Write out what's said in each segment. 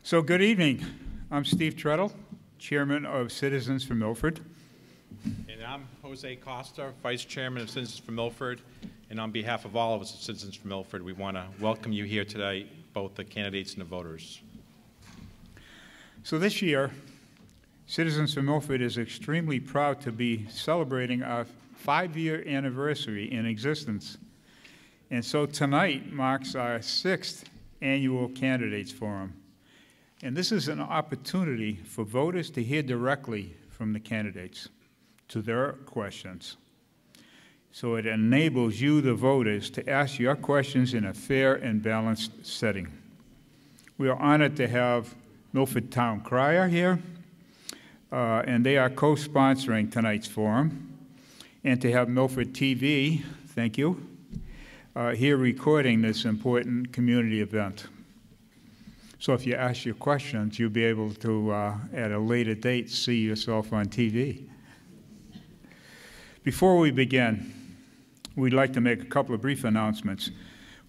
So good evening. I'm Steve Treadle, Chairman of Citizens for Milford. And I'm Jose Costa, Vice Chairman of Citizens for Milford. And on behalf of all of us at Citizens for Milford, we want to welcome you here today, both the candidates and the voters. So this year, Citizens for Milford is extremely proud to be celebrating our 5-year anniversary in existence. And so tonight marks our 6th annual Candidates Forum. And this is an opportunity for voters to hear directly from the candidates to their questions. So it enables you, the voters, to ask your questions in a fair and balanced setting. We are honored to have Milford Town Crier here, and they are co-sponsoring tonight's forum, and to have Milford TV, thank you, here recording this important community event. So if you ask your questions, you'll be able to, at a later date, see yourself on TV. Before we begin, we'd like to make a couple of brief announcements.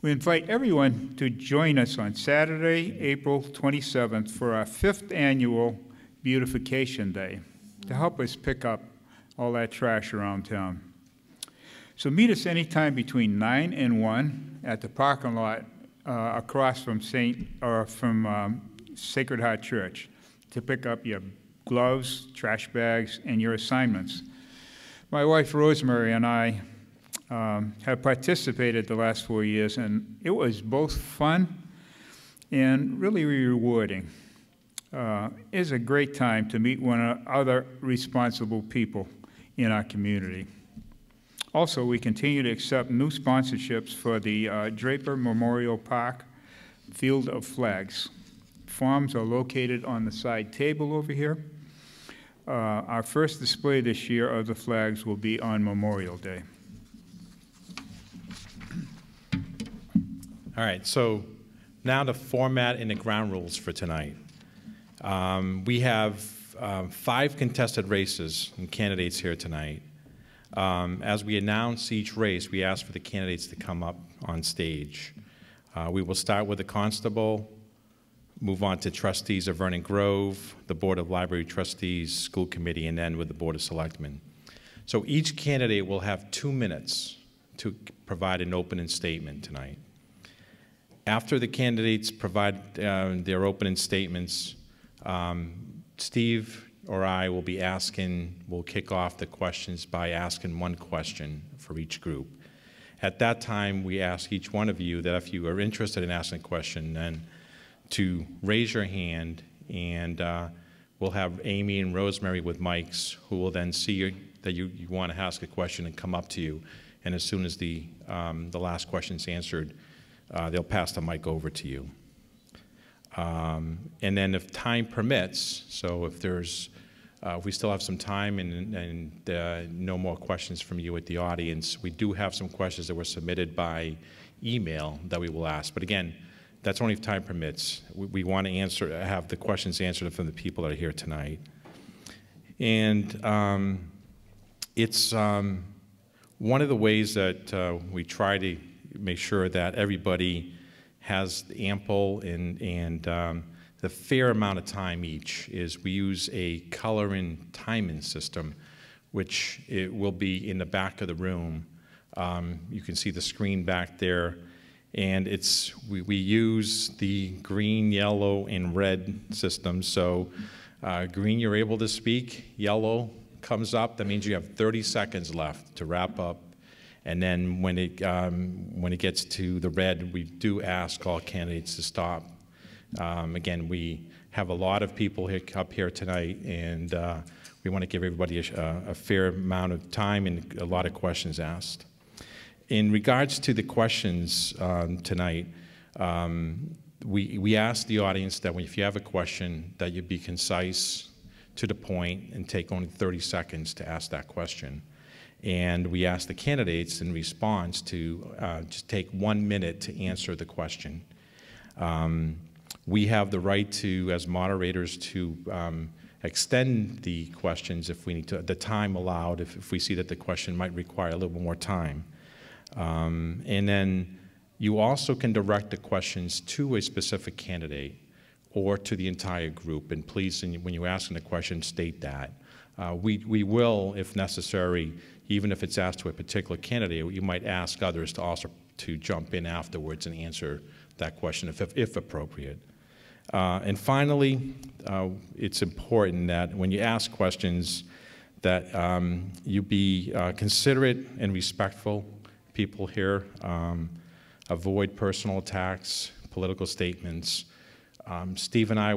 We invite everyone to join us on Saturday, April 27th for our 5th annual Beautification Day to help us pick up all that trash around town. So meet us anytime between 9 and 1 at the parking lot across from Sacred Heart Church to pick up your gloves, trash bags, and your assignments. My wife Rosemary and I have participated the last 4 years, and it was both fun and really rewarding. It's a great time to meet one of other responsible people in our community. Also, we continue to accept new sponsorships for the Draper Memorial Park Field of Flags. Forms are located on the side table over here. Our first display this year of the flags will be on Memorial Day. All right, so now the format and the ground rules for tonight. We have 5 contested races and candidates here tonight. As we announce each race, we ask for the candidates to come up on stage. We will start with the constable, move on to trustees of Vernon Grove, the Board of Library Trustees, School Committee, and end with the Board of Selectmen. So each candidate will have 2 minutes to provide an opening statement tonight. After the candidates provide their opening statements, Steve or I will be we'll kick off the questions by asking one question for each group. At that time, we ask each one of you that if you are interested in asking a question, then to raise your hand, and we'll have Amy and Rosemary with mics who will then see that you want to ask a question and come up to you. And as soon as the last question is answered, they'll pass the mic over to you. And then if time permits, so if we still have some time and no more questions from you at the audience, we do have some questions that were submitted by email that we will ask. But again, that's only if time permits. We want to have the questions answered from the people that are here tonight. And it's one of the ways that we try to make sure that everybody has ample and the fair amount of time each is we use a color and timing system, which it will be in the back of the room. You can see the screen back there, and we use the green, yellow, and red system. So green, you're able to speak. Yellow comes up. That means you have 30 seconds left to wrap up. And then when it gets to the red, we do ask all candidates to stop. Again, we have a lot of people up here tonight, and we want to give everybody a fair amount of time and a lot of questions asked. In regards to the questions tonight, we ask the audience that if you have a question, that you be concise, to the point, and take only 30 seconds to ask that question. And we ask the candidates in response to just take 1 minute to answer the question. We have the right to, as moderators, to extend the questions if we need to, the time allowed, if we see that the question might require a little more time. And then you also can direct the questions to a specific candidate or to the entire group. And please, when you're asking a question, state that. We will, if necessary, even if it's asked to a particular candidate, you might ask others to also to jump in afterwards and answer that question if appropriate. And finally, it's important that when you ask questions that you be considerate and respectful. People here avoid personal attacks, political statements. Steve and I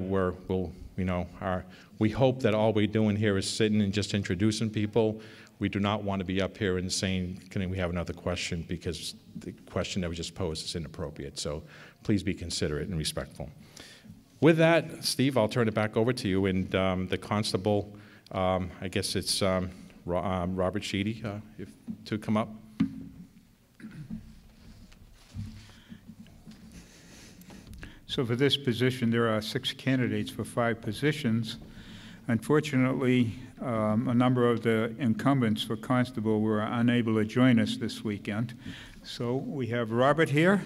we hope that all we're doing here is sitting and just introducing people. We do not want to be up here and saying, can we have another question, because the question that was just posed is inappropriate. So please be considerate and respectful. With that, Steve, I'll turn it back over to you. And the constable, I guess it's Robert Sheedy, to come up. So for this position, there are 6 candidates for 5 positions. Unfortunately, a number of the incumbents for constable were unable to join us this weekend. So we have Robert here,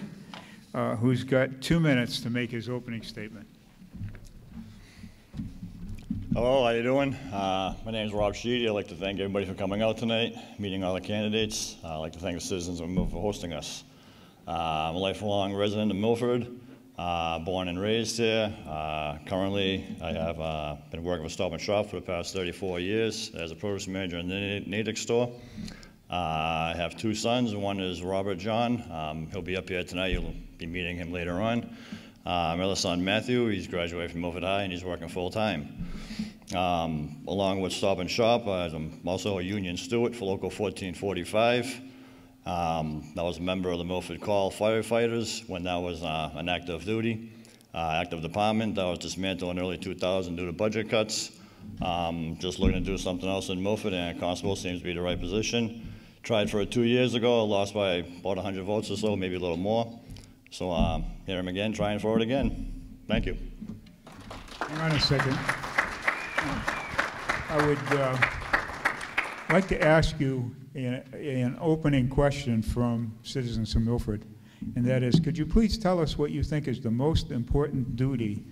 who's got 2 minutes to make his opening statement. Hello, how you doing? My name is Rob Sheedy. I'd like to thank everybody for coming out tonight, meeting all the candidates. I'd like to thank the citizens of Milford for hosting us. I'm a lifelong resident of Milford, born and raised here. Currently, I have been working for Stop & Shop for the past 34 years as a produce manager in the Natick store. I have 2 sons. One is Robert John. He'll be up here tonight. You'll be meeting him later on. My other son, Matthew, he's graduated from Milford High and he's working full-time. Along with Stop & Shop, I'm also a union steward for Local 1445. I was a member of the Milford Call firefighters when that was an active duty, active department. That was dismantled in early 2000 due to budget cuts. Just looking to do something else in Milford, and constable seems to be the right position. Tried for it 2 years ago, lost by about 100 votes or so, maybe a little more. So here I'm again, trying for it again. Thank you. Hang on a second. I would like to ask you an opening question from citizens of Milford, and that is, could you please tell us what you think is the most important duty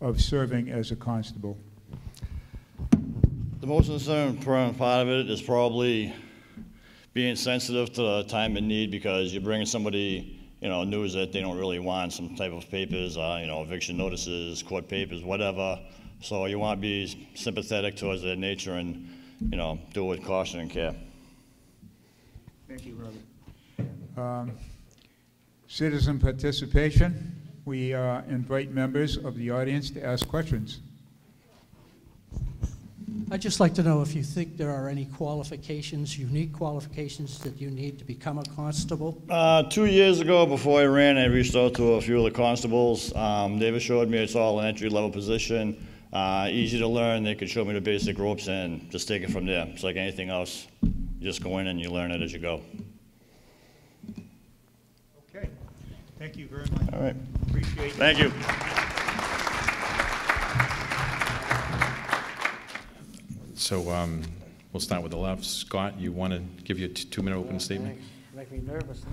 of serving as a constable? The most important part of it is probably being sensitive to the time and need, because you're bringing somebody news that they don't really want, some type of papers, eviction notices, court papers, whatever. So you want to be sympathetic towards their nature and, do it with caution and care. Thank you, Robert. Citizen participation. We invite members of the audience to ask questions. I'd just like to know if you think there are any qualifications, unique qualifications that you need to become a constable? 2 years ago, before I ran, I reached out to a few of the constables. They've assured me it's all an entry-level position, easy to learn. They could show me the basic ropes and just take it from there. It's like anything else. You just go in and you learn it as you go. Okay. Thank you very much. All right. Appreciate it. Thank you. So we'll start with the left. Scott, you want to give your 2-minute opening statement? Make me nervous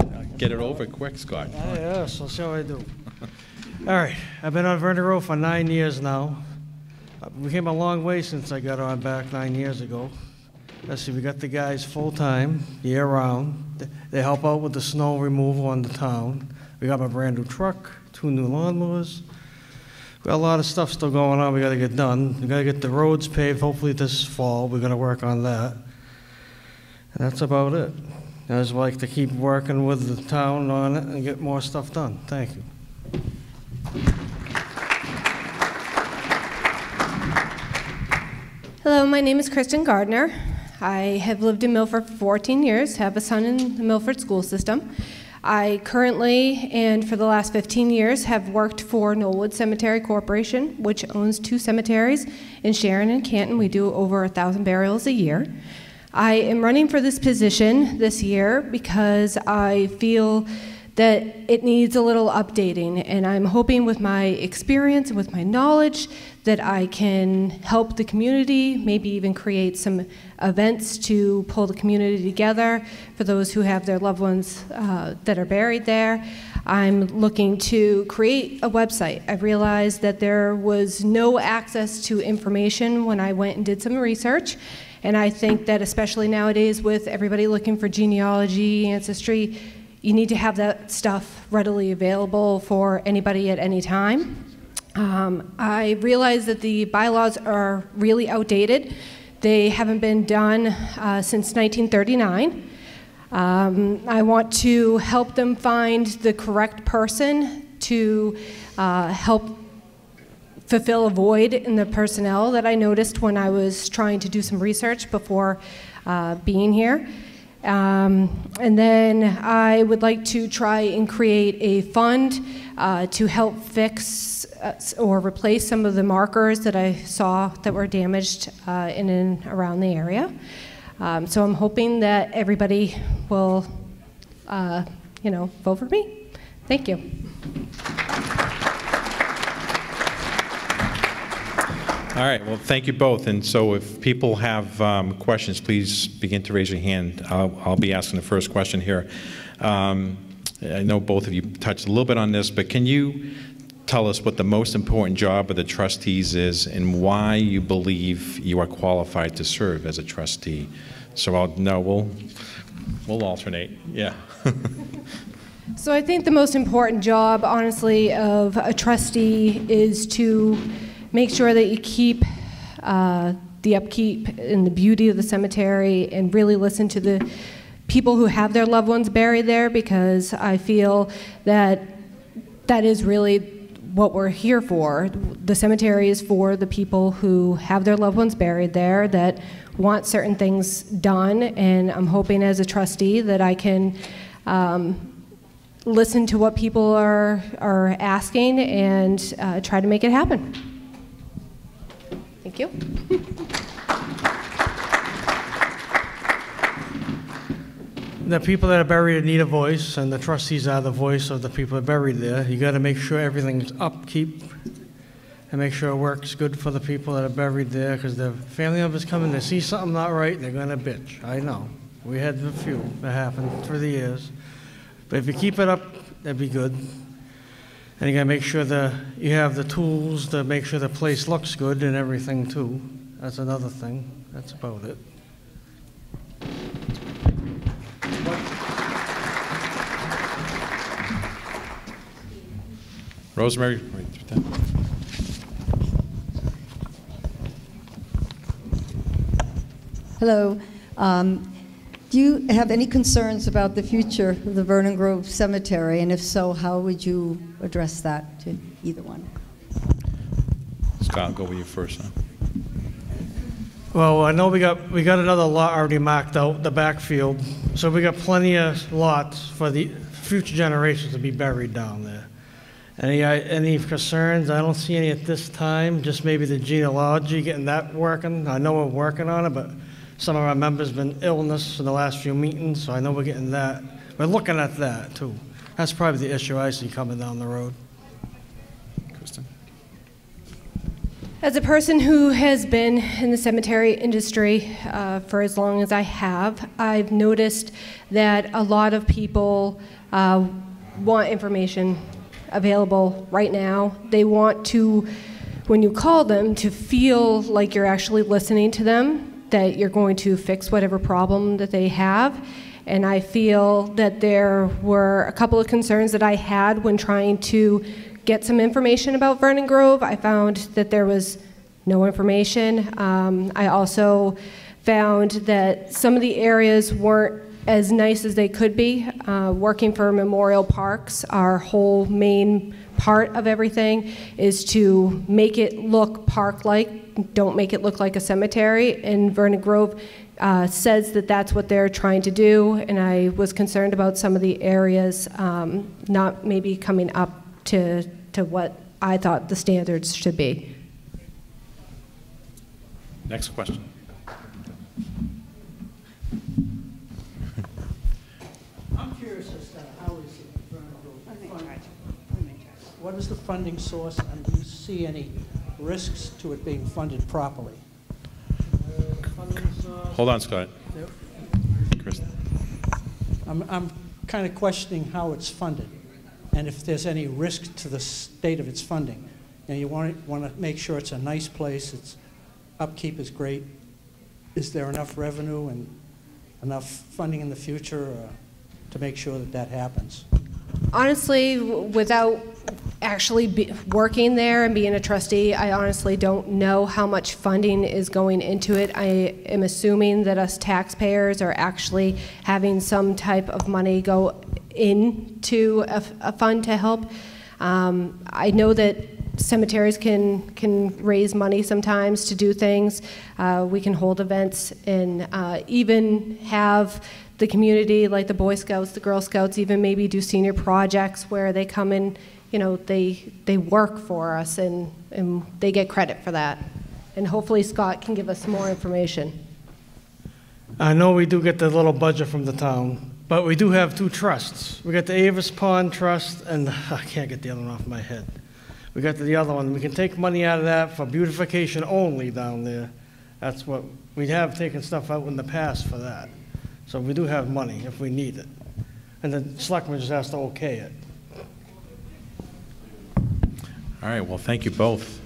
now. Get it over quick, Scott. Yes, I'll show I do. All right, I've been on Vernon Road for 9 years now. We came a long way since I got on back 9 years ago. Let's see, we got the guys full-time, year-round. They help out with the snow removal on the town. We got a brand new truck, 2 new lawnmowers. We got a lot of stuff still going on we got to get done. We got to get the roads paved hopefully this fall. We're going to work on that. And that's about it. I just like to keep working with the town on it and get more stuff done. Thank you. Hello, my name is Kristen Gardner. I have lived in Milford for 14 years, have a son in the Milford school system. I currently, and for the last 15 years, have worked for Knollwood Cemetery Corporation, which owns 2 cemeteries in Sharon and Canton. We do over 1,000 burials a year. I am running for this position this year because I feel that it needs a little updating, and I'm hoping with my experience and with my knowledge that I can help the community, maybe even create some events to pull the community together for those who have their loved ones that are buried there. I'm looking to create a website. I realized that there was no access to information when I went and did some research, and I think that especially nowadays with everybody looking for genealogy, ancestry, you need to have that stuff readily available for anybody at any time. I realize that the bylaws are really outdated. They haven't been done since 1939. I want to help them find the correct person to help fulfill a void in the personnel that I noticed when I was trying to do some research before being here. And then I would like to try and create a fund to help fix or replace some of the markers that I saw that were damaged in and around the area. So I'm hoping that everybody will, vote for me. Thank you. All right, well, thank you both. And so if people have questions, please begin to raise your hand. I'll be asking the first question here. I know both of you touched a little bit on this, but can you tell us what the most important job of the trustees is and why you believe you are qualified to serve as a trustee? So we'll alternate, yeah. So I think the most important job, honestly, of a trustee is to make sure that you keep the upkeep and the beauty of the cemetery and really listen to the people who have their loved ones buried there, because I feel that that is really what we're here for. The cemetery is for the people who have their loved ones buried there, that want certain things done, and I'm hoping as a trustee that I can listen to what people are asking and try to make it happen. Thank you. The people that are buried need a voice, and the trustees are the voice of the people that are buried there. You got to make sure everything's upkeep and make sure it works good for the people that are buried there, because the family members come in, they see something not right, they're going to bitch. I know. We had a few that happened through the years. But if you keep it up, that'd be good. And you got to make sure you have the tools to make sure the place looks good and everything too. That's another thing. That's about it. Rosemary, right through that. Hello. Do you have any concerns about the future of the Vernon Grove Cemetery? And if so, how would you address that to either one? Scott, I'll go with you first. Huh? Well, I know we got another lot already marked out, the backfield. So we got plenty of lots for the future generations to be buried down there. Any concerns? I don't see any at this time, just maybe the genealogy, getting that working. I know we're working on it, but some of our members have been illness in the last few meetings, so I know we're getting that. We're looking at that, too. That's probably the issue I see coming down the road. Kristen? As a person who has been in the cemetery industry for as long as I have, I've noticed that a lot of people want information available right now. They want to, when you call them, to feel like you're actually listening to them, that you're going to fix whatever problem that they have. And I feel that there were a couple of concerns that I had when trying to get some information about Vernon Grove. I found that there was no information. I also found that some of the areas weren't as nice as they could be. Working for Memorial Parks, our whole main part of everything is to make it look park-like, don't make it look like a cemetery, and Vernon Grove says that that's what they're trying to do, and I was concerned about some of the areas not maybe coming up to what I thought the standards should be. Next question. I'm curious as to how is Vernon What is the funding source, and do you see any risks to it being funded properly? Hold on, Scott. Yep. Chris. I'm kind of questioning how it's funded, and if there's any risk to the state of its funding. And you want to make sure it's a nice place, its upkeep is great. Is there enough revenue and enough funding in the future to make sure that that happens? Honestly, without actually working there and being a trustee, I honestly don't know how much funding is going into it. I am assuming that us taxpayers are actually having some type of money go into a fund to help. I know that cemeteries can raise money sometimes to do things. We can hold events and even have the community, like the Boy Scouts, the Girl Scouts, even maybe do senior projects where they come in, you know, they work for us and they get credit for that. And hopefully Scott can give us some more information. I know we do get the little budget from the town, but we do have two trusts. We got the Avis Pond Trust, and I can't get the other one off my head. We got the other one. We can take money out of that for beautification only down there. That's what, we have taken stuff out in the past for that. So we do have money if we need it. And the selectman just has to okay it. All right, well, thank you both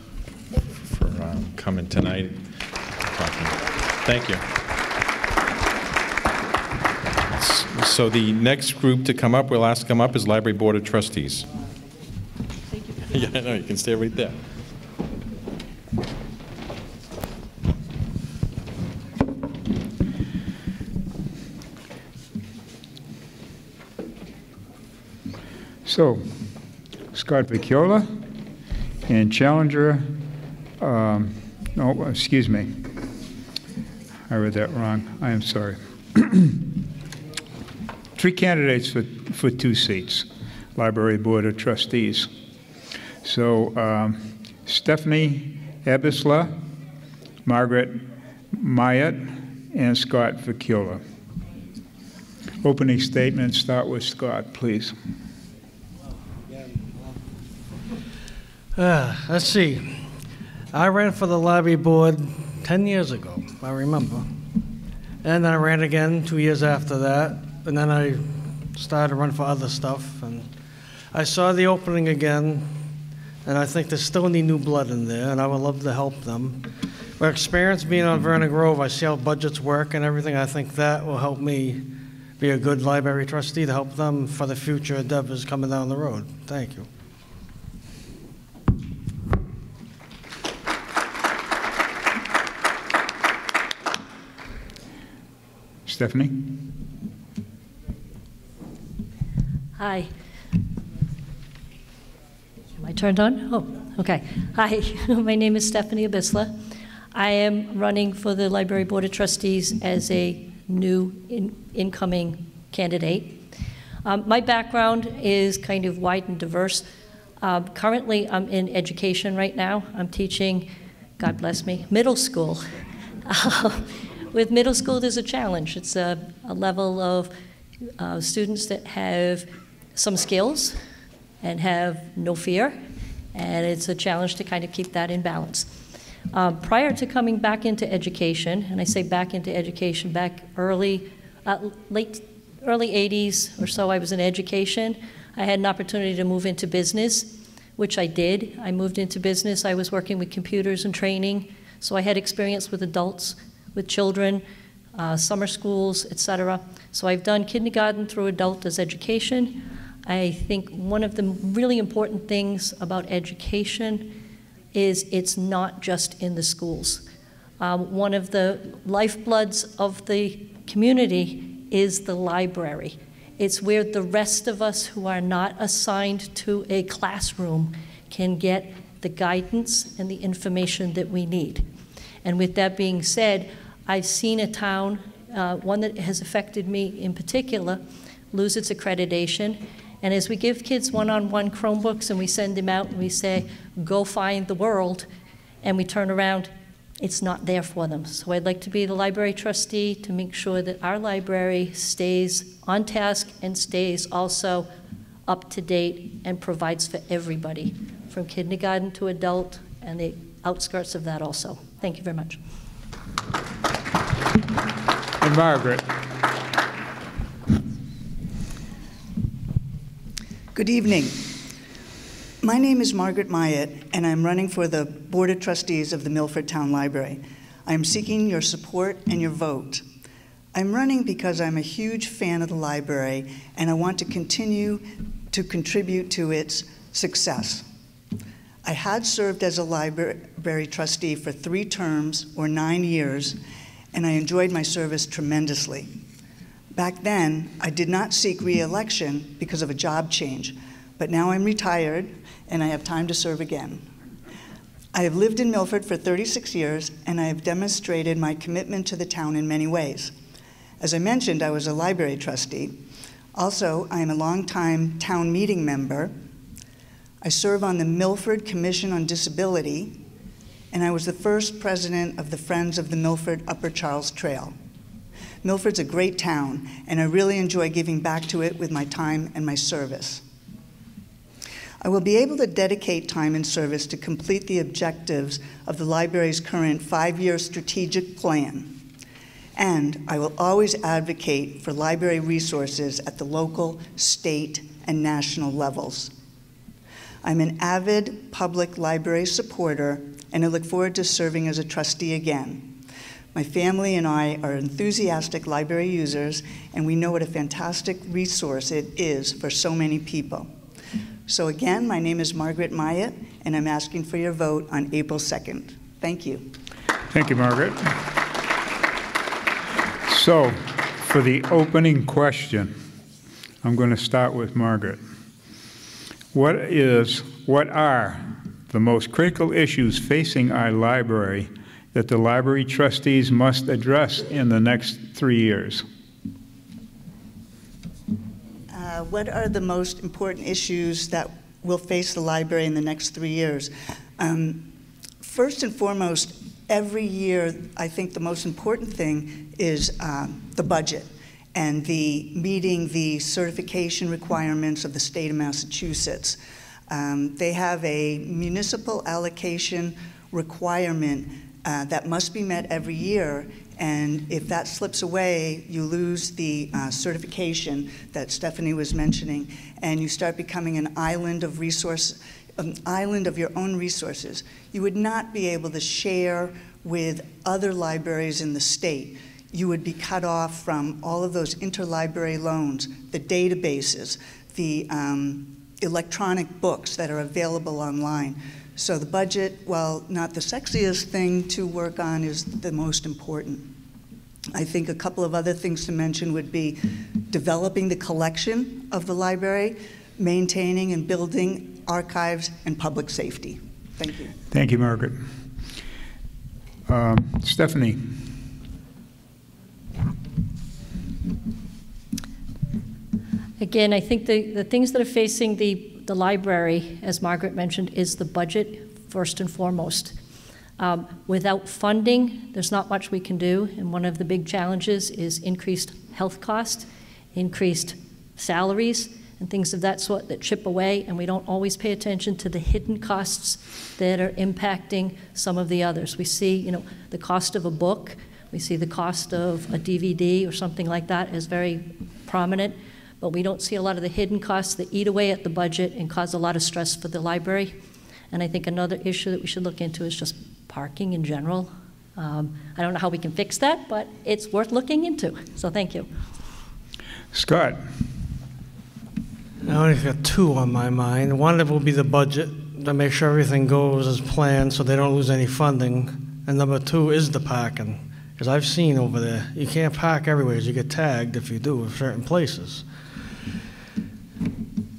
for coming tonight. Thank you. So the next group to come up, we'll ask to come up, is Library Board of Trustees. Yeah, I know, you can stay right there. So, Scott Vecchiola and Challenger, no, excuse me. I read that wrong. I am sorry. 3 candidates for 2 seats, Library Board of Trustees. So Stephanie Ebisla, Margaret Myatt, and Scott Vecchiola. Opening statements, start with Scott, please. Let's see. I ran for the library board 10 years ago, I remember. And then I ran again 2 years after that. And then I started to run for other stuff. And I saw the opening again. And I think there's still any new blood in there, and I would love to help them. My experience being on Vernon Grove, I see how budgets work and everything. I think that will help me be a good library trustee to help them for the future endeavors coming down the road. Thank you. Stephanie? Hi. Am I turned on? Oh, okay. Hi, my name is Stephanie Abisla. I am running for the Library Board of Trustees as a new incoming candidate. My background is kind of wide and diverse. Currently, I'm in education right now. I'm teaching, God bless me, middle school. With middle school, there's a challenge. It's a level of students that have some skills and have no fear, and it's a challenge to kind of keep that in balance. Prior to coming back into education, and I say back into education, back early 80s or so, I was in education. I had an opportunity to move into business, which I did. I moved into business. I was working with computers and training, so I had experience with adults, with children, summer schools, etc. So I've done kindergarten through adult as education. I think one of the really important things about education is it's not just in the schools. One of the lifebloods of the community is the library. It's where the rest of us who are not assigned to a classroom can get the guidance and the information that we need. And with that being said, I've seen a town, one that has affected me in particular, lose its accreditation. And as we give kids one-on-one Chromebooks and we send them out and we say, go find the world, and we turn around, it's not there for them. So I'd like to be the library trustee to make sure that our library stays on task and stays also up to date, and provides for everybody, from kindergarten to adult and the outskirts of that also. Thank you very much. And Margaret. Good evening. My name is Margaret Myatt, and I'm running for the Board of Trustees of the Milford Town Library. I'm seeking your support and your vote. I'm running because I'm a huge fan of the library, and I want to continue to contribute to its success. I had served as a library trustee for 3 terms, or 9 years, and I enjoyed my service tremendously. Back then, I did not seek re-election because of a job change, but now I'm retired and I have time to serve again. I have lived in Milford for 36 years, and I have demonstrated my commitment to the town in many ways. As I mentioned, I was a library trustee. Also, I am a longtime town meeting member. I serve on the Milford Commission on Disability, and I was the first president of the Friends of the Milford Upper Charles Trail. Milford's a great town, and I really enjoy giving back to it with my time and my service. I will be able to dedicate time and service to complete the objectives of the library's current 5-year strategic plan. And I will always advocate for library resources at the local, state, and national levels. I'm an avid public library supporter, and I look forward to serving as a trustee again. My family and I are enthusiastic library users, and we know what a fantastic resource it is for so many people. So again, my name is Margaret Myatt, and I'm asking for your vote on April 2nd. Thank you. Thank you, Margaret. So, for the opening question, I'm going to start with Margaret. What are the most critical issues facing our library that the library trustees must address in the next 3 years? What are the most important issues that will face the library in the next 3 years? First and foremost, every year, I think the most important thing is the budget and meeting the certification requirements of the state of Massachusetts. They have a municipal allocation requirement that must be met every year, and if that slips away, you lose the certification that Stephanie was mentioning, and you start becoming an island of your own resources. You would not be able to share with other libraries in the state. You would be cut off from all of those interlibrary loans, the databases, the electronic books that are available online. So the budget, while not the sexiest thing to work on, is the most important. I think a couple of other things to mention would be developing the collection of the library, maintaining and building archives, and public safety. Thank you. Thank you, Margaret. Stephanie. Again, I think the things that are facing the library, as Margaret mentioned, is the budget, first and foremost. Without funding, there's not much we can do, and one of the big challenges is increased health costs, increased salaries, and things of that sort that chip away, and we don't always pay attention to the hidden costs that are impacting some of the others. We see, the cost of a book, we see the cost of a DVD or something like that is very prominent, but we don't see a lot of the hidden costs that eat away at the budget and cause a lot of stress for the library. And I think another issue that we should look into is just parking in general. I don't know how we can fix that, but it's worth looking into. So thank you. Scott. I only got 2 on my mind. One of it will be the budget, to make sure everything goes as planned so they don't lose any funding. And number 2 is the parking. Because I've seen over there, you can't park everywhere. You get tagged if you do in certain places.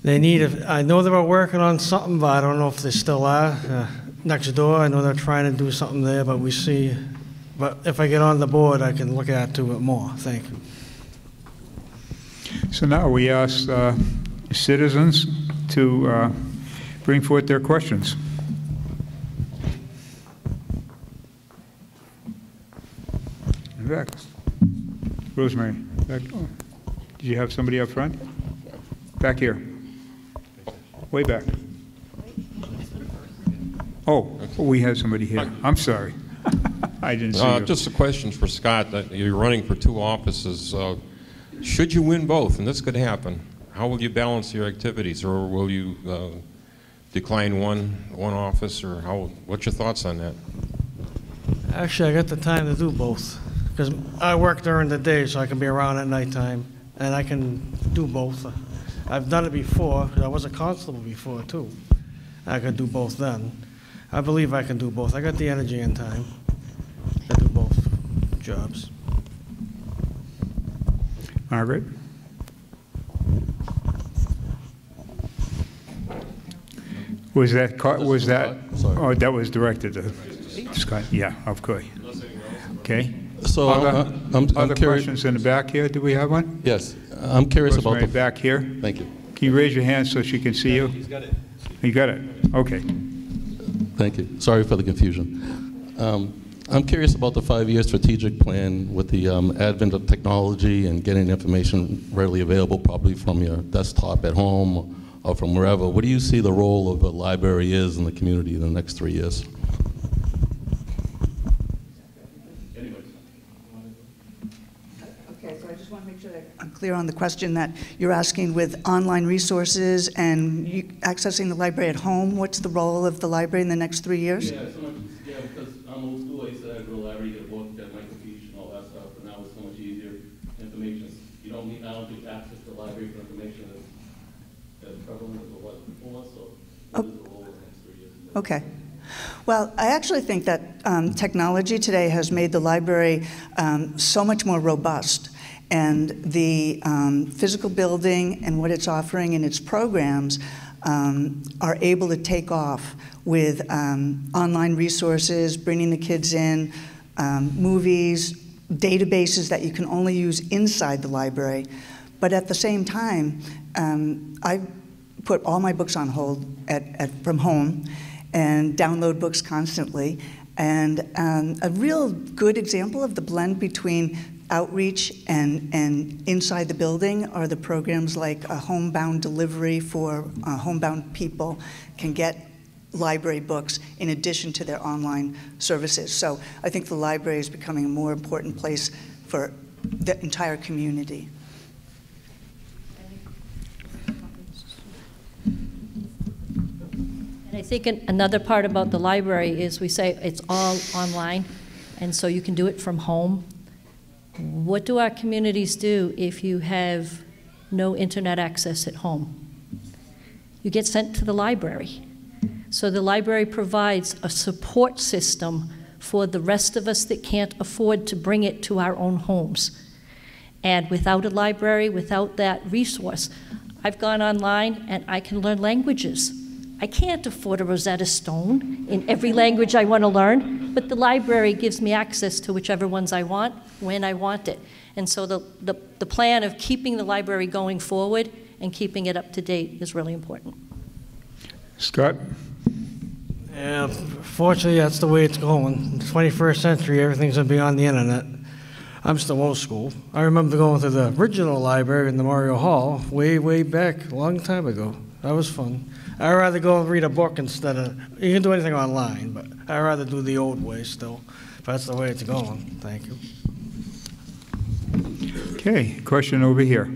I know they were working on something, but I don't know if they still are. Next door, I know they're trying to do something there, but we see. But if I get on the board, I can look at it more. Thank you. So now we ask citizens to bring forth their questions. Back. Rosemary, back. Oh. Did you have somebody up front? Back here. way back. Oh, we have somebody here. I'm sorry. I didn't see you. Just a question for Scott. That you're running for 2 offices. Should you win both, and this could happen, how will you balance your activities, or will you decline one office, or how? What's your thoughts on that? Actually, I got the time to do both because I work during the day, so I can be around at nighttime, and I can do both. I've done it before because I was a constable before too. I could do both then. I believe I can do both. I got the energy and time to do both jobs. Margaret? Was that, oh, that was directed to Scott? Yeah, of course. Okay. So other questions in the back here? Do we have one? Yes, I'm curious about Rosemary, back here. Thank you. Can you raise your hand so she can see you? He's got it. You got it. Okay. Thank you. Sorry for the confusion. I'm curious about the 5-year strategic plan with the advent of technology and getting information readily available, probably from your desktop at home or from wherever. What do you see the role of a library is in the community in the next 3 years? Okay, so I just want to make sure that I'm clear on the question that you're asking with online resources and accessing the library at home. What's the role of the library in the next 3 years? Yeah, because I'm old school. I used to go to the library, get a book, get my computer, and all that stuff, but now it's so much easier. Information, you don't need, I don't think access to the library for information as prevalent as it was before, so what is the role of the next 3 years? Okay. Well, I actually think that technology today has made the library so much more robust, and the physical building and what it's offering in its programs are able to take off with online resources, bringing the kids in, movies, databases that you can only use inside the library. But at the same time, I put all my books on hold from home and download books constantly. And a real good example of the blend between outreach and inside the building are the programs like a homebound delivery for homebound people can get library books in addition to their online services. So I think the library is becoming a more important place for the entire community. And I think another part about the library is we say it's all online, and so you can do it from home. What do our communities do if you have no internet access at home? You get sent to the library. So the library provides a support system for the rest of us that can't afford to bring it to our own homes. And without a library, without that resource, I've gone online and I can learn languages. I can't afford a Rosetta Stone in every language I want to learn, but the library gives me access to whichever ones I want, when I want it. And so the plan of keeping the library going forward and keeping it up to date is really important. Scott? Yeah, fortunately, that's the way it's going. In the 21st century, everything's going to be on the internet. I'm still old school. I remember going to the original library in the Memorial Hall way, way back, a long time ago. That was fun. I'd rather go and read a book instead of, you can do anything online, but I'd rather do the old way still. If that's the way it's going. Thank you. Okay, question over here.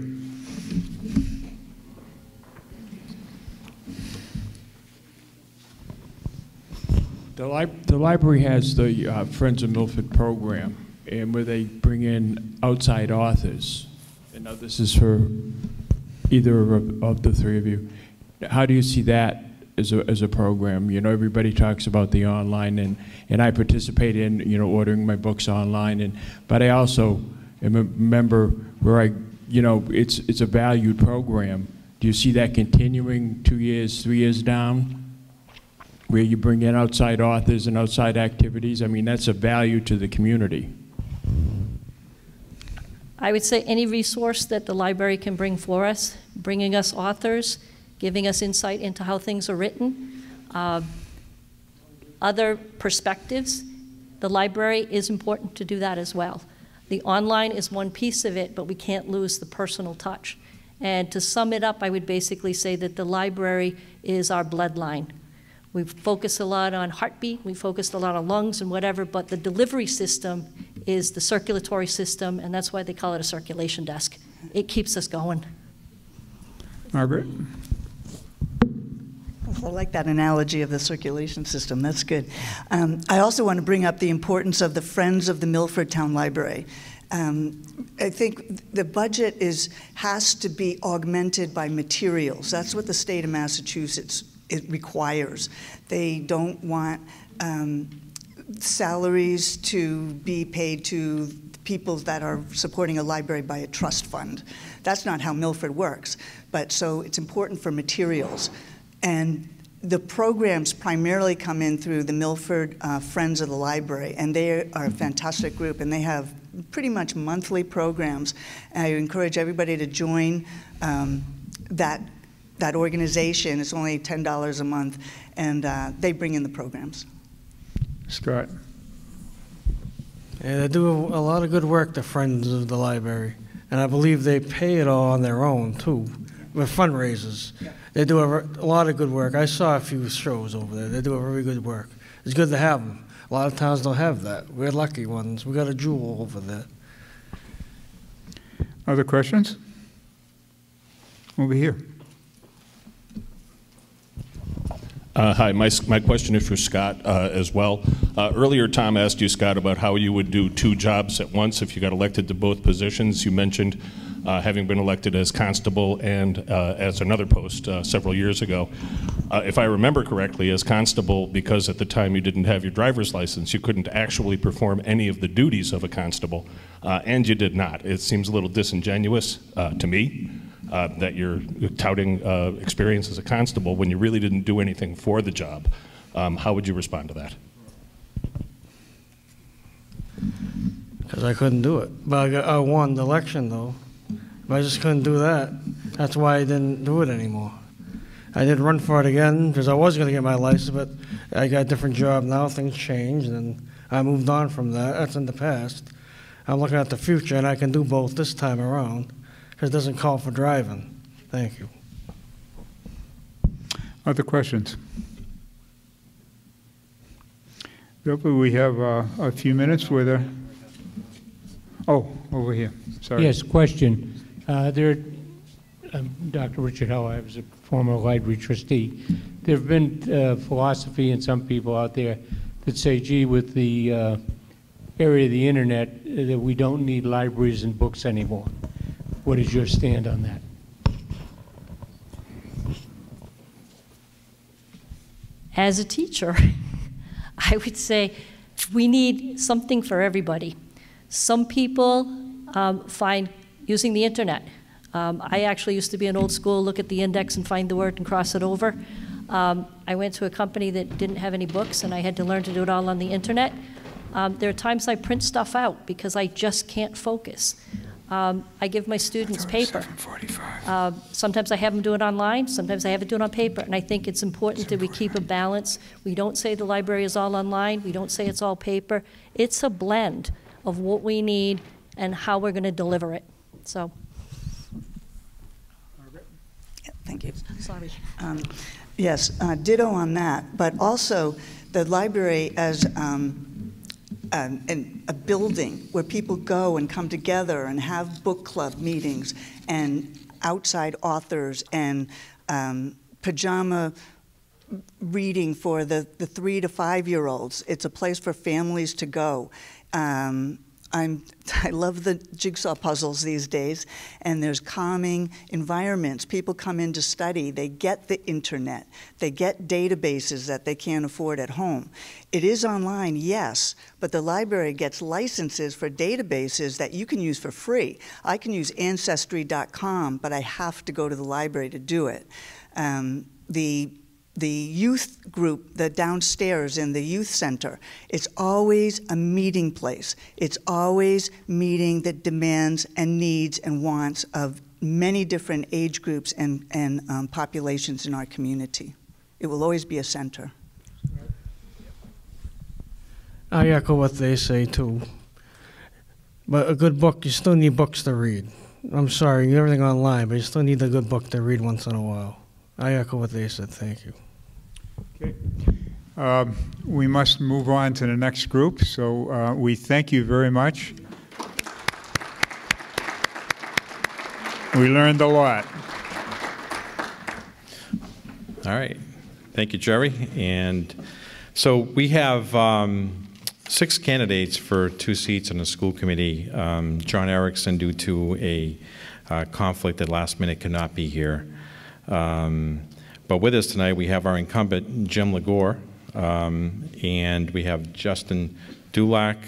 The library has the Friends of Milford program, and where they bring in outside authors. And now this is for either of the three of you. How do you see that as a program? You know, everybody talks about the online, and I participate in, you know, ordering my books online, but I also am a member where it's a valued program. Do you see that continuing 2 years, 3 years down, where you bring in outside authors and outside activities? I mean, that's a value to the community. I would say any resource that the library can bring for us, bringing us authors, giving us insight into how things are written, other perspectives. The library is important to do that as well. The online is one piece of it, but we can't lose the personal touch. And to sum it up, I would basically say that the library is our bloodline. We focus a lot on heartbeat, we focus a lot on lungs and whatever, but the delivery system is the circulatory system, and that's why they call it a circulation desk. It keeps us going. Margaret? I like that analogy of the circulation system. That's good. I also want to bring up the importance of the Friends of the Milford Town Library. I think the budget has to be augmented by materials. That's what the state of Massachusetts requires. They don't want salaries to be paid to people that are supporting a library by a trust fund. That's not how Milford works. But so it's important for materials. And the programs primarily come in through the Milford Friends of the Library, and they are a fantastic group, and they have pretty much monthly programs. And I encourage everybody to join that organization. It's only $10 a month, and they bring in the programs. Scott? Yeah, they do a lot of good work, the Friends of the Library. And I believe they pay it all on their own, too, with fundraisers. Yeah. They do a lot of good work. I saw a few shows over there. They do a very good work. It's good to have them. A lot of towns don't have that. We're lucky ones. We got a jewel over there. Other questions? Over here. Hi, my question is for Scott as well. Earlier, Tom asked you, Scott, about how you would do two jobs at once if you got elected to both positions. You mentioned having been elected as constable and as another post several years ago. If I remember correctly, as constable, because at the time you didn't have your driver's license, you couldn't actually perform any of the duties of a constable, and you did not. It seems a little disingenuous to me. That you're touting experience as a constable when you really didn't do anything for the job. How would you respond to that? Because I couldn't do it. But I won the election, though. But I just couldn't do that. That's why I didn't do it anymore. I did run for it again because I was going to get my license, but I got a different job now. Things changed, and I moved on from that. That's in the past. I'm looking at the future, and I can do both this time around. It doesn't call for driving. Thank you. Other questions? We have a few minutes with a... Oh, over here. Sorry. Yes, question. Dr. Richard Howe, I was a former library trustee. There have been philosophy and some people out there that say, gee, with the area of the internet, that we don't need libraries and books anymore. What is your stand on that? As a teacher, I would say we need something for everybody. Some people find using the internet. I actually used to be an old school, look at the index and find the word and cross it over. I went to a company that didn't have any books, and I had to learn to do it all on the internet. There are times I print stuff out because I just can't focus. I give my students paper. Sometimes I have them do it online, sometimes I have it do it on paper, and I think it's important that we keep a balance. We don't say the library is all online, we don't say it's all paper. It's a blend of what we need and how we're going to deliver it. So. Yeah, thank you. Sorry. Yes, ditto on that, but also the library as a building where people go and come together and have book club meetings and outside authors and pajama reading for the 3 to 5-year-olds. It's a place for families to go. I love the jigsaw puzzles these days, and there's calming environments. People come in to study. They get the internet. They get databases that they can't afford at home. It is online, yes, but the library gets licenses for databases that you can use for free. I can use Ancestry.com, but I have to go to the library to do it. The youth group, the downstairs in the youth center, it's always a meeting place. It's always meeting the demands and needs and wants of many different age groups and populations in our community. It will always be a center. I echo what they say too. But a good book, you still need books to read. I'm sorry, you get everything online, but you still need a good book to read once in a while. I echo what they said. Thank you. Okay. We must move on to the next group, so we thank you very much. We learned a lot. All right. Thank you, Jerry. And so we have 6 candidates for 2 seats on the school committee. John Erickson, due to a conflict at last minute, could not be here. But with us tonight, we have our incumbent, Jim Legore, and we have Justin Dulac,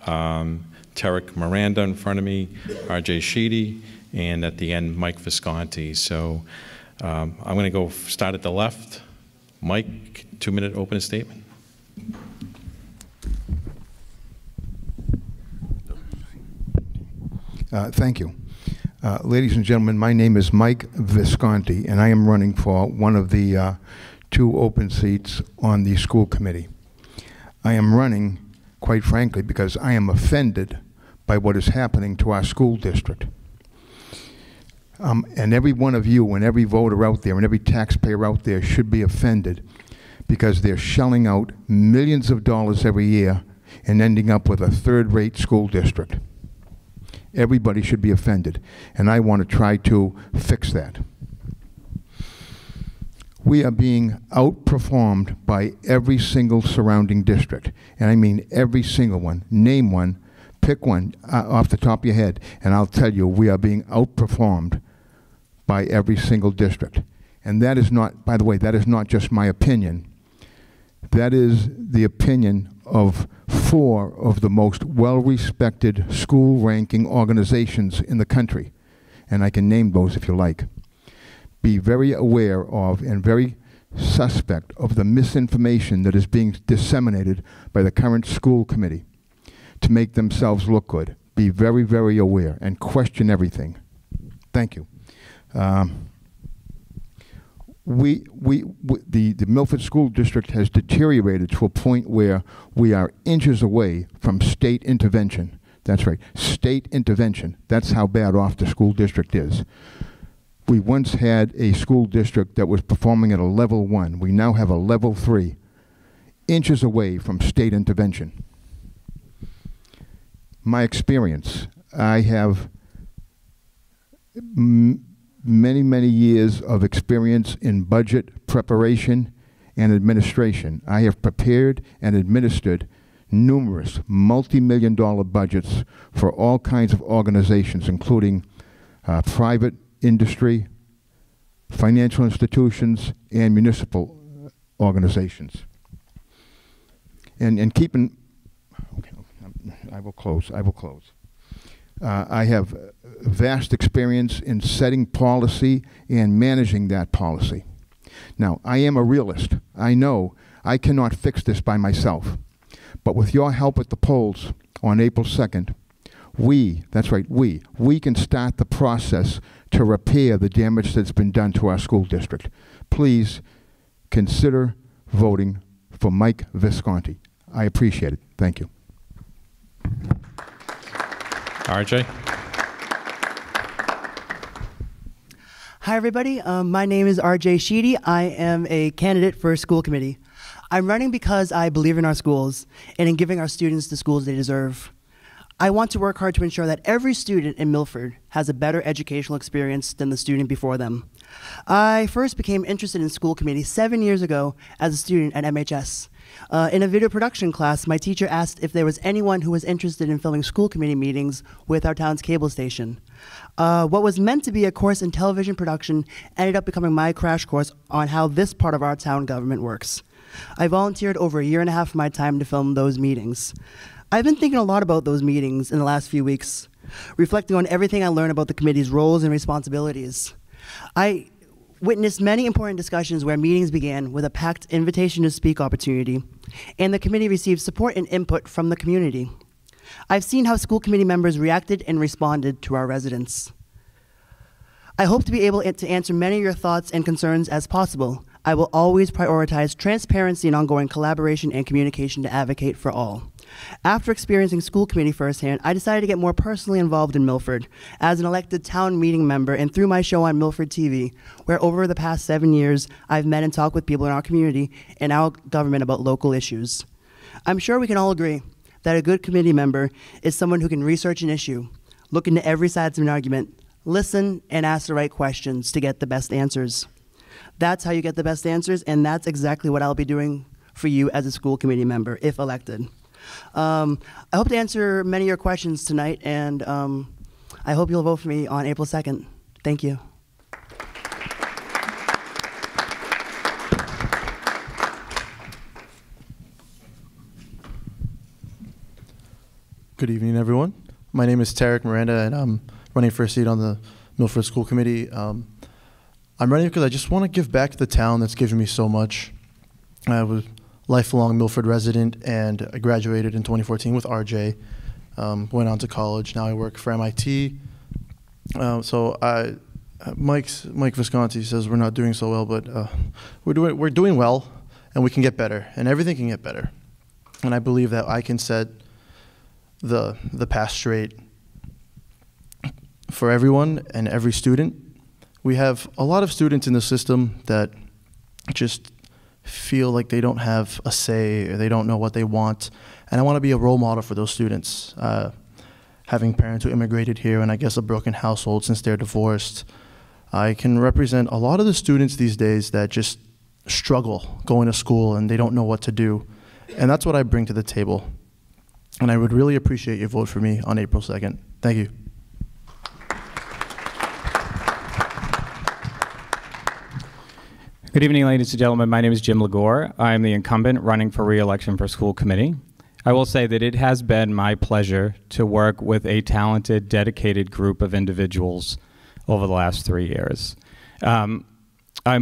Tarek Miranda in front of me, R.J. Sheedy, and at the end, Mike Visconti. So I'm going to go start at the left. Mike, 2-minute opening statement. Thank you. Ladies and gentlemen, my name is Mike Visconti, and I am running for one of the 2 open seats on the school committee. I am running, quite frankly, because I am offended by what is happening to our school district. And every one of you and every voter out there and every taxpayer out there should be offended because they're shelling out millions of dollars every year and ending up with a third-rate school district. Everybody should be offended, and I want to try to fix that. We are being outperformed by every single surrounding district, and I mean every single one. Name one, pick one off the top of your head, and I'll tell you we are being outperformed by every single district. And that is not, by the way, that is not just my opinion. That is the opinion of 4 of the most well-respected school ranking organizations in the country. And I can name those if you like. Be very aware of and very suspect of the misinformation that is being disseminated by the current school committee to make themselves look good. Be very, very aware and question everything. Thank you. The Milford School District has deteriorated to a point where we are inches away from state intervention. That's right, state intervention. That's how bad off the school district is. We once had a school district that was performing at a level 1. We now have a level 3, inches away from state intervention. My experience, I have many, many years of experience in budget preparation and administration. I have prepared and administered numerous multi-million-dollar budgets for all kinds of organizations, including private industry, financial institutions, and municipal organizations. And keeping, okay, I will close. I have vast experience in setting policy and managing that policy. Now, I am a realist. I know I cannot fix this by myself. But with your help at the polls on April 2nd, that's right, we can start the process to repair the damage that's been done to our school district. Please consider voting for Mike Visconti. I appreciate it. Thank you. RJ. Hi, everybody. My name is R.J. Sheedy. I am a candidate for school committee. I'm running because I believe in our schools and in giving our students the schools they deserve. I want to work hard to ensure that every student in Milford has a better educational experience than the student before them. I first became interested in school committee 7 years ago as a student at MHS. In a video production class, my teacher asked if there was anyone who was interested in filming school committee meetings with our town's cable station. What was meant to be a course in television production ended up becoming my crash course on how this part of our town government works. I volunteered over 1.5 years of my time to film those meetings. I've been thinking a lot about those meetings in the last few weeks, reflecting on everything I learned about the committee's roles and responsibilities. I witnessed many important discussions where meetings began with a packed invitation to speak opportunity, and the committee received support and input from the community. I've seen how school committee members reacted and responded to our residents. I hope to be able to answer many of your thoughts and concerns as possible. I will always prioritize transparency and ongoing collaboration and communication to advocate for all. After experiencing school committee firsthand, I decided to get more personally involved in Milford as an elected town meeting member and through my show on Milford TV, where over the past 7 years, I've met and talked with people in our community and our government about local issues. I'm sure we can all agree that a good committee member is someone who can research an issue, look into every side of an argument, listen, and ask the right questions to get the best answers. That's how you get the best answers, and that's exactly what I'll be doing for you as a school committee member, if elected. I hope to answer many of your questions tonight, and I hope you'll vote for me on April 2nd. Thank you. Good evening, everyone. My name is Tarek Miranda, and I'm running for a seat on the Milford School Committee. I'm running because I just want to give back to the town that's given me so much. I was a lifelong Milford resident, and I graduated in 2014 with RJ. Went on to college. Now I work for MIT. Mike Visconti says we're not doing so well, but we're doing well, and we can get better, and everything can get better. And I believe that I can set the path straight for everyone and every student. We have a lot of students in the system that just feel like they don't have a say or they don't know what they want, and I want to be a role model for those students. Having parents who immigrated here and I guess a broken household since they're divorced, I can represent a lot of the students these days that just struggle going to school and they don't know what to do, and that's what I bring to the table. And I would really appreciate your vote for me on April 2nd. Thank you. Good evening, ladies and gentlemen. My name is Jim Legore. I am the incumbent running for re-election for school committee. I will say that it has been my pleasure to work with a talented, dedicated group of individuals over the last 3 years. I'm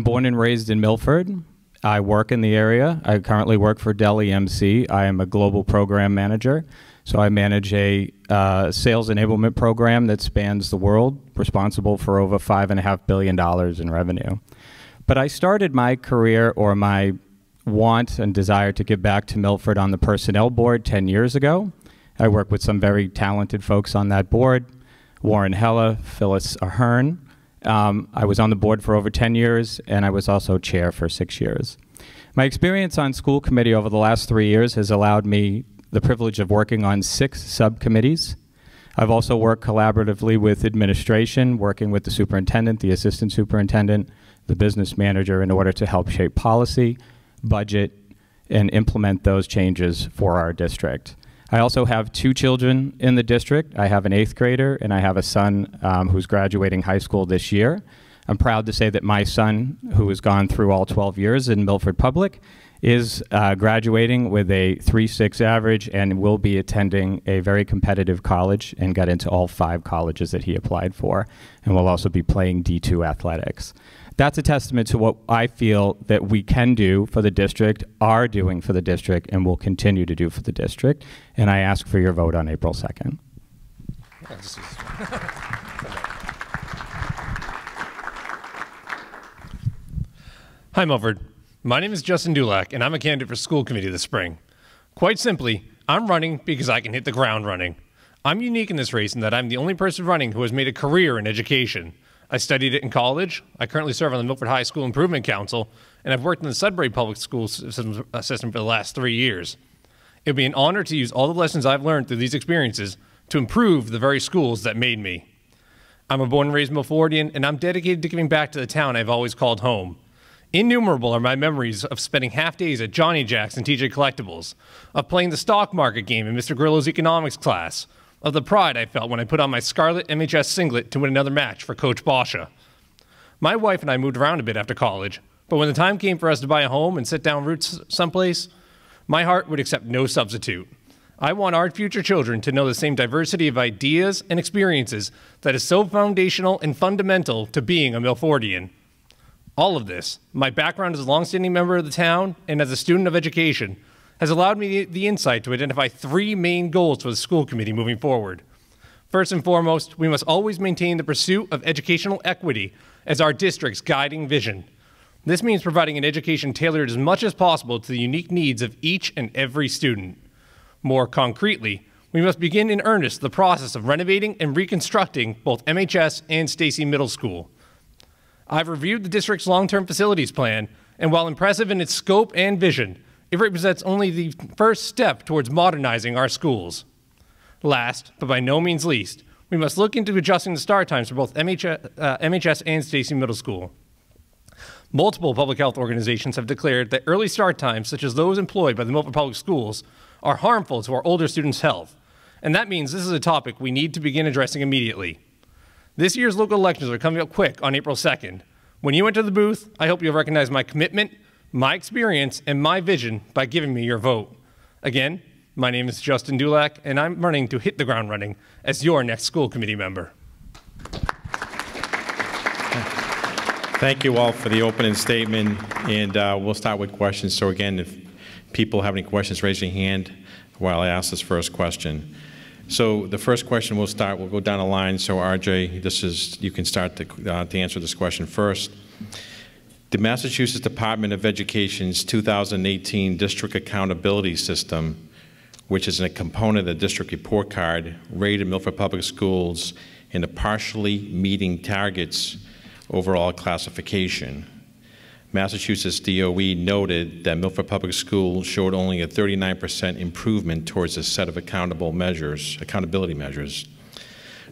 born and raised in Milford. I work in the area. I currently work for Dell EMC. I am a global program manager. So I manage a sales enablement program that spans the world, responsible for over $5.5 billion in revenue. But I started my career, or my want and desire, to give back to Milford on the personnel board 10 years ago. I work with some very talented folks on that board: Warren Hella, Phyllis Ahern. I was on the board for over 10 years, and I was also chair for 6 years. My experience on school committee over the last 3 years has allowed me the privilege of working on 6 subcommittees. I've also worked collaboratively with administration, working with the superintendent, the assistant superintendent, the business manager, in order to help shape policy, budget, and implement those changes for our district. I also have 2 children in the district. I have an 8th grader, and I have a son who's graduating high school this year. I'm proud to say that my son, who has gone through all 12 years in Milford Public, is graduating with a 3.6 average and will be attending a very competitive college and got into all 5 colleges that he applied for, and will also be playing D2 athletics. That's a testament to what I feel that we can do for the district, are doing for the district, and will continue to do for the district. And I ask for your vote on April 2nd. Hi, Milford. My name is Justin Dulac, and I'm a candidate for school committee this spring. Quite simply, I'm running because I can hit the ground running. I'm unique in this race in that I'm the only person running who has made a career in education. I studied it in college. I currently serve on the Milford High School Improvement Council, and I've worked in the Sudbury Public School system for the last 3 years. It would be an honor to use all the lessons I've learned through these experiences to improve the very schools that made me. I'm a born and raised Milfordian, and I'm dedicated to giving back to the town I've always called home. Innumerable are my memories of spending half days at Johnny Jack's and TJ Collectibles, of playing the stock market game in Mr. Grillo's economics class, of the pride I felt when I put on my scarlet MHS singlet to win another match for Coach Basha. My wife and I moved around a bit after college, but when the time came for us to buy a home and set down roots someplace, my heart would accept no substitute. I want our future children to know the same diversity of ideas and experiences that is so foundational and fundamental to being a Milfordian. All of this, my background as a longstanding member of the town and as a student of education, has allowed me the insight to identify 3 main goals for the school committee moving forward. First and foremost, we must always maintain the pursuit of educational equity as our district's guiding vision. This means providing an education tailored as much as possible to the unique needs of each and every student. More concretely, we must begin in earnest the process of renovating and reconstructing both MHS and Stacy Middle School. I've reviewed the district's long-term facilities plan, and while impressive in its scope and vision, it represents only the first step towards modernizing our schools. Last, but by no means least, we must look into adjusting the start times for both MHS and Stacy Middle School. Multiple public health organizations have declared that early start times, such as those employed by the Milford Public Schools, are harmful to our older students' health. And that means this is a topic we need to begin addressing immediately. This year's local elections are coming up quick on April 2nd. When you enter the booth, I hope you'll recognize my commitment, my experience, and my vision by giving me your vote. Again, my name is Justin Dulac, and I'm running to hit the ground running as your next school committee member. Thank you all for the opening statement, and we'll start with questions. So again, if people have any questions, raise your hand while I ask this first question. So the first question we'll go down the line. So RJ, you can start to answer this question first. The Massachusetts Department of Education's 2018 District Accountability System, which is a component of the district report card, rated Milford Public Schools in the partially meeting targets overall classification. Massachusetts DOE noted that Milford Public Schools showed only a 39% improvement towards a set of accountability measures.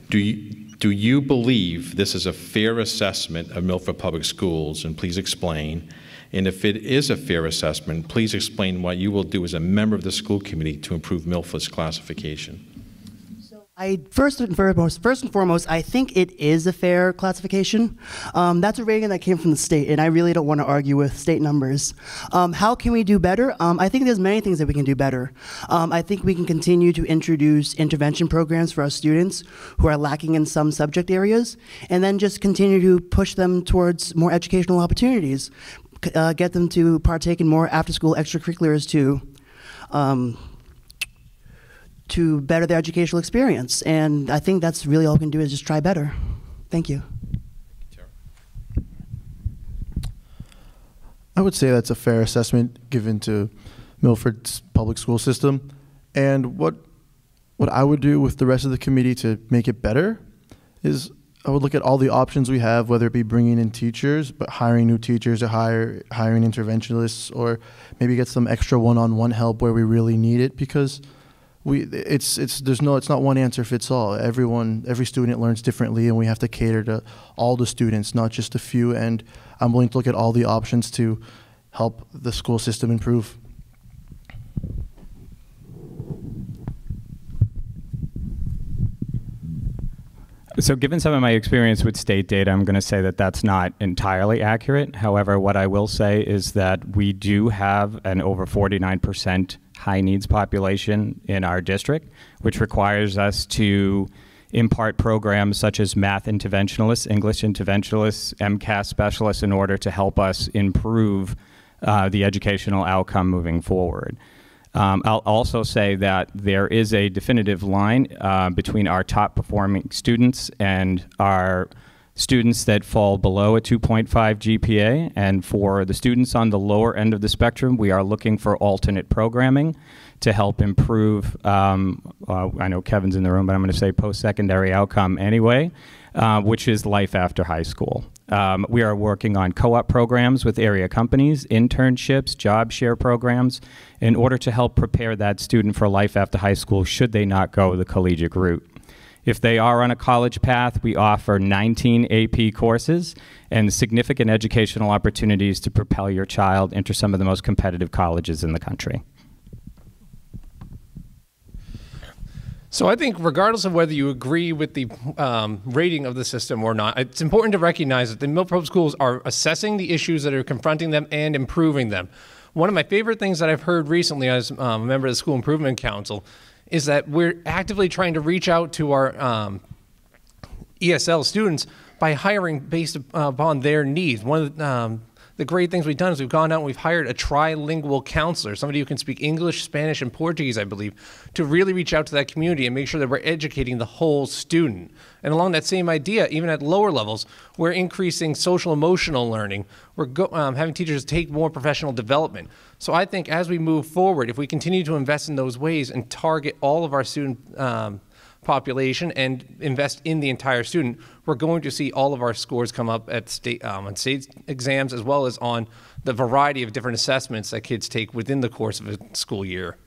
Do you believe this is a fair assessment of Milford Public Schools? And please explain. And if it is a fair assessment, please explain what you will do as a member of the school committee to improve Milford's classification. First and foremost, I think it is a fair classification. That's a rating that came from the state, and I really don't want to argue with state numbers. How can we do better? I think there's many things that we can do better. I think we can continue to introduce intervention programs for our students who are lacking in some subject areas, and then just continue to push them towards more educational opportunities, get them to partake in more after-school extracurriculars to better their educational experience. And I think that's really all we can do is just try better. Thank you. I would say that's a fair assessment given to Milford's public school system. And what I would do with the rest of the committee to make it better is I would look at all the options we have, whether it be bringing in teachers, but hiring new teachers or hiring interventionists, or maybe get some extra one-on-one help where we really need it, because it's not one answer fits all. Every student learns differently, and we have to cater to all the students, not just a few. And I'm willing to look at all the options to help the school system improve. So given some of my experience with state data, I'm going to say that that's not entirely accurate. However, what I will say is that we do have an over 49% high needs population in our district, which requires us to impart programs such as math interventionalists, English interventionalists, MCAS specialists in order to help us improve the educational outcome moving forward. I'll also say that there is a definitive line between our top performing students and our students that fall below a 2.5 GPA. And for the students on the lower end of the spectrum, we are looking for alternate programming to help improve, I know Kevin's in the room, but I'm going to say post-secondary outcome anyway, which is life after high school. We are working on co-op programs with area companies, internships, job share programs, in order to help prepare that student for life after high school should they not go the collegiate route. If they are on a college path, we offer 19 AP courses and significant educational opportunities to propel your child into some of the most competitive colleges in the country. So I think regardless of whether you agree with the rating of the system or not, it's important to recognize that the Milford schools are assessing the issues that are confronting them and improving them. One of my favorite things that I've heard recently as a member of the School Improvement Council is that we're actively trying to reach out to our ESL students by hiring based upon their needs. One of the great things we've done is we've gone out and we've hired a trilingual counselor, somebody who can speak English, Spanish, and Portuguese, I believe, to really reach out to that community and make sure that we're educating the whole student. And along that same idea, even at lower levels, we're increasing social emotional learning. We're having teachers take more professional development. So I think as we move forward, if we continue to invest in those ways and target all of our student population and invest in the entire student, we're going to see all of our scores come up at on state exams, as well as on the variety of different assessments that kids take within the course of a school year.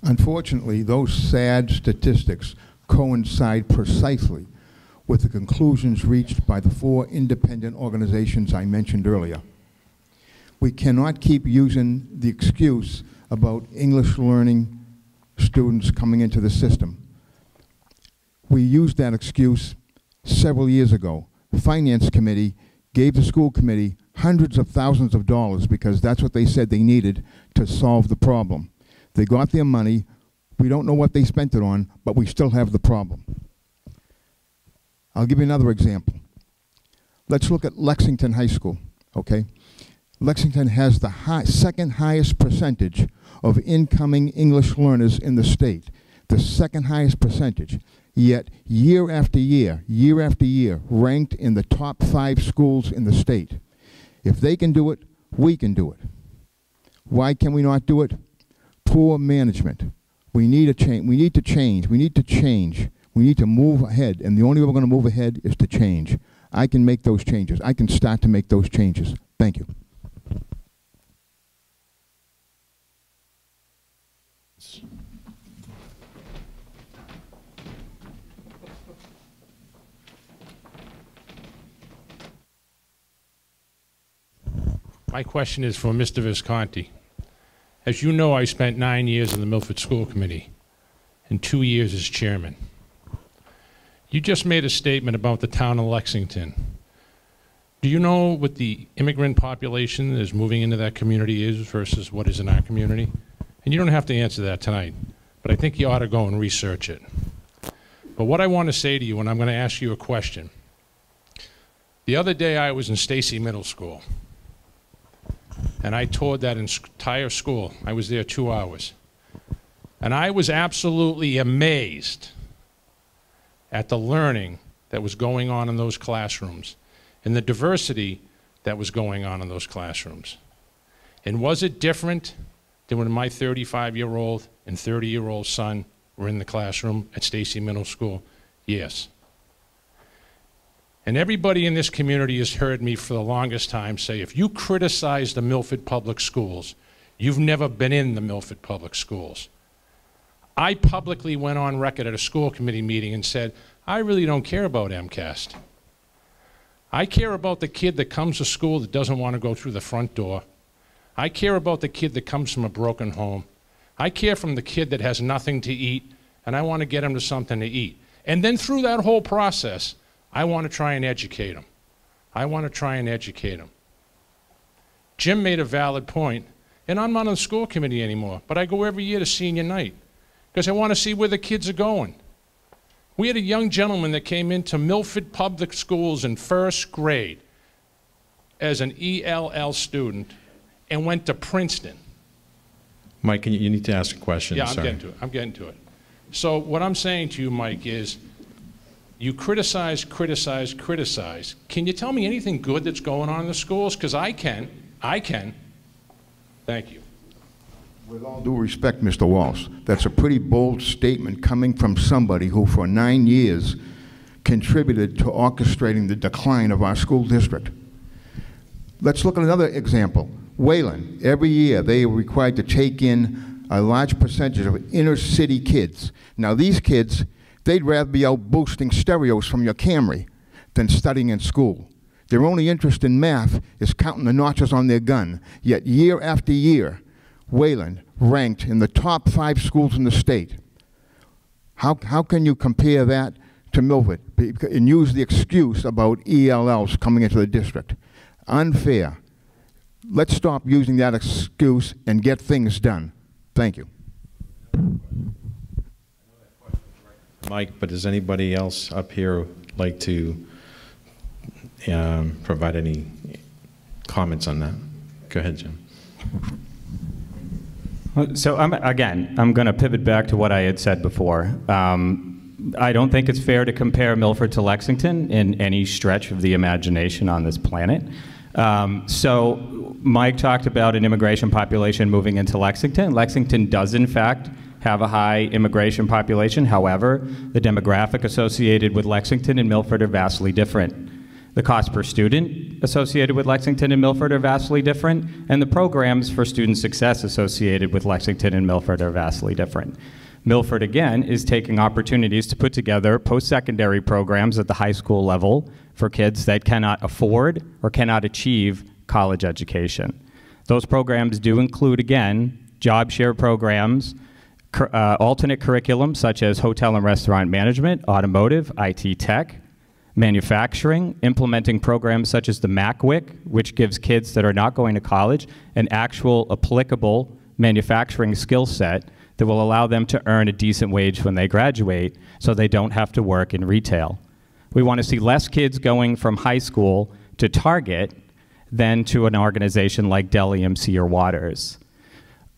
Unfortunately, those sad statistics coincide precisely with the conclusions reached by the 4 independent organizations I mentioned earlier. We cannot keep using the excuse about English learning students coming into the system. We used that excuse several years ago. The Finance Committee gave the school committee hundreds of thousands of dollars because that's what they said they needed to solve the problem. They got their money. We don't know what they spent it on, but we still have the problem. I'll give you another example. Let's look at Lexington High School, okay? Lexington has the second highest percentage of incoming English learners in the state, the second highest percentage, yet year after year, ranked in the top 5 schools in the state. If they can do it, we can do it. Why can we not do it? Poor management. We need a change. We need to change. We need to change. We need to move ahead, and the only way we're going to move ahead is to change. I can make those changes. I can start to make those changes. Thank you. My question is for Mr. Visconti. As you know, I spent 9 years in the Milford School Committee and 2 years as chairman. You just made a statement about the town of Lexington. Do you know what the immigrant population that is moving into that community is versus what is in our community? And you don't have to answer that tonight, but I think you ought to go and research it. But what I want to say to you, and I'm going to ask you a question. The other day I was in Stacy Middle School, and I toured that entire school. I was there 2 hours. And I was absolutely amazed at the learning that was going on in those classrooms and the diversity that was going on in those classrooms. And was it different than when my 35-year-old and 30-year-old son were in the classroom at Stacy Middle School? Yes. And everybody in this community has heard me for the longest time say, if you criticize the Milford Public Schools, you've never been in the Milford Public Schools. I publicly went on record at a school committee meeting and said, I really don't care about MCAST. I care about the kid that comes to school that doesn't want to go through the front door. I care about the kid that comes from a broken home. I care from the kid that has nothing to eat, and I want to get him to something to eat. And then through that whole process, I want to try and educate them. I want to try and educate them. Jim made a valid point, and I'm not on the school committee anymore, but I go every year to senior night because I want to see where the kids are going. We had a young gentleman that came into Milford Public Schools in first grade as an ELL student and went to Princeton. Mike, you need to ask a question. Yeah, Sorry. I'm getting to it. So what I'm saying to you, Mike, is you criticize. Can you tell me anything good that's going on in the schools? Because I can. Thank you. With all due respect, Mr. Walsh, that's a pretty bold statement coming from somebody who for 9 years contributed to orchestrating the decline of our school district. Let's look at another example. Wayland, every year they are required to take in a large percentage of inner city kids. Now these kids, they'd rather be out boosting stereos from your Camry than studying in school. Their only interest in math is counting the notches on their gun. Yet year after year, Wayland ranked in the top 5 schools in the state. How can you compare that to Milford and use the excuse about ELLs coming into the district? Unfair. Let's stop using that excuse and get things done. Thank you. Mike, but does anybody else up here like to provide any comments on that. Go ahead, Jim. So I'm going to pivot back to what I had said before. I don't think it's fair to compare Milford to Lexington in any stretch of the imagination on this planet. So Mike talked about an immigration population moving into Lexington. Lexington does, in fact, have a high immigration population. However, the demographic associated with Lexington and Milford are vastly different. The cost per student associated with Lexington and Milford are vastly different, and the programs for student success associated with Lexington and Milford are vastly different. Milford, again, is taking opportunities to put together post-secondary programs at the high school level for kids that cannot afford or cannot achieve college education. Those programs do include, again, job share programs, alternate curriculum such as hotel and restaurant management, automotive, IT tech, manufacturing, implementing programs such as the MACWIC, which gives kids that are not going to college an actual applicable manufacturing skill set that will allow them to earn a decent wage when they graduate so they don't have to work in retail. We want to see less kids going from high school to Target than to an organization like Dell EMC or Waters.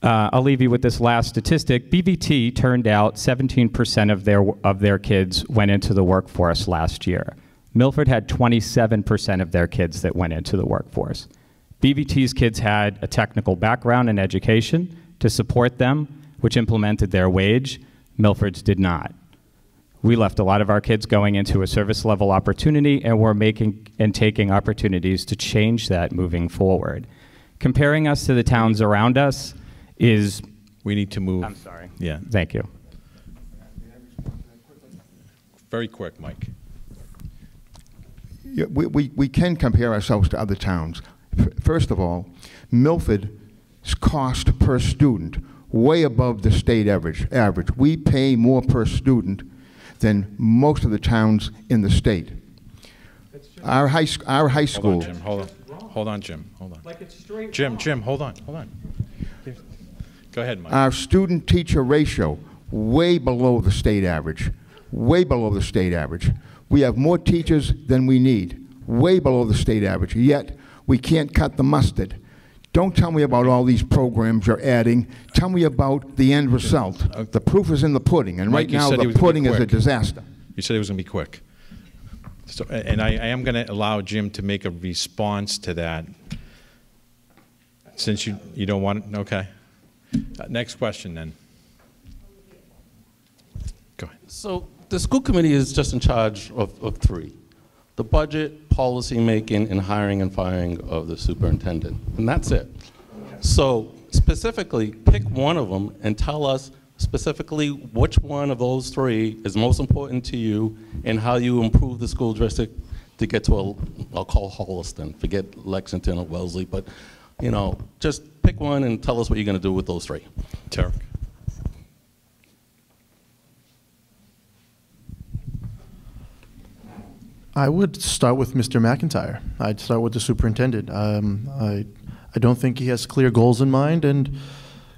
I'll leave you with this last statistic. BVT turned out 17% of their kids went into the workforce last year. Milford had 27% of their kids that went into the workforce. BVT's kids had a technical background and education to support them, which implemented their wage. Milford's did not. We left a lot of our kids going into a service level opportunity, and we're making and taking opportunities to change that moving forward. Comparing us to the towns around us is... We need to move. I'm sorry. Yeah. Thank you. Very quick, Mike. Yeah, we can compare ourselves to other towns. First of all, Milford's cost per student way above the state average. We pay more per student than most of the towns in the state. Our high school. Hold on, Jim. Hold on, Jim. Hold on. Like it's straight. Jim, hold on. Go ahead, Mike. Our student-teacher ratio way below the state average. Way below the state average. We have more teachers than we need. Way below the state average. Yet we can't cut the mustard. Don't tell me about all these programs you're adding. Tell me about the end result. The proof is in the pudding, and Mike, right now the pudding is a disaster. You said it was going to be quick. So, and I am going to allow Jim to make a response to that. Since you don't want it, okay. Next question then. Go ahead. So the school committee is just in charge of three: the budget, policy making, and hiring and firing of the superintendent, and that's it. So specifically, pick one of them and tell us specifically which one of those three is most important to you and how you improve the school district to get to I'll call Holliston, forget Lexington or Wellesley, but you know, just pick one and tell us what you're going to do with those three. Tarek. I would start with Mr. McIntyre. I'd start with the superintendent. I don't think he has clear goals in mind, and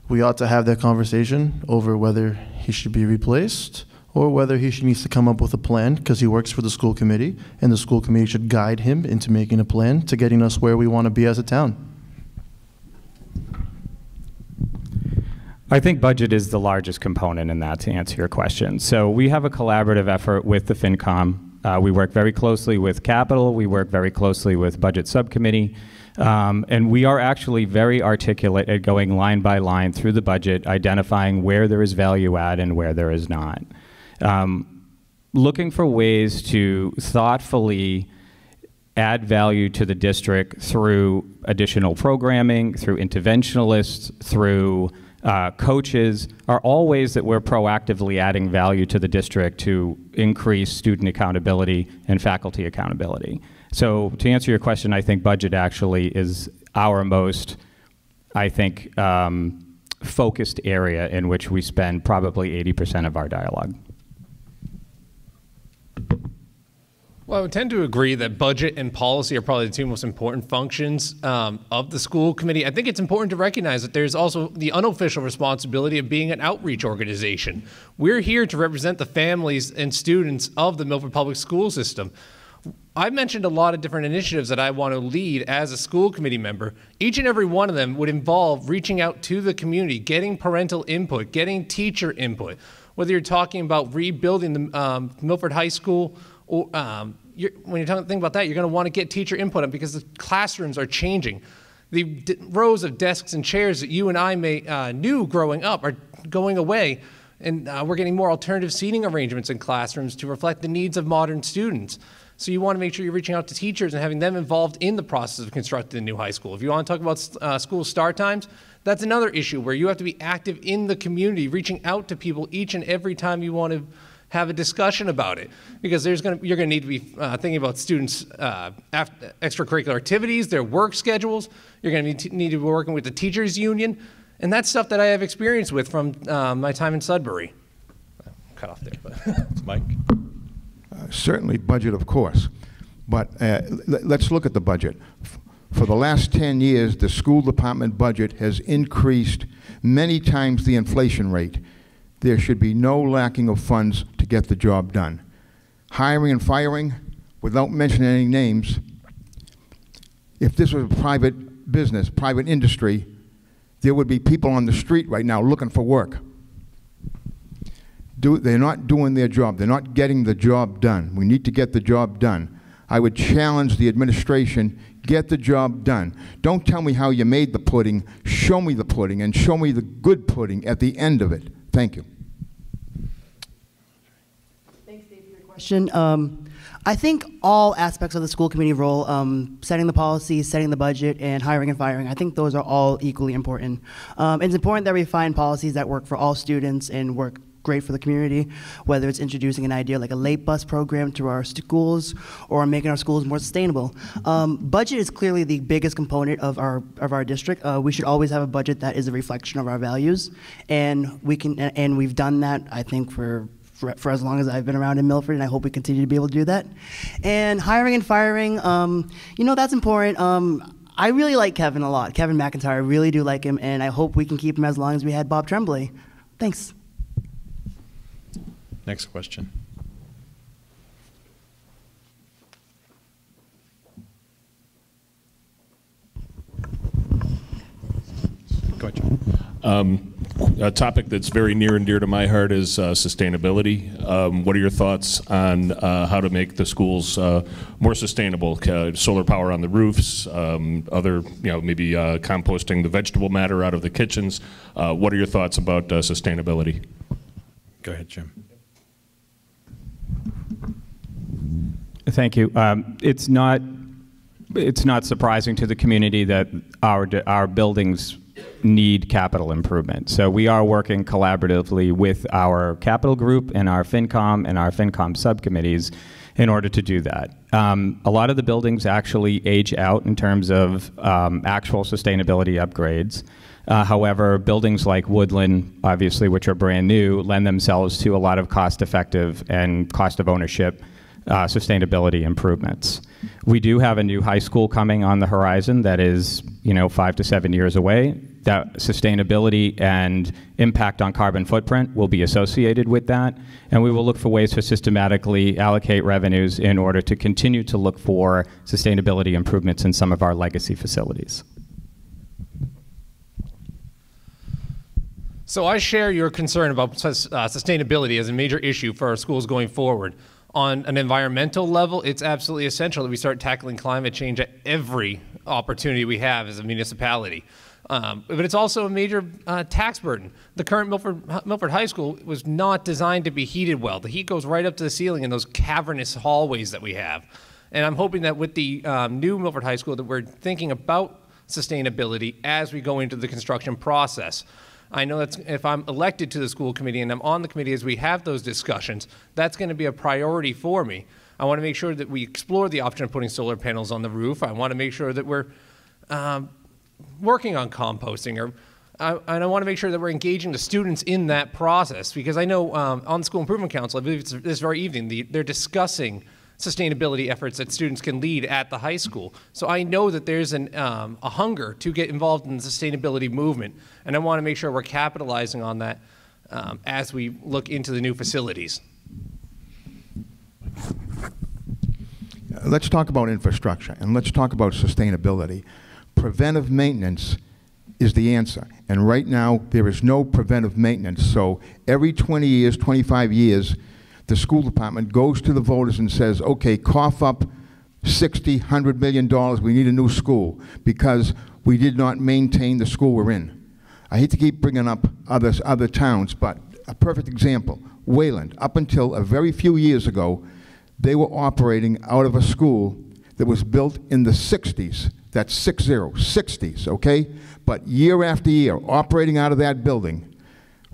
we ought to have that conversation over whether he should be replaced or whether he needs to come up with a plan, because he works for the school committee, and the school committee should guide him into making a plan to getting us where we want to be as a town. I think budget is the largest component in that, to answer your question. So we have a collaborative effort with the FinCom. We work very closely with Capital. We work very closely with Budget Subcommittee. And we are actually very articulate at going line by line through the budget, identifying where there is value add and where there is not. Looking for ways to thoughtfully add value to the district through additional programming, through interventionalists, through coaches, are all ways that we're proactively adding value to the district to increase student accountability and faculty accountability. So to answer your question, I think budget actually is our most, I think, focused area in which we spend probably 80% of our dialogue. Well, I would tend to agree that budget and policy are probably the two most important functions of the school committee. I think it's important to recognize that there's also the unofficial responsibility of being an outreach organization. We're here to represent the families and students of the Milford Public School System. I've mentioned a lot of different initiatives that I want to lead as a school committee member. Each and every one of them would involve reaching out to the community, getting parental input, getting teacher input. Whether you're talking about rebuilding the Milford High School, or when you're thinking about that, you're going to want to get teacher input on, because the classrooms are changing. The rows of desks and chairs that you and I knew growing up are going away, and we're getting more alternative seating arrangements in classrooms to reflect the needs of modern students. So you want to make sure you're reaching out to teachers and having them involved in the process of constructing the new high school. If you want to talk about school start times, that's another issue where you have to be active in the community, reaching out to people each and every time you want to have a discussion about it, because you're going to need to be thinking about students' extracurricular activities, their work schedules. You're going to need to be working with the teachers union, and that's stuff that I have experience with from my time in Sudbury. Cut off there, but Mike. Certainly budget, of course, but let's look at the budget. For the last 10 years, the school department budget has increased many times the inflation rate. There should be no lacking of funds to get the job done. Hiring and firing, without mentioning any names, if this was a private business, private industry, there would be people on the street right now looking for work. They're not doing their job. They're not getting the job done. We need to get the job done. I would challenge the administration, get the job done. Don't tell me how you made the pudding. Show me the pudding, and show me the good pudding at the end of it. Thank you. Thanks, Dave, for your question. I think all aspects of the school committee role, setting the policies, setting the budget, and hiring and firing, I think those are all equally important. It's important that we find policies that work for all students and work great for the community, whether it's introducing an idea like a late bus program to our schools or making our schools more sustainable. Budget is clearly the biggest component of our district. We should always have a budget that is a reflection of our values, and we've done that, I think, for as long as I've been around in Milford, and I hope we continue to be able to do that. And hiring and firing, that's important. I really like Kevin a lot, Kevin McIntyre. I really do like him, and I hope we can keep him as long as we had Bob Tremblay. Thanks. Next question. Go ahead, John. A topic that's very near and dear to my heart is sustainability. What are your thoughts on how to make the schools more sustainable? Solar power on the roofs, other, maybe composting the vegetable matter out of the kitchens. What are your thoughts about sustainability? Go ahead, Jim. Thank you. It's not surprising to the community that our buildings need capital improvement. So we are working collaboratively with our capital group and our FinCom subcommittees in order to do that. A lot of the buildings actually age out in terms of actual sustainability upgrades. However, buildings like Woodland, obviously, which are brand new, lend themselves to a lot of cost-effective and cost-of-ownership sustainability improvements. We do have a new high school coming on the horizon that is, 5 to 7 years away. That sustainability and impact on carbon footprint will be associated with that, and we will look for ways to systematically allocate revenues in order to continue to look for sustainability improvements in some of our legacy facilities. So I share your concern about sustainability as a major issue for our schools going forward. On an environmental level, it's absolutely essential that we start tackling climate change at every opportunity we have as a municipality. But it's also a major tax burden. The current Milford High School was not designed to be heated well. The heat goes right up to the ceiling in those cavernous hallways that we have. And I'm hoping that with the new Milford High School that we're thinking about sustainability as we go into the construction process. I know that if I'm elected to the school committee and I'm on the committee as we have those discussions, that's going to be a priority for me. I want to make sure that we explore the option of putting solar panels on the roof. I want to make sure that we're working on composting, and I want to make sure that we're engaging the students in that process, because I know on the School Improvement Council, I believe it's this very evening, they're discussing sustainability efforts that students can lead at the high school. So I know that there's a hunger to get involved in the sustainability movement, and I want to make sure we're capitalizing on that as we look into the new facilities. let's talk about infrastructure, and let's talk about sustainability. Preventive maintenance is the answer. And right now, there is no preventive maintenance. So every 20 years, 25 years, the school department goes to the voters and says, okay, cough up $60, $100 million, we need a new school, because we did not maintain the school we're in. I hate to keep bringing up other towns, but a perfect example, Wayland, up until a very few years ago, they were operating out of a school that was built in the 60s. That's 60s, okay? But year after year, operating out of that building,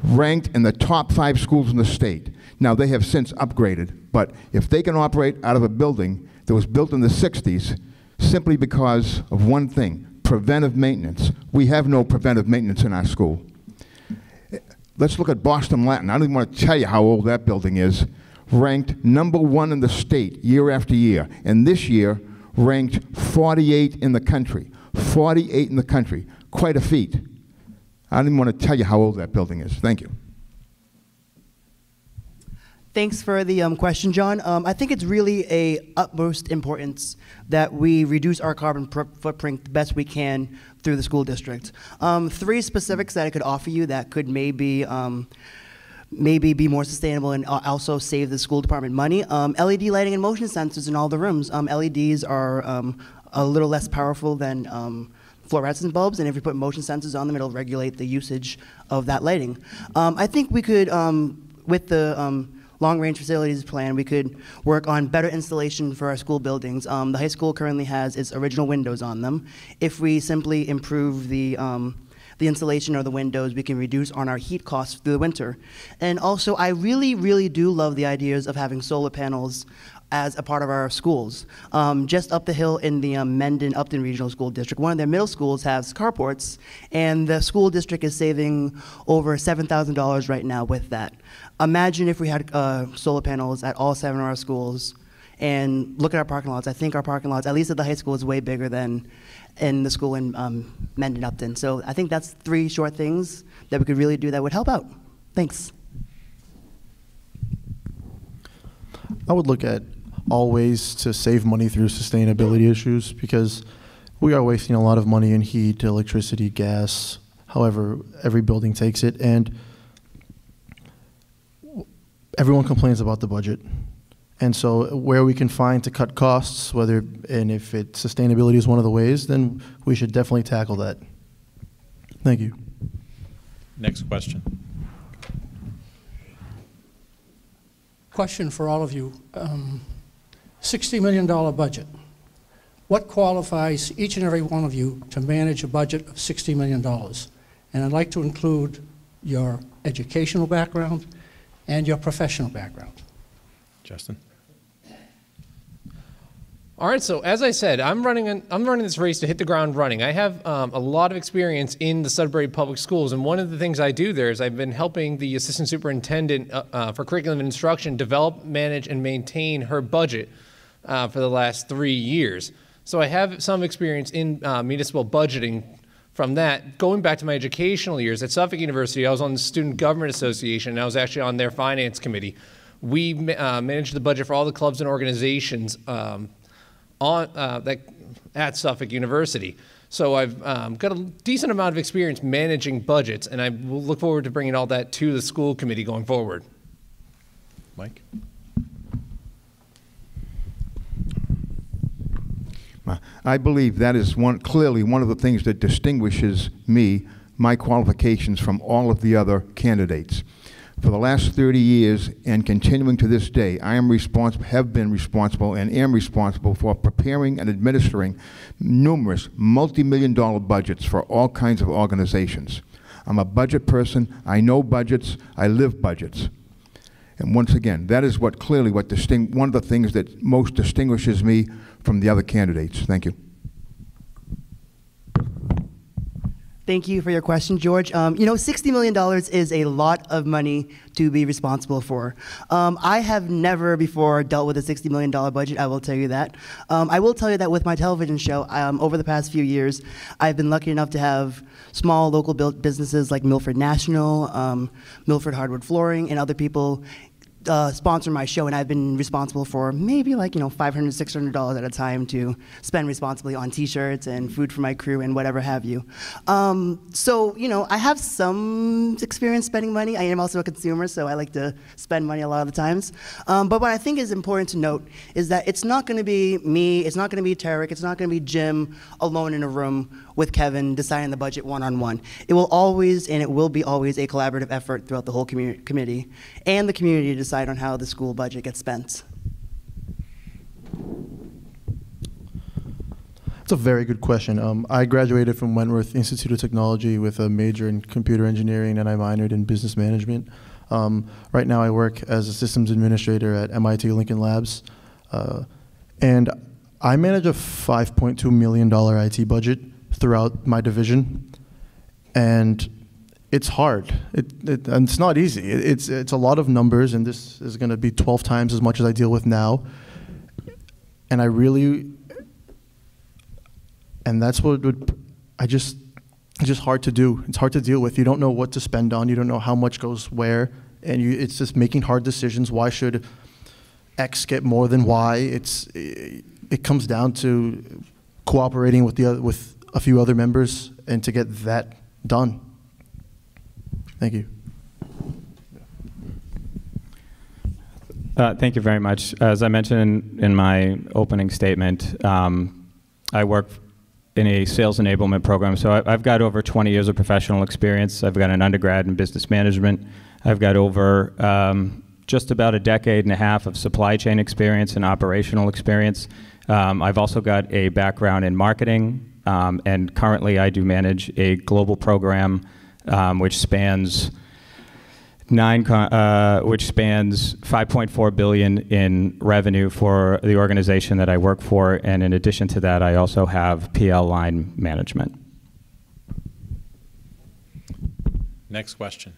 ranked in the top 5 schools in the state. Now, they have since upgraded, but if they can operate out of a building that was built in the 60s, simply because of one thing, preventive maintenance. We have no preventive maintenance in our school. Let's look at Boston Latin. I don't even want to tell you how old that building is. Ranked #1 in the state year after year, and this year ranked 48 in the country. 48 in the country. Quite a feat. I don't even want to tell you how old that building is. Thank you. Thanks for the question, John. I think it's really a utmost importance that we reduce our carbon footprint the best we can through the school district. 3 specifics that I could offer you that could maybe be more sustainable and also save the school department money. LED lighting and motion sensors in all the rooms. LEDs are a little less powerful than fluorescent bulbs, and if you put motion sensors on them, it'll regulate the usage of that lighting. I think we could, with the long-range facilities plan, we could work on better installation for our school buildings. The high school currently has its original windows on them. If we simply improve the installation of the windows, we can reduce on our heat costs through the winter. And also, I really, really do love the ideas of having solar panels as a part of our schools. Just up the hill in the Mendon-Upton Regional School District, one of their middle schools has carports, and the school district is saving over $7,000 right now with that. Imagine if we had solar panels at all 7 of our schools, and look at our parking lots. I think our parking lots, at least at the high school, is way bigger than in the school in Mendon-Upton. So I think that's 3 short things that we could really do that would help out. Thanks. I would look at all ways to save money through sustainability issues, because we are wasting a lot of money in heat, electricity, gas, however every building takes it, and everyone complains about the budget. And so where we can find to cut costs, and if sustainability is one of the ways, then we should definitely tackle that. Thank you. Next question. Question for all of you. $60 million budget. What qualifies each and every one of you to manage a budget of $60 million? And I'd like to include your educational background and your professional background. Justin. All right, so as I said, I'm running this race to hit the ground running. I have a lot of experience in the Sudbury Public Schools, and one of the things I do there is I've been helping the assistant superintendent for curriculum and instruction develop, manage, and maintain her budget for the last 3 years. So I have some experience in municipal budgeting from that. Going back to my educational years, at Suffolk University, I was on the Student Government Association, and I was actually on their finance committee. We managed the budget for all the clubs and organizations at Suffolk University. So I've got a decent amount of experience managing budgets, and I will look forward to bringing all that to the school committee going forward. Mike? I believe that is clearly one of the things that distinguishes me, my qualifications, from all of the other candidates. For the last 30 years and continuing to this day, I am responsible, have been responsible, and am responsible for preparing and administering numerous multi-million-dollar budgets for all kinds of organizations. I'm a budget person. I know budgets. I live budgets. And once again, that is one of the things that most distinguishes me from the other candidates. Thank you. Thank you for your question, George. You know, $60 million is a lot of money to be responsible for. I have never before dealt with a $60 million budget, I will tell you that. I will tell you that with my television show, over the past few years, I've been lucky enough to have small local businesses like Milford National, Milford Hardwood Flooring, and other people sponsor my show, and I've been responsible for maybe like, $500, $600 at a time to spend responsibly on T-shirts and food for my crew and whatever have you. So, I have some experience spending money. I am also a consumer, so I like to spend money a lot of the times. But what I think is important to note is that it's not going to be me, it's not going to be Tarek, it's not going to be Jim alone in a room with Kevin deciding the budget one-on-one. It will always, and it will be always, a collaborative effort throughout the whole committee and the community to decide on how the school budget gets spent. That's a very good question. I graduated from Wentworth Institute of Technology with a major in computer engineering, and I minored in business management. Right now I work as a systems administrator at MIT Lincoln Labs, and I manage a $5.2 million IT budget throughout my division, and it's hard. And it's not easy. It's a lot of numbers, and this is going to be 12 times as much as I deal with now. And that's what it's just hard to do. It's hard to deal with. You don't know what to spend on. You don't know how much goes where, and it's just making hard decisions. Why should X get more than Y? It comes down to cooperating with a few other members and to get that done. Thank you. Thank you very much. As I mentioned in my opening statement, I work in a sales enablement program. So I've got over 20 years of professional experience. I've got an undergrad in business management. I've got over just about a decade and a half of supply chain experience and operational experience. I've also got a background in marketing, and currently I do manage a global program which spans $5.4 billion in revenue for the organization that I work for, and in addition to that, I also have PL line management. Next question.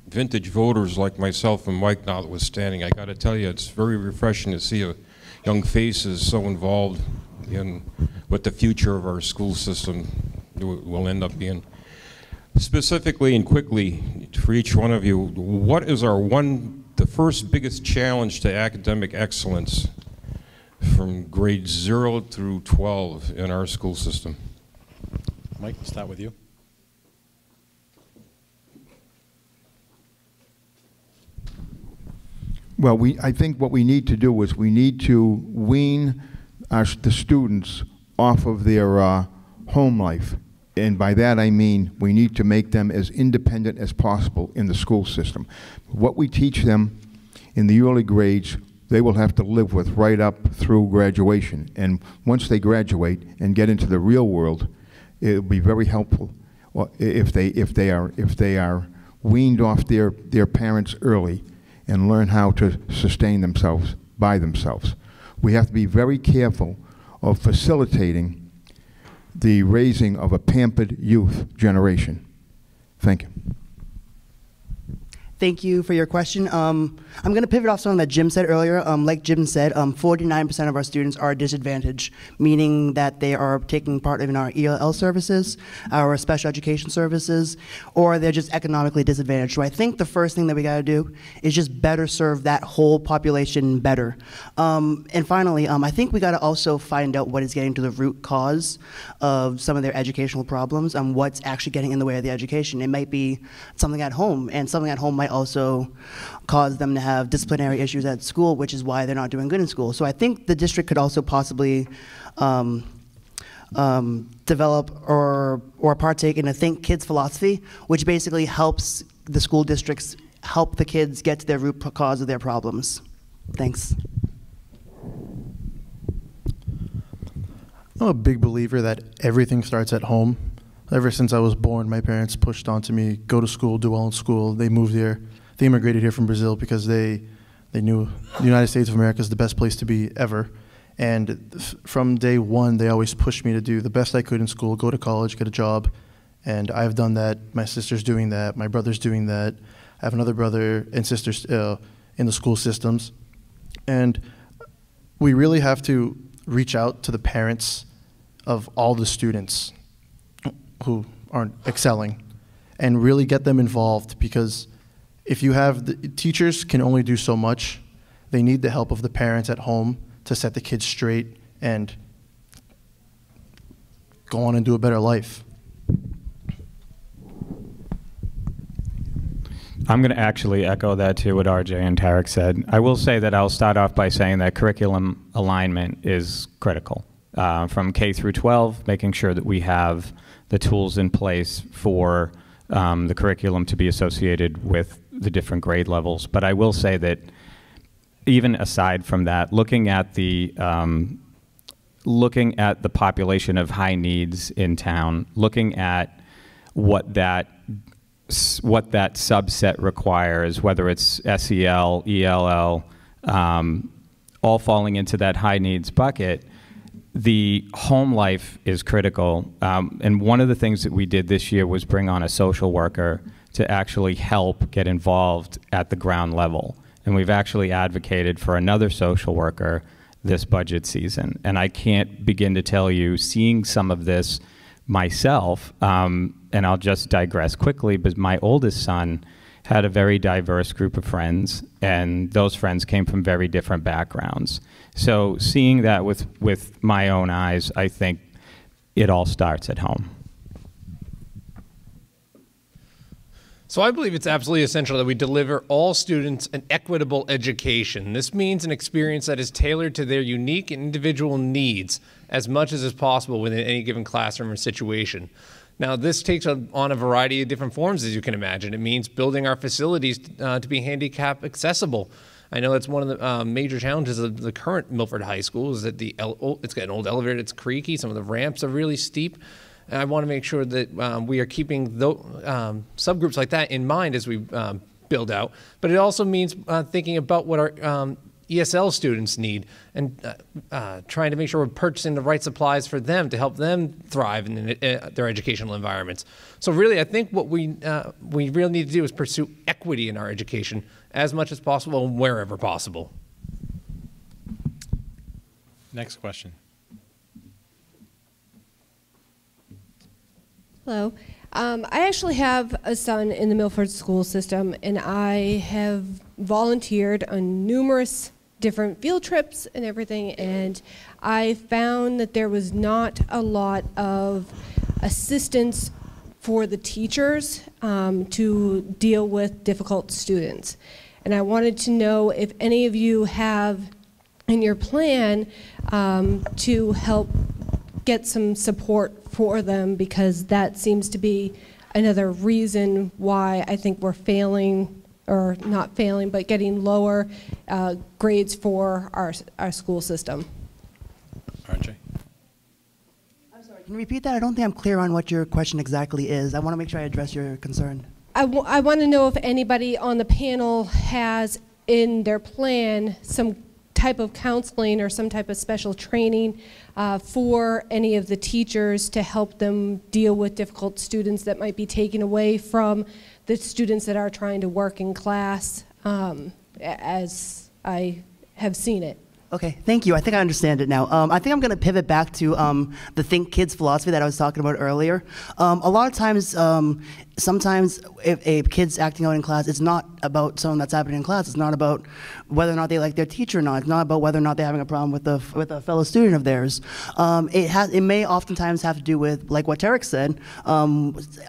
Vintage voters like myself and Mike notwithstanding, I got to tell you, it's very refreshing to see young faces so involved in what the future of our school system will end up being. Specifically and quickly, for each one of you, what is the first biggest challenge to academic excellence from grades 0 through 12 in our school system? Mike, we'll start with you. Well, I think what we need to do is we need to wean the students off of their home life. And by that I mean we need to make them as independent as possible in the school system. What we teach them in the early grades, they will have to live with right up through graduation. And once they graduate and get into the real world, it will be very helpful if they are weaned off their parents early and learn how to sustain themselves by themselves. We have to be very careful of facilitating the raising of a pampered youth generation. Thank you. Thank you for your question. I'm going to pivot off something that Jim said earlier. Like Jim said, 49% of our students are disadvantaged, meaning that they are taking part in our ELL services, our special education services, or they're just economically disadvantaged. So I think the first thing that we got to do is just better serve that whole population better. And finally, I think we got to also find out what is getting to the root cause of some of their educational problems and what's actually getting in the way of the education. It might be something at home, and something at home might also cause them to have disciplinary issues at school, which is why they're not doing good in school. So I think the district could also possibly develop or partake in a Think Kids philosophy, which basically helps the school districts help the kids get to their root cause of their problems. Thanks. I'm a big believer that everything starts at home. Ever since I was born, my parents pushed onto me, go to school, do well in school. They moved here. They immigrated here from Brazil because they knew the United States of America is the best place to be ever. And from day one, they always pushed me to do the best I could in school, go to college, get a job. And I've done that. My sister's doing that. My brother's doing that. I have another brother and sister in the school systems. And we really have to reach out to the parents of all the students who aren't excelling and really get them involved, because if you have the teachers can only do so much. They need the help of the parents at home to set the kids straight and go on and do a better life. I'm going to actually echo that too, what RJ and Tarek said. I will say that I'll start off by saying that curriculum alignment is critical. From K through 12, making sure that we have the tools in place for the curriculum to be associated with the different grade levels. But I will say that even aside from that, looking at the population of high needs in town, looking at what that subset requires, whether it's SEL, ELL, all falling into that high needs bucket, the home life is critical. And one of the things that we did this year was bring on a social worker to actually help get involved at the ground level. And we've actually advocated for another social worker this budget season. And I can't begin to tell you, seeing some of this myself, and I'll just digress quickly, but my oldest son had a very diverse group of friends, and those friends came from very different backgrounds. So seeing that with my own eyes, I think it all starts at home. So I believe it's absolutely essential that we deliver all students an equitable education. This means an experience that is tailored to their unique and individual needs as much as is possible within any given classroom or situation. Now, this takes on a variety of different forms, as you can imagine. It means building our facilities to be handicap accessible. I know that's one of the major challenges of the current Milford High School is that it's got an old elevator, it's creaky, some of the ramps are really steep. And I want to make sure that we are keeping subgroups like that in mind as we build out. But it also means thinking about what our ESL students need and trying to make sure we're purchasing the right supplies for them to help them thrive in their educational environments. So really, I think what we really need to do is pursue equity in our education as much as possible and wherever possible. Next question. Hello. I actually have a son in the Milford school system, and I have volunteered on numerous different field trips and everything, and I found that there was not a lot of assistance for the teachers to deal with difficult students. And I wanted to know if any of you have in your plan to help get some support for them, because that seems to be another reason why I think we're failing, or not failing, but getting lower grades for our school system. RJ? I'm sorry, can you repeat that? I don't think I'm clear on what your question exactly is. I want to make sure I address your concern. I want to know if anybody on the panel has in their plan some type of counseling or some type of special training for any of the teachers to help them deal with difficult students that might be taken away from the students that are trying to work in class, as I have seen it. Okay, thank you. I think I understand it now. I think I'm going to pivot back to the Think Kids philosophy that I was talking about earlier. A lot of times, sometimes if a kid's acting out in class, it's not about something that's happening in class. It's not about whether or not they like their teacher or not. It's not about whether or not they're having a problem with a fellow student of theirs. It may oftentimes have to do with, like what Tarek said,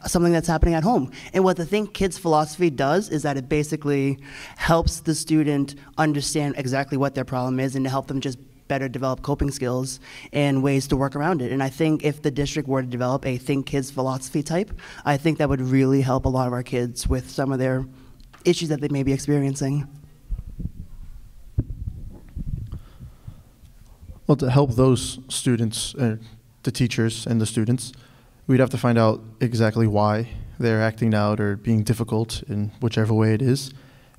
something that's happening at home. And what the Think Kids philosophy does is that it basically helps the student understand exactly what their problem is and to help them just better develop coping skills and ways to work around it. And I think if the district were to develop a Think Kids philosophy type, I think that would really help a lot of our kids with some of their issues that they may be experiencing. Well, to help those students, the teachers and the students, we'd have to find out exactly why they're acting out or being difficult in whichever way it is.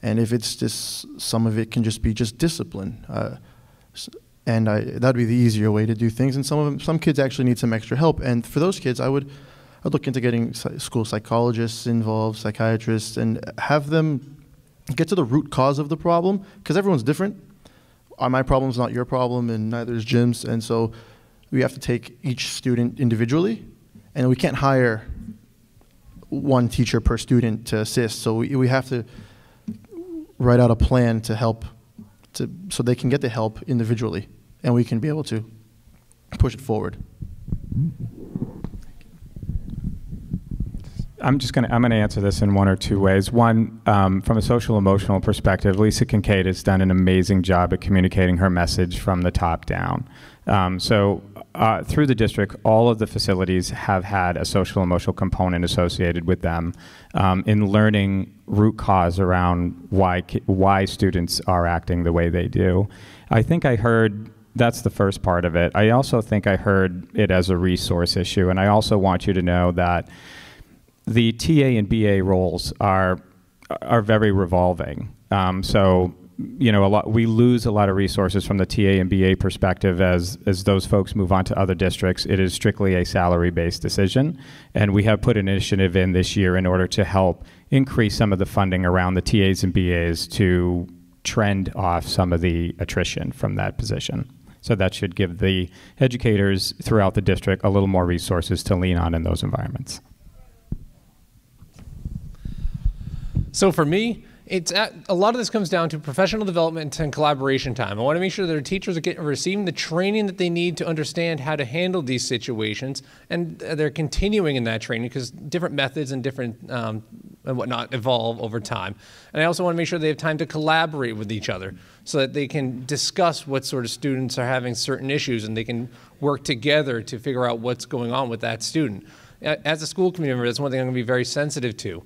And if it's just, some of it can just be just discipline. And that'd be the easier way to do things. And some kids actually need some extra help. And for those kids, I'd look into getting school psychologists involved, psychiatrists, and have them get to the root cause of the problem, because everyone's different. my problem's not your problem, and neither is Jim's, and so we have to take each student individually, and we can't hire one teacher per student to assist, so we have to write out a plan to help, so they can get the help individually, and we can be able to push it forward. I'm going to answer this in one or two ways. One, from a social emotional perspective, Lisa Kincaid has done an amazing job at communicating her message from the top down. Through the district, all of the facilities have had a social emotional component associated with them in learning root cause around why students are acting the way they do. I think I heard, that's the first part of it. I also think I heard it as a resource issue, and I also want you to know that the TA and BA roles are very revolving. You know, we lose a lot of resources from the TA and BA perspective as those folks move on to other districts. It is strictly a salary-based decision, and we have put an initiative in this year in order to help increase some of the funding around the TAs and BAs to trend off some of the attrition from that position. So that should give the educators throughout the district a little more resources to lean on in those environments. So for me, a lot of this comes down to professional development and collaboration time. I want to make sure that our teachers are receiving the training that they need to understand how to handle these situations, and they're continuing in that training because different methods and different and whatnot evolve over time. And I also want to make sure they have time to collaborate with each other so that they can discuss what sort of students are having certain issues, and they can work together to figure out what's going on with that student. As a school committee member, that's one thing I'm going to be very sensitive to.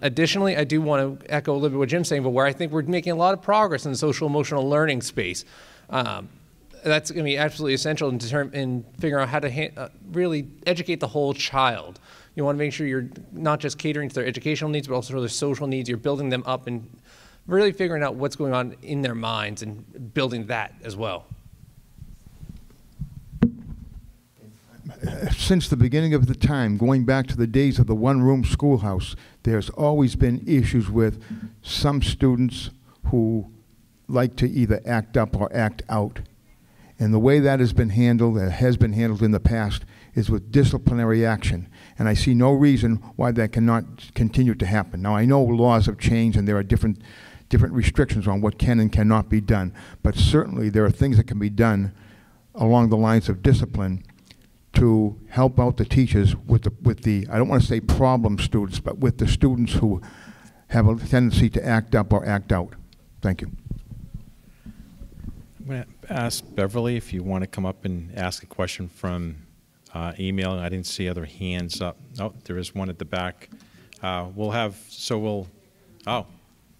Additionally, I do want to echo a little bit what Jim's saying, but where I think we're making a lot of progress in the social emotional learning space. That's going to be absolutely essential in figuring out how to really educate the whole child. You want to make sure you're not just catering to their educational needs, but also their social needs. You're building them up and really figuring out what's going on in their minds and building that as well. Since the beginning of the time, going back to the days of the one-room schoolhouse, there's always been issues with some students who like to either act up or act out. And the way that has been handled in the past, is with disciplinary action. And I see no reason why that cannot continue to happen. Now, I know laws have changed and there are different restrictions on what can and cannot be done, but certainly there are things that can be done along the lines of discipline to help out the teachers with the I don't want to say problem students, but with the students who have a tendency to act up or act out. Thank you. I'm going to ask Beverly if you want to come up and ask a question from email. I didn't see other hands up. Oh, there is one at the back.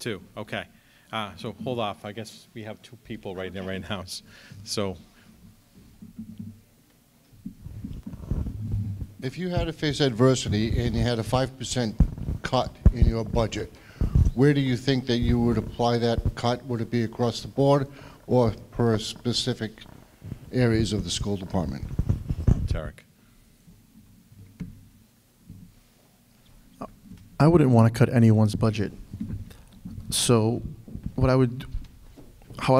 Two. Okay. So hold off. I guess we have two people right now. So. If you had to face adversity and you had a 5% cut in your budget, where do you think that you would apply that cut? Would it be across the board or per specific areas of the school department? Tarek. I wouldn't want to cut anyone's budget. So how I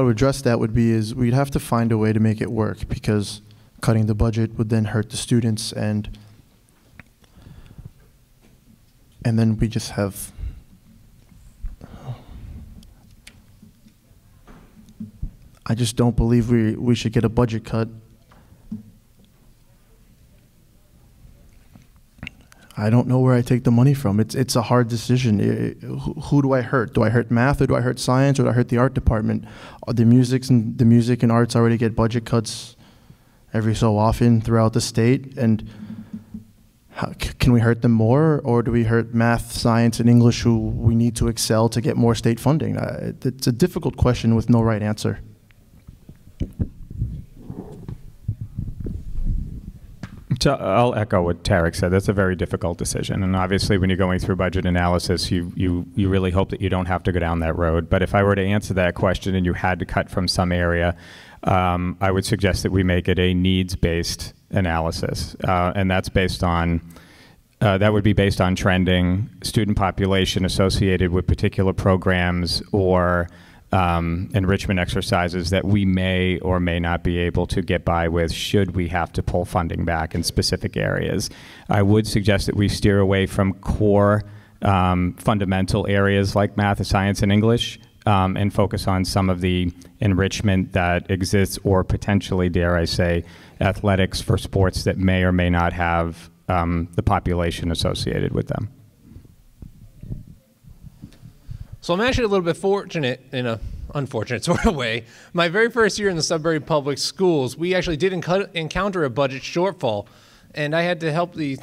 would address that would be is we'd have to find a way to make it work, because cutting the budget would then hurt the students, and then we just have I just don't believe we should get a budget cut. I don't know where I take the money from. It's a hard decision. Who do I hurt? Do I hurt math, or do I hurt science, or do I hurt the art department? The music and arts already get budget cuts every so often throughout the state, and can we hurt them more, or do we hurt math, science, and English, who we need to excel to get more state funding? It's a difficult question with no right answer. I'll echo what Tarek said. That's a very difficult decision, and obviously when you're going through budget analysis, you really hope that you don't have to go down that road. But if I were to answer that question and you had to cut from some area, I would suggest that we make it a needs-based analysis, and that's based on that would be based on trending, student population associated with particular programs, or enrichment exercises that we may or may not be able to get by with should we have to pull funding back in specific areas. I would suggest that we steer away from core fundamental areas like math, science, and English, and focus on some of the enrichment that exists, or potentially, dare I say, athletics for sports that may or may not have the population associated with them. So I'm actually a little bit fortunate in an unfortunate sort of way. My very first year in the Sudbury Public Schools, we actually did encounter a budget shortfall, and I had to help the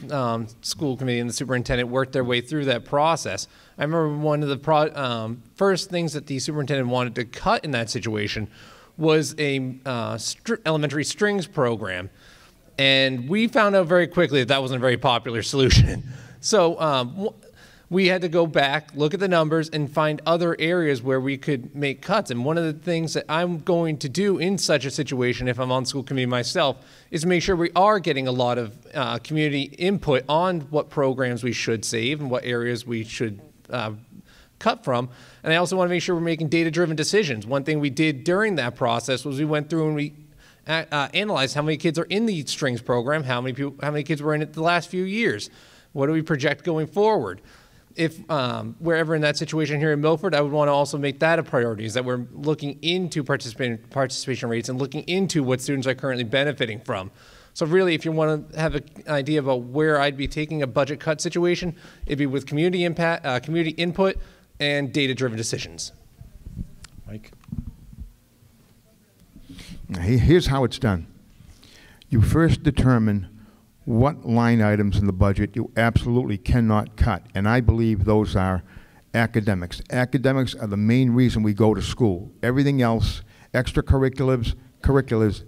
school committee and the superintendent work their way through that process. I remember one of the first things that the superintendent wanted to cut in that situation was a elementary strings program, and we found out very quickly that that wasn't a very popular solution. So we had to go back, look at the numbers, and find other areas where we could make cuts. And one of the things that I'm going to do in such a situation, if I'm on school committee myself, is make sure we are getting a lot of community input on what programs we should save and what areas we should cut from. And I also want to make sure we're making data-driven decisions. One thing we did during that process was we went through and we analyzed how many kids are in the strings program, how many kids were in it the last few years, what do we project going forward. If we're in that situation here in Milford, I would want to also make that a priority, is that we're looking into participation rates and looking into what students are currently benefiting from. So really, if you want to have an idea about where I'd be taking a budget cut situation, it'd be with community impact, community input, and data-driven decisions. Mike? Here's how it's done. You first determine what line items in the budget you absolutely cannot cut, and I believe those are academics. Academics are the main reason we go to school. Everything else, extracurriculars,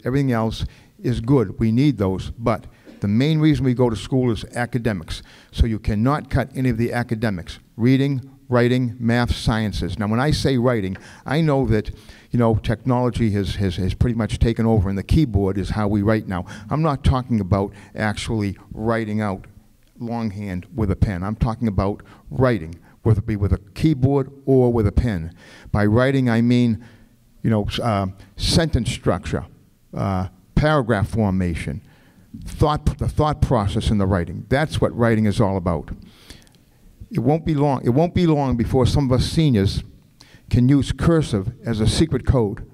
everything else is good. We need those, but the main reason we go to school is academics. So you cannot cut any of the academics. Reading, writing, math, sciences. Now when I say writing, I know that technology has pretty much taken over, and the keyboard is how we write now. I'm not talking about actually writing out longhand with a pen. I'm talking about writing, whether it be with a keyboard or with a pen. By writing, I mean, sentence structure, paragraph formation, the thought process in the writing. That's what writing is all about. It won't be long. It won't be long before some of us seniors can use cursive as a secret code.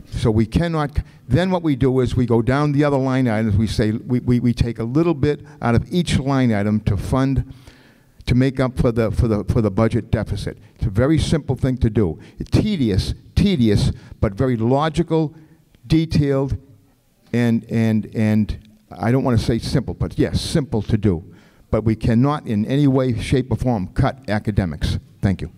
So we cannot, then what we do is we go down the other line items, we say, we take a little bit out of each line item to fund, to make up for the budget deficit. It's a very simple thing to do. It's tedious, but very logical, detailed, and I don't want to say simple, but yes, simple to do. But we cannot in any way, shape, or form cut academics. Thank you.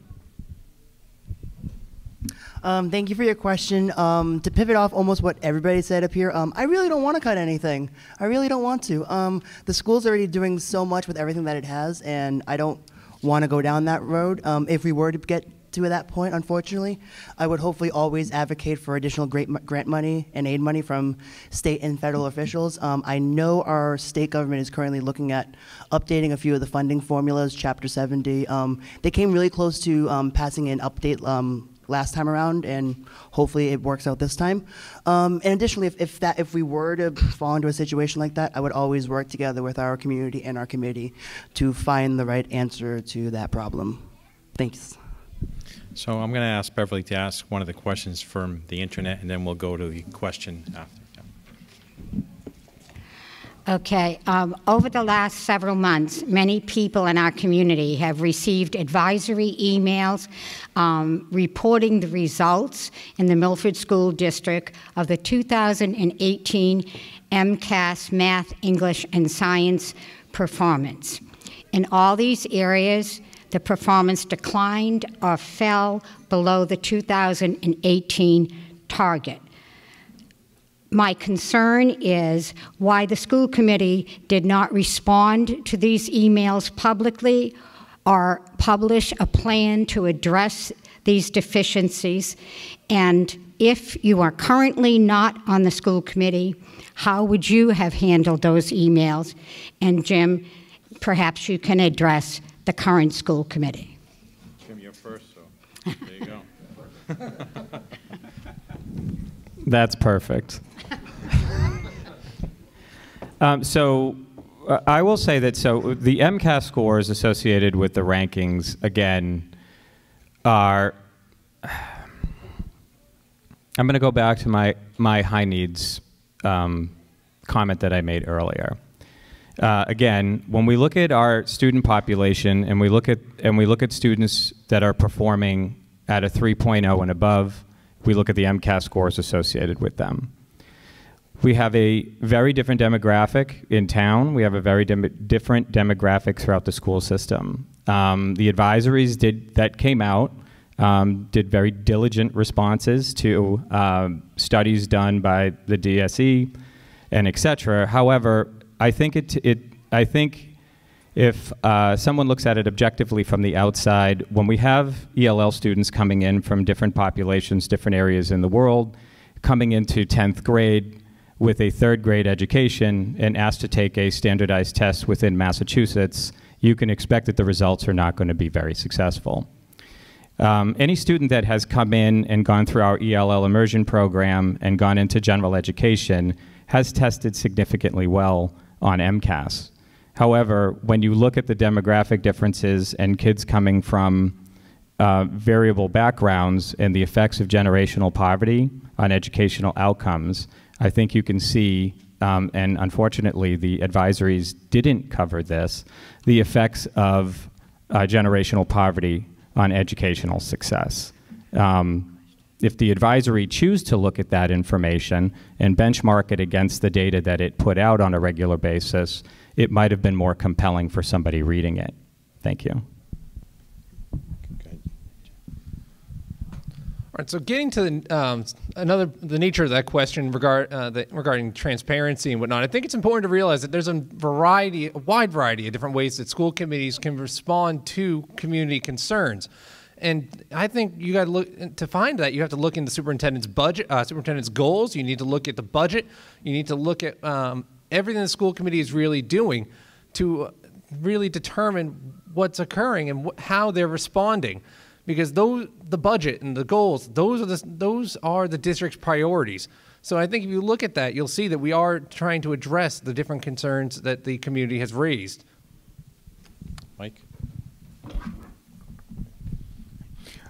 Thank you for your question. To pivot off almost what everybody said up here, I really don't want to cut anything. I really don't want to. The school's already doing so much with everything that it has, and I don't want to go down that road. If we were to get to that point, unfortunately, I would hopefully always advocate for additional grant money and aid money from state and federal officials. I know our state government is currently looking at updating a few of the funding formulas, Chapter 70. They came really close to passing an update last time around, and hopefully it works out this time. And additionally, if we were to fall into a situation like that, I would always work together with our community and our committee to find the right answer to that problem. Thanks. So I'm going to ask Beverly to ask one of the questions from the internet, and then we'll go to the question after. Okay. Over the last several months, many people in our community have received advisory emails reporting the results in the Milford School District of the 2018 MCAS Math, English, and Science performance. In all these areas, the performance declined or fell below the 2018 target. My concern is why the school committee did not respond to these emails publicly or publish a plan to address these deficiencies. And if you are currently not on the school committee, how would you have handled those emails? And Jim, perhaps you can address the current school committee. Jim, you're first. So. There you go. That's perfect. I will say that, so the MCAS scores associated with the rankings, again, are, I'm going to go back to my high needs comment that I made earlier. Again, when we look at our student population and we look at students that are performing at a 3.0 and above, we look at the MCAS scores associated with them. We have a very different demographic in town. We have a very different demographic throughout the school system. The advisories that came out did very diligent responses to studies done by the DSE and et cetera. However, I think if someone looks at it objectively from the outside, when we have ELL students coming in from different populations, different areas in the world, coming into 10th grade with a 3rd grade education and asked to take a standardized test within Massachusetts, you can expect that the results are not going to be very successful. Any student that has come in and gone through our ELL immersion program and gone into general education has tested significantly well on MCAS. However, when you look at the demographic differences and kids coming from variable backgrounds and the effects of generational poverty on educational outcomes, I think you can see, and unfortunately the advisories didn't cover this, the effects of generational poverty on educational success. If the advisory choose to look at that information and benchmark it against the data that it put out on a regular basis, it might have been more compelling for somebody reading it. Thank you. All right, so getting to the nature of that question regarding transparency and whatnot, I think it's important to realize that there's a wide variety of different ways that school committees can respond to community concerns. And I think you got to look to find that. You have to look in the superintendent's budget, superintendent's goals. You need to look at the budget. You need to look at everything the school committee is really doing to really determine what's occurring and how they're responding. Because the budget and the goals, those are the district's priorities. So I think if you look at that, you'll see that we are trying to address the different concerns that the community has raised. Mike?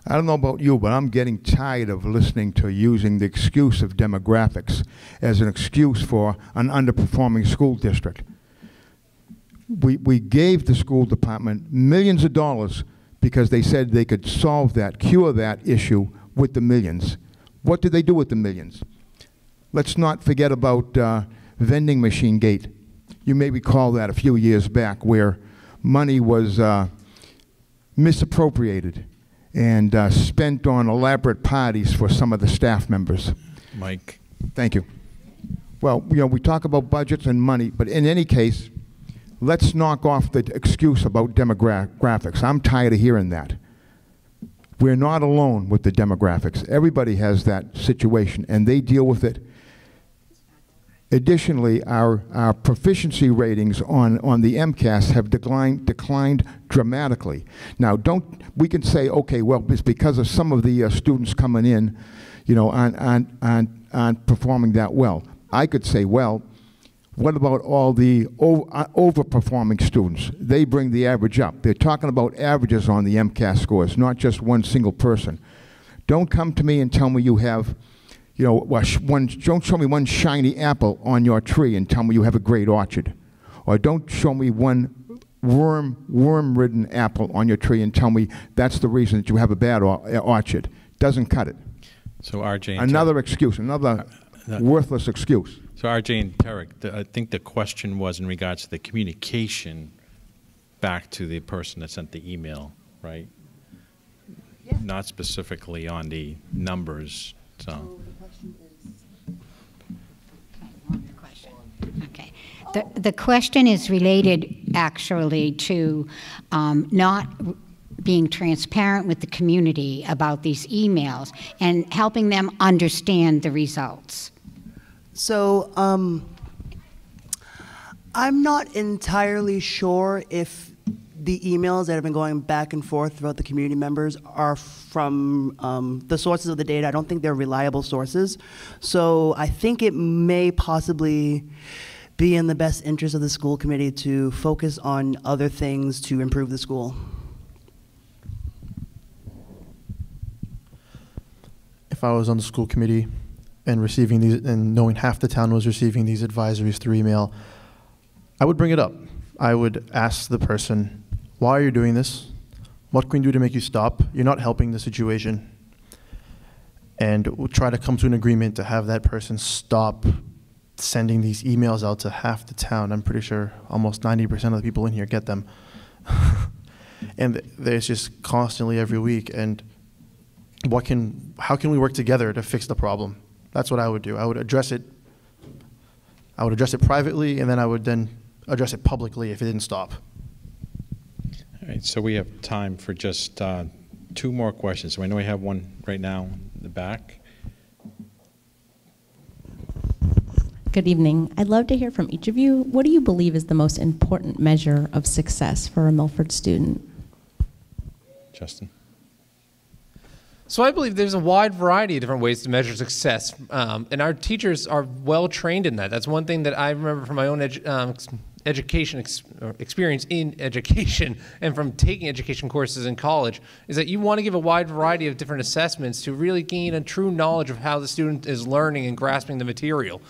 I don't know about you, but I'm getting tired of listening to using the excuse of demographics as an excuse for an underperforming school district. We gave the school department millions of dollars because they said they could solve that, cure that issue with the millions. What did they do with the millions? Let's not forget about vending machine gate. You may recall that a few years back where money was misappropriated and spent on elaborate parties for some of the staff members. Mike. Thank you. Well, you know, we talk about budgets and money, but in any case, let's knock off the excuse about demographics. I'm tired of hearing that. We're not alone with the demographics. Everybody has that situation, and they deal with it. Additionally, our proficiency ratings on the MCAS have declined dramatically. Now, we can say, okay, well, it's because of some of the students coming in, you know, aren't performing that well. I could say, well, what about all the overperforming students? They bring the average up. They're talking about averages on the MCAS scores, not just one single person. Don't come to me and tell me you have, you know, don't show me one shiny apple on your tree and tell me you have a great orchard. Or don't show me one worm-ridden apple on your tree and tell me that's the reason that you have a bad orchard. Doesn't cut it. So RJ, another excuse, another worthless excuse. So RJ and Tarek, I think the question was in regards to the communication back to the person that sent the email, right? Yeah. Not specifically on the numbers. So okay. The question is related actually to not being transparent with the community about these emails and helping them understand the results. So I'm not entirely sure if the emails that have been going back and forth throughout the community members are from the sources of the data. I don't think they're reliable sources. So I think it may possibly be in the best interest of the school committee to focus on other things to improve the school. If I was on the school committee and receiving these, and knowing half the town was receiving these advisories through email, I would bring it up. I would ask the person, why are you doing this? What can we do to make you stop? You're not helping the situation. And we'll try to come to an agreement to have that person stop sending these emails out to half the town. I'm pretty sure almost 90% of the people in here get them. And there's just constantly every week. And how can we work together to fix the problem? That's what I would do. I would address it privately, and then I would then address it publicly if it didn't stop. All right, so we have time for just 2 more questions. So I know we have one right now in the back. Good evening. I'd love to hear from each of you. What do you believe is the most important measure of success for a Milford student? Justin. So I believe there's a wide variety of different ways to measure success, and our teachers are well trained in that. That's one thing that I remember from my own experience in education and from taking education courses in college, is that you want to give a wide variety of different assessments to really gain a true knowledge of how the student is learning and grasping the material.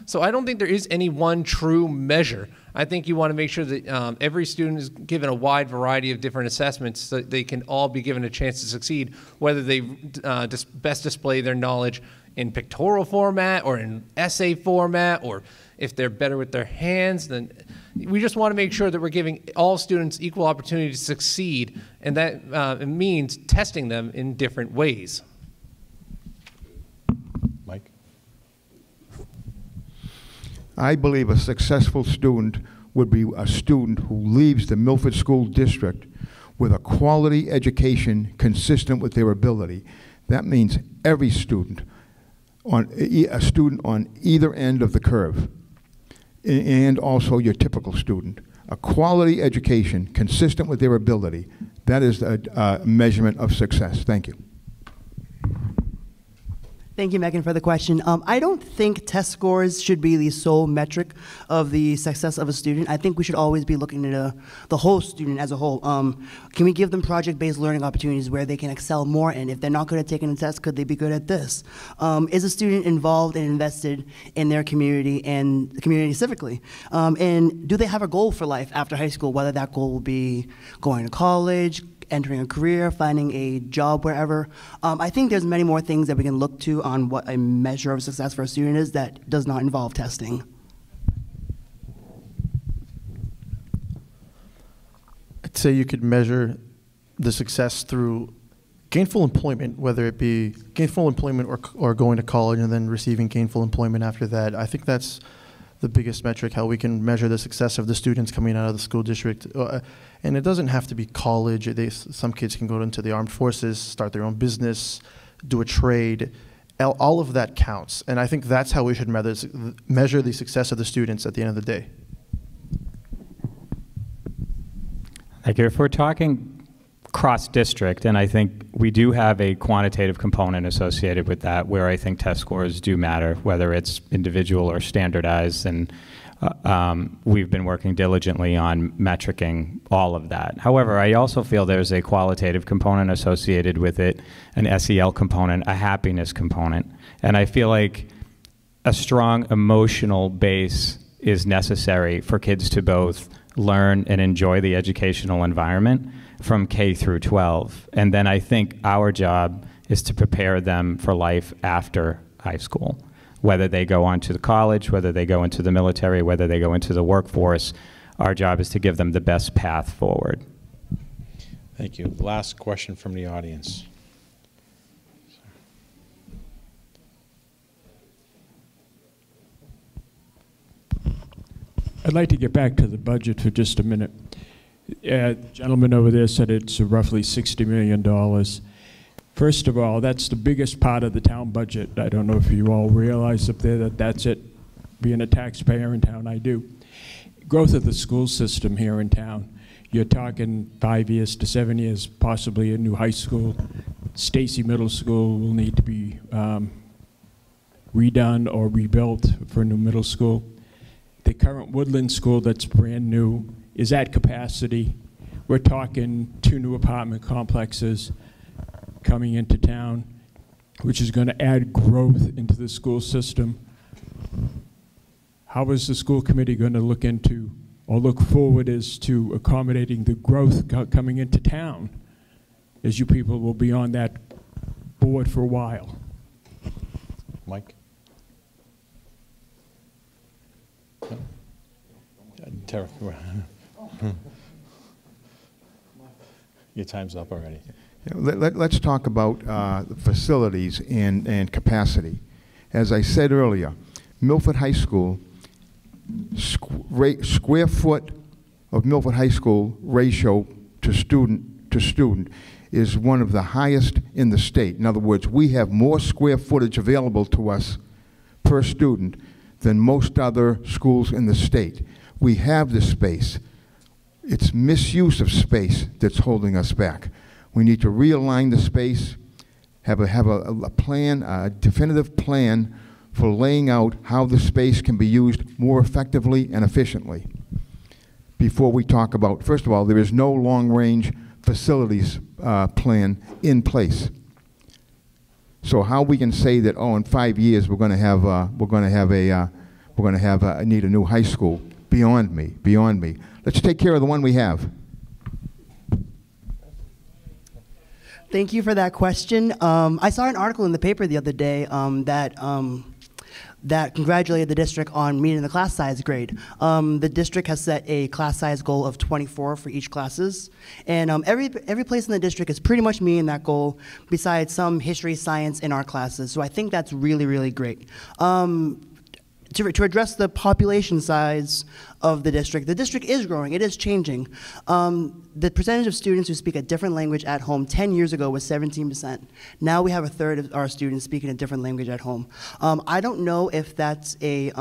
So I don't think there is any one true measure. I think you want to make sure that every student is given a wide variety of different assessments so that they can all be given a chance to succeed, whether they best display their knowledge in pictorial format or in essay format, or if they're better with their hands. Then we just want to make sure that we're giving all students equal opportunity to succeed, and that it means testing them in different ways. Mike? I believe a successful student would be a student who leaves the Milford School District with a quality education consistent with their ability. That means every student, a student on either end of the curve, and also your typical student. A quality education consistent with their ability, that is a measurement of success. Thank you. Thank you, Megan, for the question. I don't think test scores should be the sole metric of the success of a student. I think we should always be looking at the whole student as a whole. Can we give them project-based learning opportunities where they can excel more in? If they're not good at taking a test, could they be good at this? Is a student involved and invested in their community and the community civically? And do they have a goal for life after high school, whether that goal will be going to college, entering a career, finding a job wherever. I think there's many more things that we can look to on what a measure of success for a student is that does not involve testing. I'd say you could measure the success through gainful employment, whether it be gainful employment or going to college and then receiving gainful employment after that. I think that's the biggest metric, how we can measure the success of the students coming out of the school district. And it doesn't have to be college. Some kids can go into the armed forces, start their own business, do a trade. All of that counts. And I think that's how we should measure the success of the students at the end of the day. Like if we're talking cross-district, and I think we do have a quantitative component associated with that, where I think test scores do matter, whether it's individual or standardized, and we've been working diligently on metricing all of that. However, I also feel there's a qualitative component associated with it, an SEL component, a happiness component, and I feel like a strong emotional base is necessary for kids to both learn and enjoy the educational environment from K through 12. And then I think our job is to prepare them for life after high school. Whether they go on to the college, whether they go into the military, whether they go into the workforce, our job is to give them the best path forward. Thank you. Last question from the audience. I'd like to get back to the budget for just a minute. The gentleman over there said it's roughly $60 million. First of all, that's the biggest part of the town budget. I don't know if you all realize up there that that's it. Being a taxpayer in town, I do. Growth of the school system here in town. You're talking 5 years to 7 years, possibly a new high school. Stacy Middle School will need to be redone or rebuilt for a new middle school. The current Woodland School that's brand new is at capacity. We're talking 2 new apartment complexes coming into town, which is going to add growth into the school system. How is the school committee going to look into or look forward as to accommodating the growth coming into town, as you people will be on that board for a while? Mike? Tara, your time's up already. Let's talk about facilities and capacity. As I said earlier, Milford High School, square foot of Milford High School ratio to student is one of the highest in the state. In other words, we have more square footage available to us per student than most other schools in the state. We have the space. It's misuse of space that's holding us back. We need to realign the space, have a plan, a definitive plan for laying out how the space can be used more effectively and efficiently. Before we talk about, first of all, there is no long-range facilities plan in place. So how we can say that, oh, in 5 years we're going to need a new high school? Beyond me, beyond me. Let's take care of the one we have. Thank you for that question. I saw an article in the paper the other day that congratulated the district on meeting the class size grade. The district has set a class size goal of 24 for each classes, and every place in the district is pretty much meeting that goal, besides some history, science in our classes. So I think that's really, really great. To address the population size of the district is growing, it is changing. The percentage of students who speak a different language at home 10 years ago was 17%. Now we have a third of our students speaking a different language at home. I don't know if that's a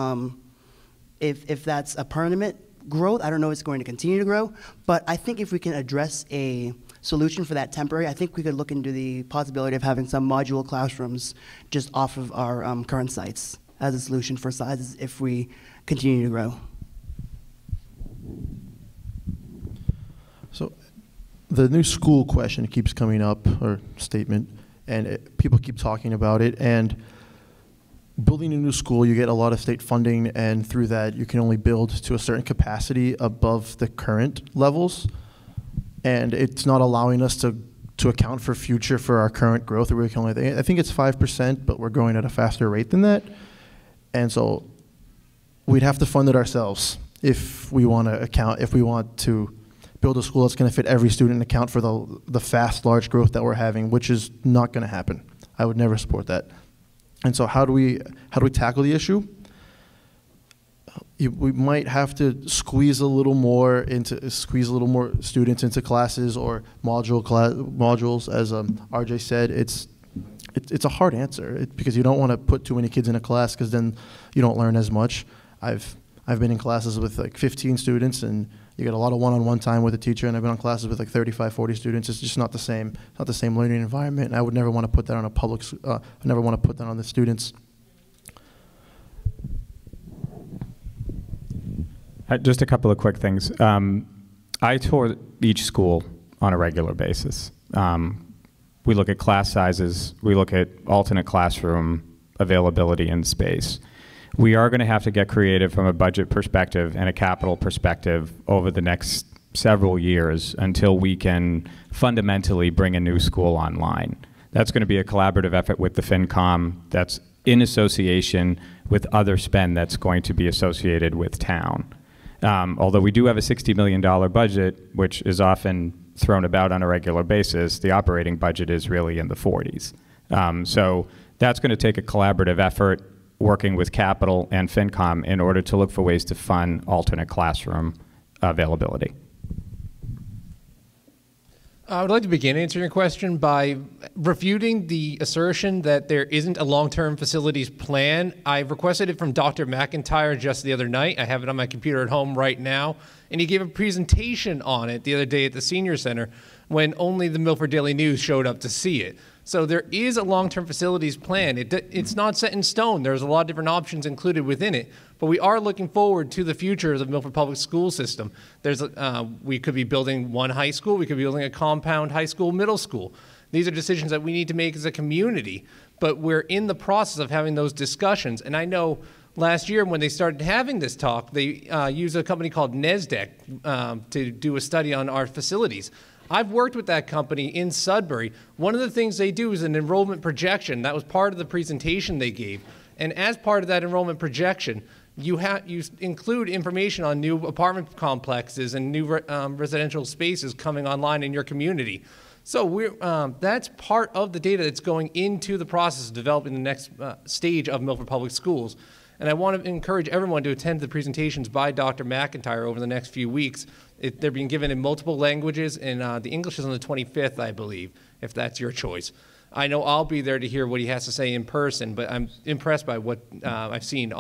permanent growth. I don't know if it's going to continue to grow, but I think if we can address a solution for that temporary, I think we could look into the possibility of having some modular classrooms just off of our current sites as a solution for sizes if we continue to grow. So the new school question keeps coming up, or statement, and people keep talking about it. And building a new school, you get a lot of state funding, and through that you can only build to a certain capacity above the current levels. And it's not allowing us to account for future for our current growth. I think it's 5%, but we're growing at a faster rate than that. And so we'd have to fund it ourselves if we want to build a school that's going to fit every student and account for the fast, large growth that we're having, which is not going to happen. I would never support that. And so how do we tackle the issue? We might have to squeeze a little more students into classes or modules, as RJ said. It's a hard answer because you don't want to put too many kids in a class because then you don't learn as much. I've been in classes with like 15 students and you get a lot of one-on-one time with a teacher, and I've been on classes with like 35, 40 students. It's just not the same learning environment. And I would never want to put that on I never want to put that on the students. Just a couple of quick things. I tour each school on a regular basis. We look at class sizes, we look at alternate classroom availability and space. We are going to have to get creative from a budget perspective and a capital perspective over the next several years until we can fundamentally bring a new school online. That's going to be a collaborative effort with the FinCom that's in association with other spend that's going to be associated with town. Although we do have a $60 million budget, which is often thrown about on a regular basis, the operating budget is really in the 40s. So that's going to take a collaborative effort working with capital and FinCom in order to look for ways to fund alternate classroom availability. I would like to begin answering your question by refuting the assertion that there isn't a long-term facilities plan. I requested it from Dr. McIntyre just the other night. I have it on my computer at home right now. And he gave a presentation on it the other day at the Senior Center when only the Milford Daily News showed up to see it. So there is a long-term facilities plan. It's not set in stone. There's a lot of different options included within it. But we are looking forward to the future of the Milford Public School system. We could be building one high school. We could be building a compound high school, middle school. These are decisions that we need to make as a community. But we're in the process of having those discussions. And I know last year when they started having this talk, they used a company called NESDEC to do a study on our facilities. I've worked with that company in Sudbury. One of the things they do is an enrollment projection. That was part of the presentation they gave. And as part of that enrollment projection, you include information on new apartment complexes and new residential spaces coming online in your community. So that's part of the data that's going into the process of developing the next stage of Milford Public Schools. And I want to encourage everyone to attend the presentations by Dr. McIntyre over the next few weeks. They're being given in multiple languages, and the English is on the 25th, I believe, if that's your choice. I know I'll be there to hear what he has to say in person, but I'm impressed by what I've seen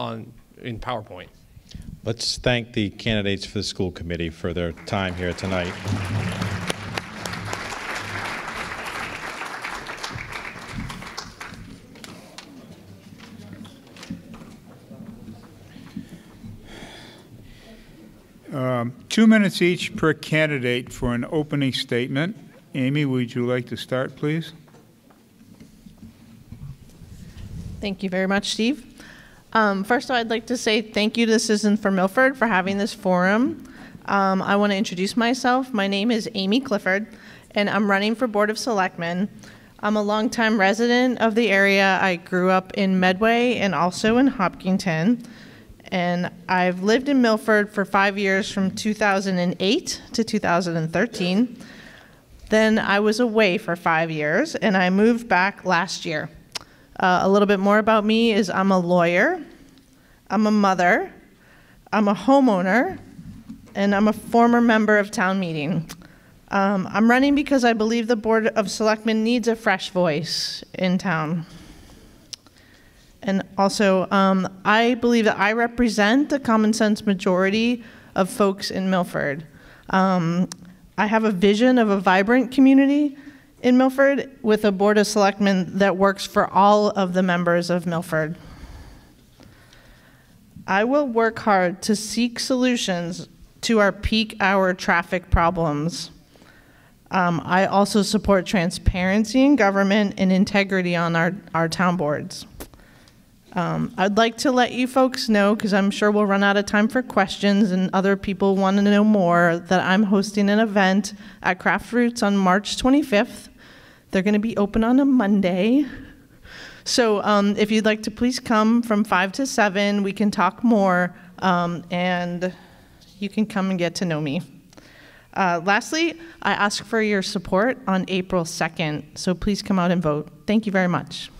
in PowerPoint. Let's thank the candidates for the school committee for their time here tonight. 2 minutes each per candidate for an opening statement. Amy, would you like to start, please? Thank you very much, Steve. First of all, I'd like to say thank you to Citizens for Milford for having this forum. I want to introduce myself. My name is Amy Clifford, and I'm running for Board of Selectmen. I'm a longtime resident of the area. I grew up in Medway and also in Hopkinton. And I've lived in Milford for 5 years, from 2008 to 2013. Then I was away for 5 years, and I moved back last year. A little bit more about me is I'm a lawyer, I'm a mother, I'm a homeowner, and I'm a former member of town meeting. I'm running because I believe the Board of Selectmen needs a fresh voice in town. And also, I believe that I represent the common sense majority of folks in Milford. I have a vision of a vibrant community in Milford with a Board of Selectmen that works for all of the members of Milford. I will work hard to seek solutions to our peak hour traffic problems. I also support transparency in government and integrity on our town boards. I'd like to let you folks know, because I'm sure we'll run out of time for questions and other people want to know more, that I'm hosting an event at Craft Roots on March 25th. They're going to be open on a Monday. So if you'd like to please come from 5 to 7, we can talk more, and you can come and get to know me. Lastly, I ask for your support on April 2nd, so please come out and vote. Thank you very much.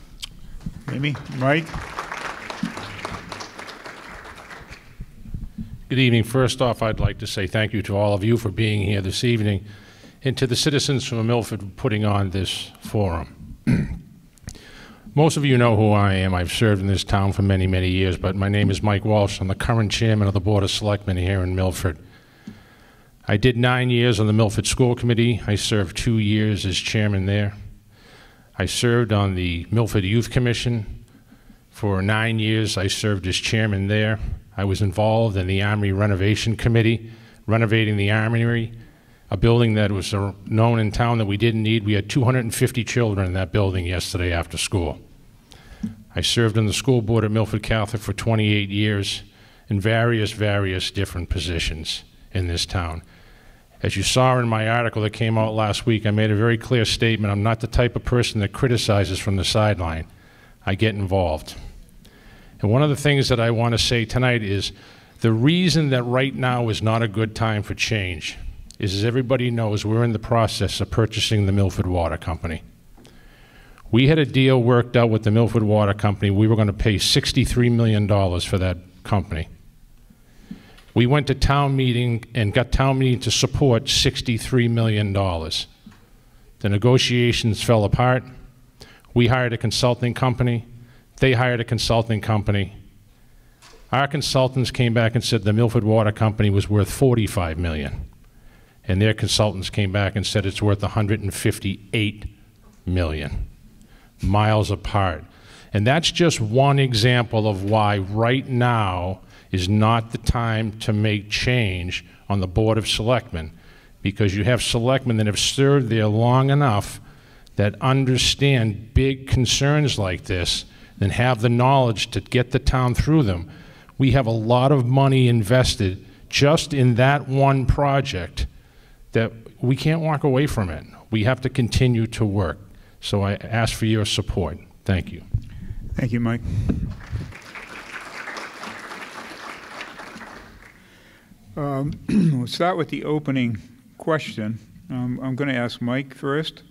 Amy, Mike? Good evening. First off, I'd like to say thank you to all of you for being here this evening, and to the citizens from Milford for putting on this forum. Most of you know who I am. I've served in this town for many, many years, but my name is Mike Walsh. I'm the current chairman of the Board of Selectmen here in Milford. I did 9 years on the Milford School Committee. I served 2 years as chairman there. I served on the Milford Youth Commission. For 9 years, I served as chairman there. I was involved in the Armory Renovation Committee, renovating the Armory, a building that was known in town that we didn't need. We had 250 children in that building yesterday after school. I served on the school board at Milford Catholic for 28 years in various different positions in this town. As you saw in my article that came out last week, I made a very clear statement. I'm not the type of person that criticizes from the sideline. I get involved. And one of the things that I want to say tonight is the reason that right now is not a good time for change is, as everybody knows, we're in the process of purchasing the Milford Water Company. We had a deal worked out with the Milford Water Company. We were going to pay $63 million for that company. We went to town meeting and got town meeting to support $63 million. The negotiations fell apart. We hired a consulting company. They hired a consulting company. Our consultants came back and said the Milford Water Company was worth $45 million. And their consultants came back and said it's worth $158 million. Miles apart. And that's just one example of why right now is not the time to make change on the Board of Selectmen, because you have selectmen that have served there long enough that understand big concerns like this and have the knowledge to get the town through them. We have a lot of money invested just in that one project that we can't walk away from it. We have to continue to work. So I ask for your support. Thank you. Thank you, Mike. We'll start with the opening question. I'm going to ask Mike first.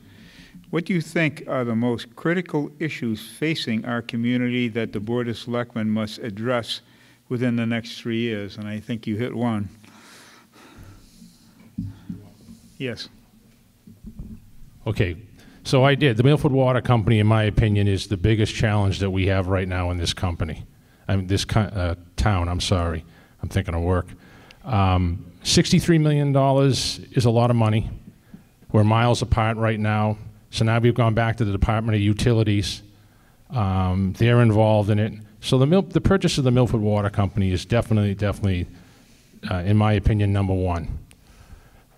What do you think are the most critical issues facing our community that the Board of Selectmen must address within the next 3 years? And I think you hit one. Yes. Okay, so I did. The Milford Water Company, in my opinion, is the biggest challenge that we have right now in this company. I mean, this town, I'm sorry. I'm thinking of work. $63 million is a lot of money. We're miles apart right now. So now we've gone back to the Department of Utilities. They're involved in it. So the purchase of the Milford Water Company is definitely, in my opinion, number one.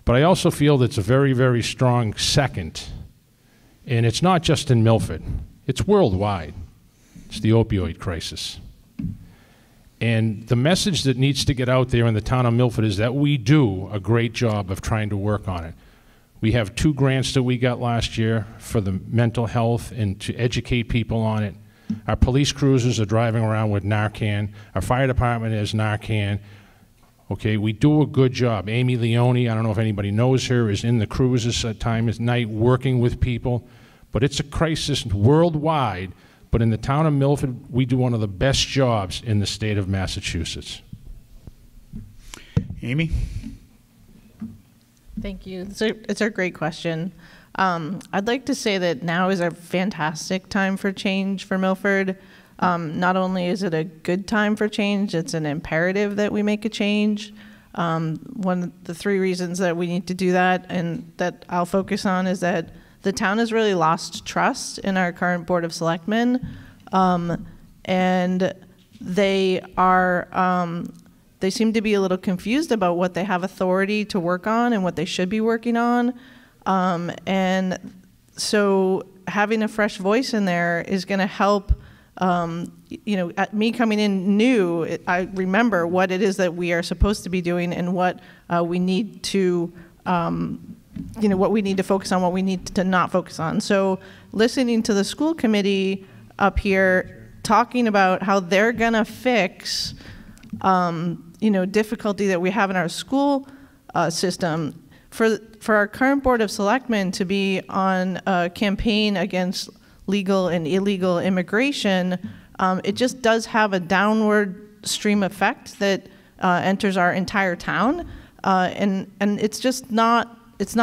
But I also feel that it's a very, very strong second. And it's not just in Milford. It's worldwide. It's the opioid crisis. And the message that needs to get out there in the town of Milford is that we do a great job of trying to work on it. We have 2 grants that we got last year for the mental health and to educate people on it. Our police cruisers are driving around with Narcan. Our fire department has Narcan. Okay, we do a good job. Amy Leone, I don't know if anybody knows her, is in the cruises at times at night working with people. But it's a crisis worldwide. But in the town of Milford, we do one of the best jobs in the state of Massachusetts. Amy? Thank you. It's a great question. I'd like to say that now is a fantastic time for change for Milford. Not only is it a good time for change, it's an imperative that we make a change. One of the 3 reasons that we need to do that and that I'll focus on is that the town has really lost trust in our current Board of Selectmen, and they seem to be a little confused about what they have authority to work on and what they should be working on. And so having a fresh voice in there is going to help. You know, at me coming in new, I remember what it is that we are supposed to be doing and what we need to, you know, what we need to focus on, what we need to not focus on. So listening to the school committee up here talking about how they're going to fix, you know, difficulty that we have in our school system, for our current Board of Selectmen to be on a campaign against legal and illegal immigration, it just does have a downward stream effect that enters our entire town, and it's just not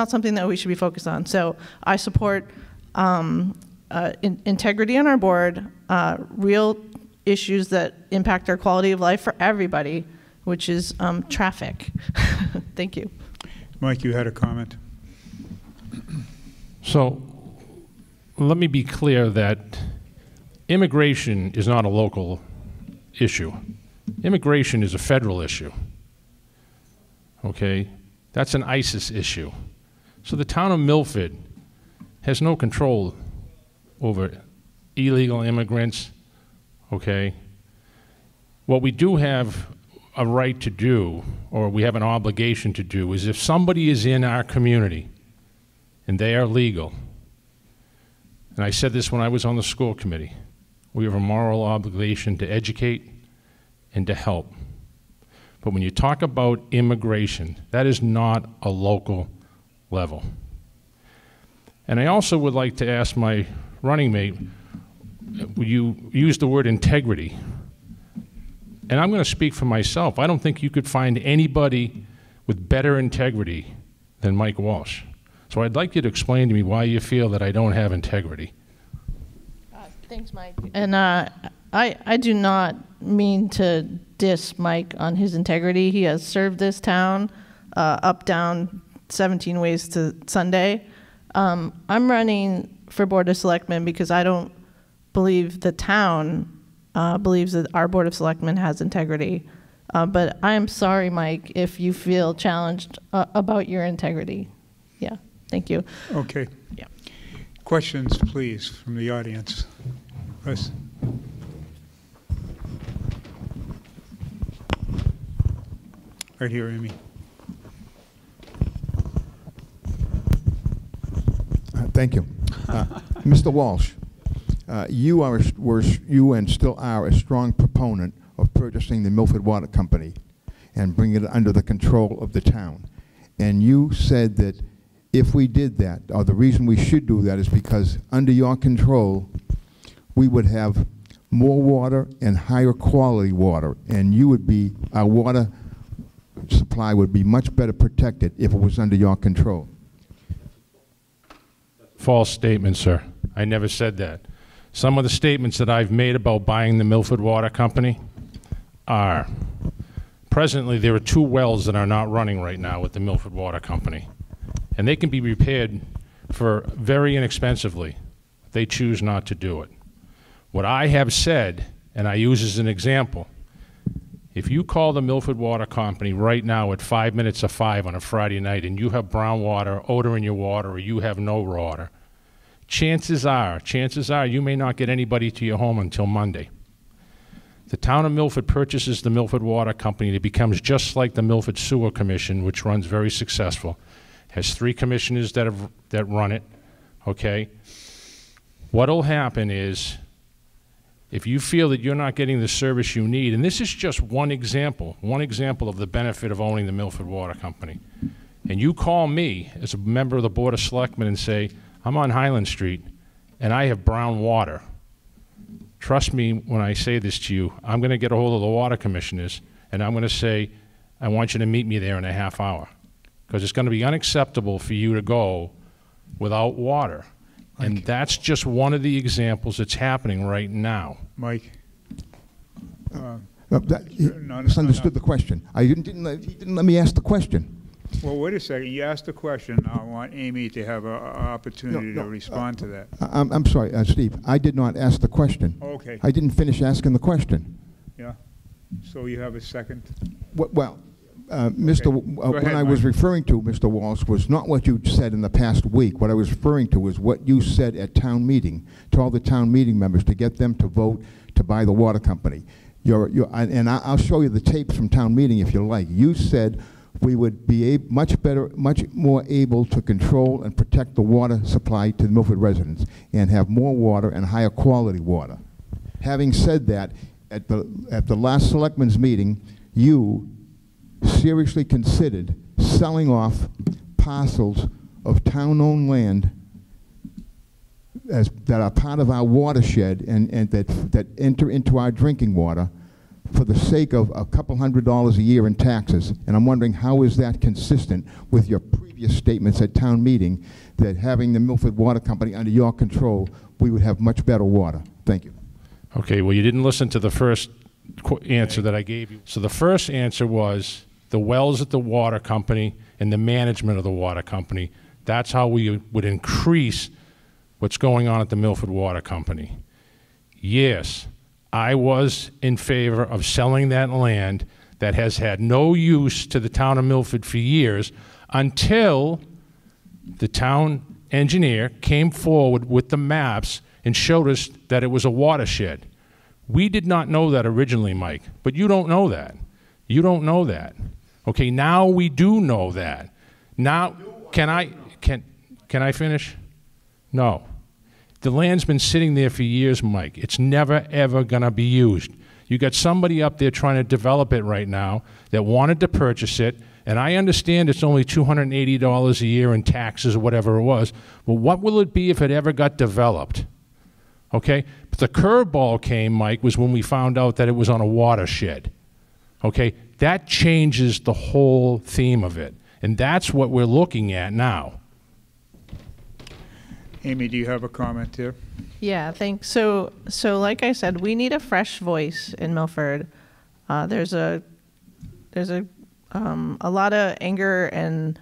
something that we should be focused on. So I support integrity on our board, real issues that impact our quality of life for everybody, which is traffic. Thank you. Mike, you had a comment. So let me be clear that immigration is not a local issue. Immigration is a federal issue. Okay? That's an ISIS issue. So the town of Milford has no control over illegal immigrants. Okay? What we do have a right to do, or we have an obligation to do, is if somebody is in our community and they are legal, and I said this when I was on the school committee, we have a moral obligation to educate and to help. But when you talk about immigration, that is not a local level. And I also would like to ask my running mate, you used the word integrity. And I'm going to speak for myself. I don't think you could find anybody with better integrity than Mike Walsh. So I'd like you to explain to me why you feel that I don't have integrity. Thanks, Mike. And I do not mean to diss Mike on his integrity. He has served this town up, down, 17 ways to Sunday. I'm running for Board of Selectmen because I don't believe the town believes that our Board of Selectmen has integrity. But I am sorry, Mike, if you feel challenged about your integrity. Yeah, thank you. Okay. Yeah. Questions, please, from the audience. Chris. Right here, Amy. Thank you. Mr. Walsh, you and still are a strong proponent of purchasing the Milford Water Company and bringing it under the control of the town. And you said that if we did that, or the reason we should do that is because under your control, we would have more water and higher quality water, and you would be, our water supply would be much better protected if it was under your control. False statement, sir. I never said that. Some of the statements that I've made about buying the Milford Water Company are, presently there are 2 wells that are not running right now with the Milford Water Company, and they can be repaired for very inexpensively. They choose not to do it. What I have said, and I use as an example, if you call the Milford Water Company right now at 5 minutes of 5 on a Friday night and you have brown water, odor in your water, or you have no water, chances are you may not get anybody to your home until Monday. The town of Milford purchases the Milford Water Company. It becomes just like the Milford Sewer Commission, which runs very successful. Has 3 commissioners that run it, okay? What'll happen is, if you feel that you're not getting the service you need, and this is just one example of the benefit of owning the Milford Water Company, and you call me as a member of the Board of Selectmen and say, I'm on Highland Street and I have brown water. Trust me when I say this to you, I'm going to get a hold of the water commissioners and I'm going to say, I want you to meet me there in a half hour, because it's going to be unacceptable for you to go without water. And that's just one of the examples that's happening right now. Mike. Misunderstood the question. He didn't let me ask the question. Well, wait a second. You asked the question. I want Amy to have an opportunity to respond to that. I'm sorry, Steve. I did not ask the question. Okay. I didn't finish asking the question. Yeah. So you have a second? Well, Okay. What I was referring to, Mr. Walsh, was not what you said in the past week. What I was referring to was what you said at town meeting to all the town meeting members to get them to vote to buy the water company. And I'll show you the tapes from town meeting if you like. You said we would be much more able to control and protect the water supply to the Milford residents and have more water and higher quality water. Having said that, at the last selectmen's meeting, you seriously considered selling off parcels of town-owned land that are part of our watershed and that enter into our drinking water for the sake of a couple $100s a year in taxes. And I'm wondering, how is that consistent with your previous statements at town meeting that having the Milford Water Company under your control, we would have much better water? Thank you. Okay, well, you didn't listen to the first answer that I gave you. So the first answer was the wells at the water company and the management of the water company. That's how we would increase what's going on at the Milford Water Company. Yes, I was in favor of selling that land that has had no use to the town of Milford for years until the town engineer came forward with the maps and showed us that it was a watershed. We did not know that originally, Mike, but you don't know that. You don't know that. Okay, now we do know that. Now, can I finish? No. The land's been sitting there for years, Mike. It's never, ever going to be used. You got somebody up there trying to develop it right now that wanted to purchase it, and I understand it's only $280 a year in taxes or whatever it was. Well, what will it be if it ever got developed? Okay? But the curveball came, Mike, was when we found out that it was on a watershed. Okay? That changes the whole theme of it. And that's what we're looking at now. Amy, do you have a comment there? Yeah, thanks. So like I said, we need a fresh voice in Milford. There's a lot of anger and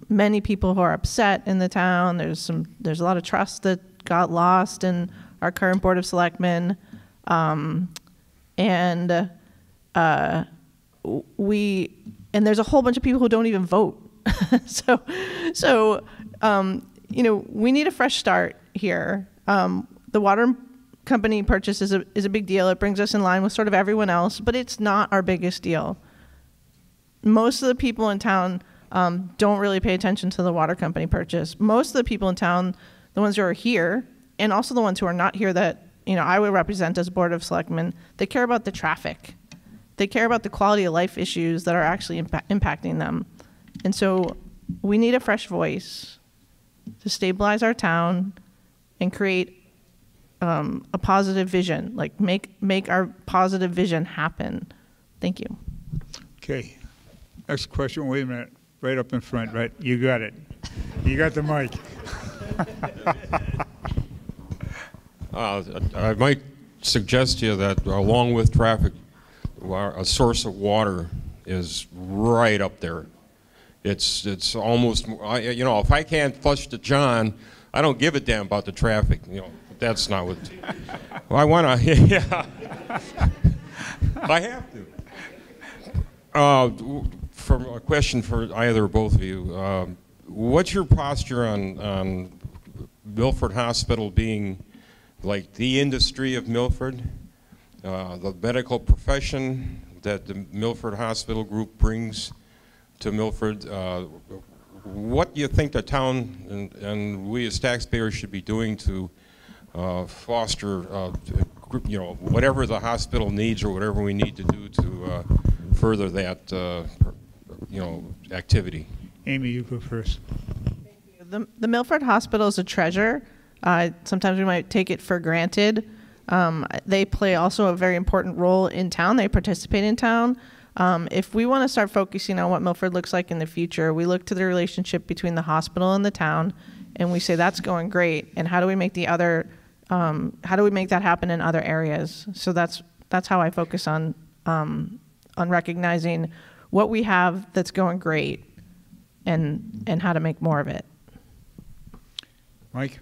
many people who are upset in the town. There's a lot of trust that got lost in our current Board of Selectmen, and there's a whole bunch of people who don't even vote. So we need a fresh start here. The water company purchase is a big deal. It brings us in line with sort of everyone else, but it's not our biggest deal. Most of the people in town don't really pay attention to the water company purchase. Most of the people in town, the ones who are here, and also the ones who are not here that I would represent as Board of Selectmen, they care about the traffic. They care about the quality of life issues that are actually impacting them. And so we need a fresh voice to stabilize our town and create a positive vision, like make our positive vision happen. Thank you. Okay. Next question. Wait a minute. Right up in front, right? You got it. You got the mic. I might suggest to you that along with traffic, a source of water is right up there. It's almost, if I can't flush to John, I don't give a damn about the traffic. That's not what. Well, I want to. Yeah. I have to. From a question for either or both of you, what's your posture on Milford Hospital being like the industry of Milford, the medical profession that the Milford Hospital Group brings to Milford? What do you think the town and we as taxpayers should be doing to foster, whatever the hospital needs or whatever we need to do to further that, activity? Amy, you go first. The Milford Hospital is a treasure. Sometimes we might take it for granted. They play also a very important role in town. They participate in town. If we want to start focusing on what Milford looks like in the future, we look to the relationship between the hospital and the town, and we say that's going great. And how do we make how do we make that happen in other areas? So that's how I focus on recognizing what we have that's going great, and how to make more of it. Mike?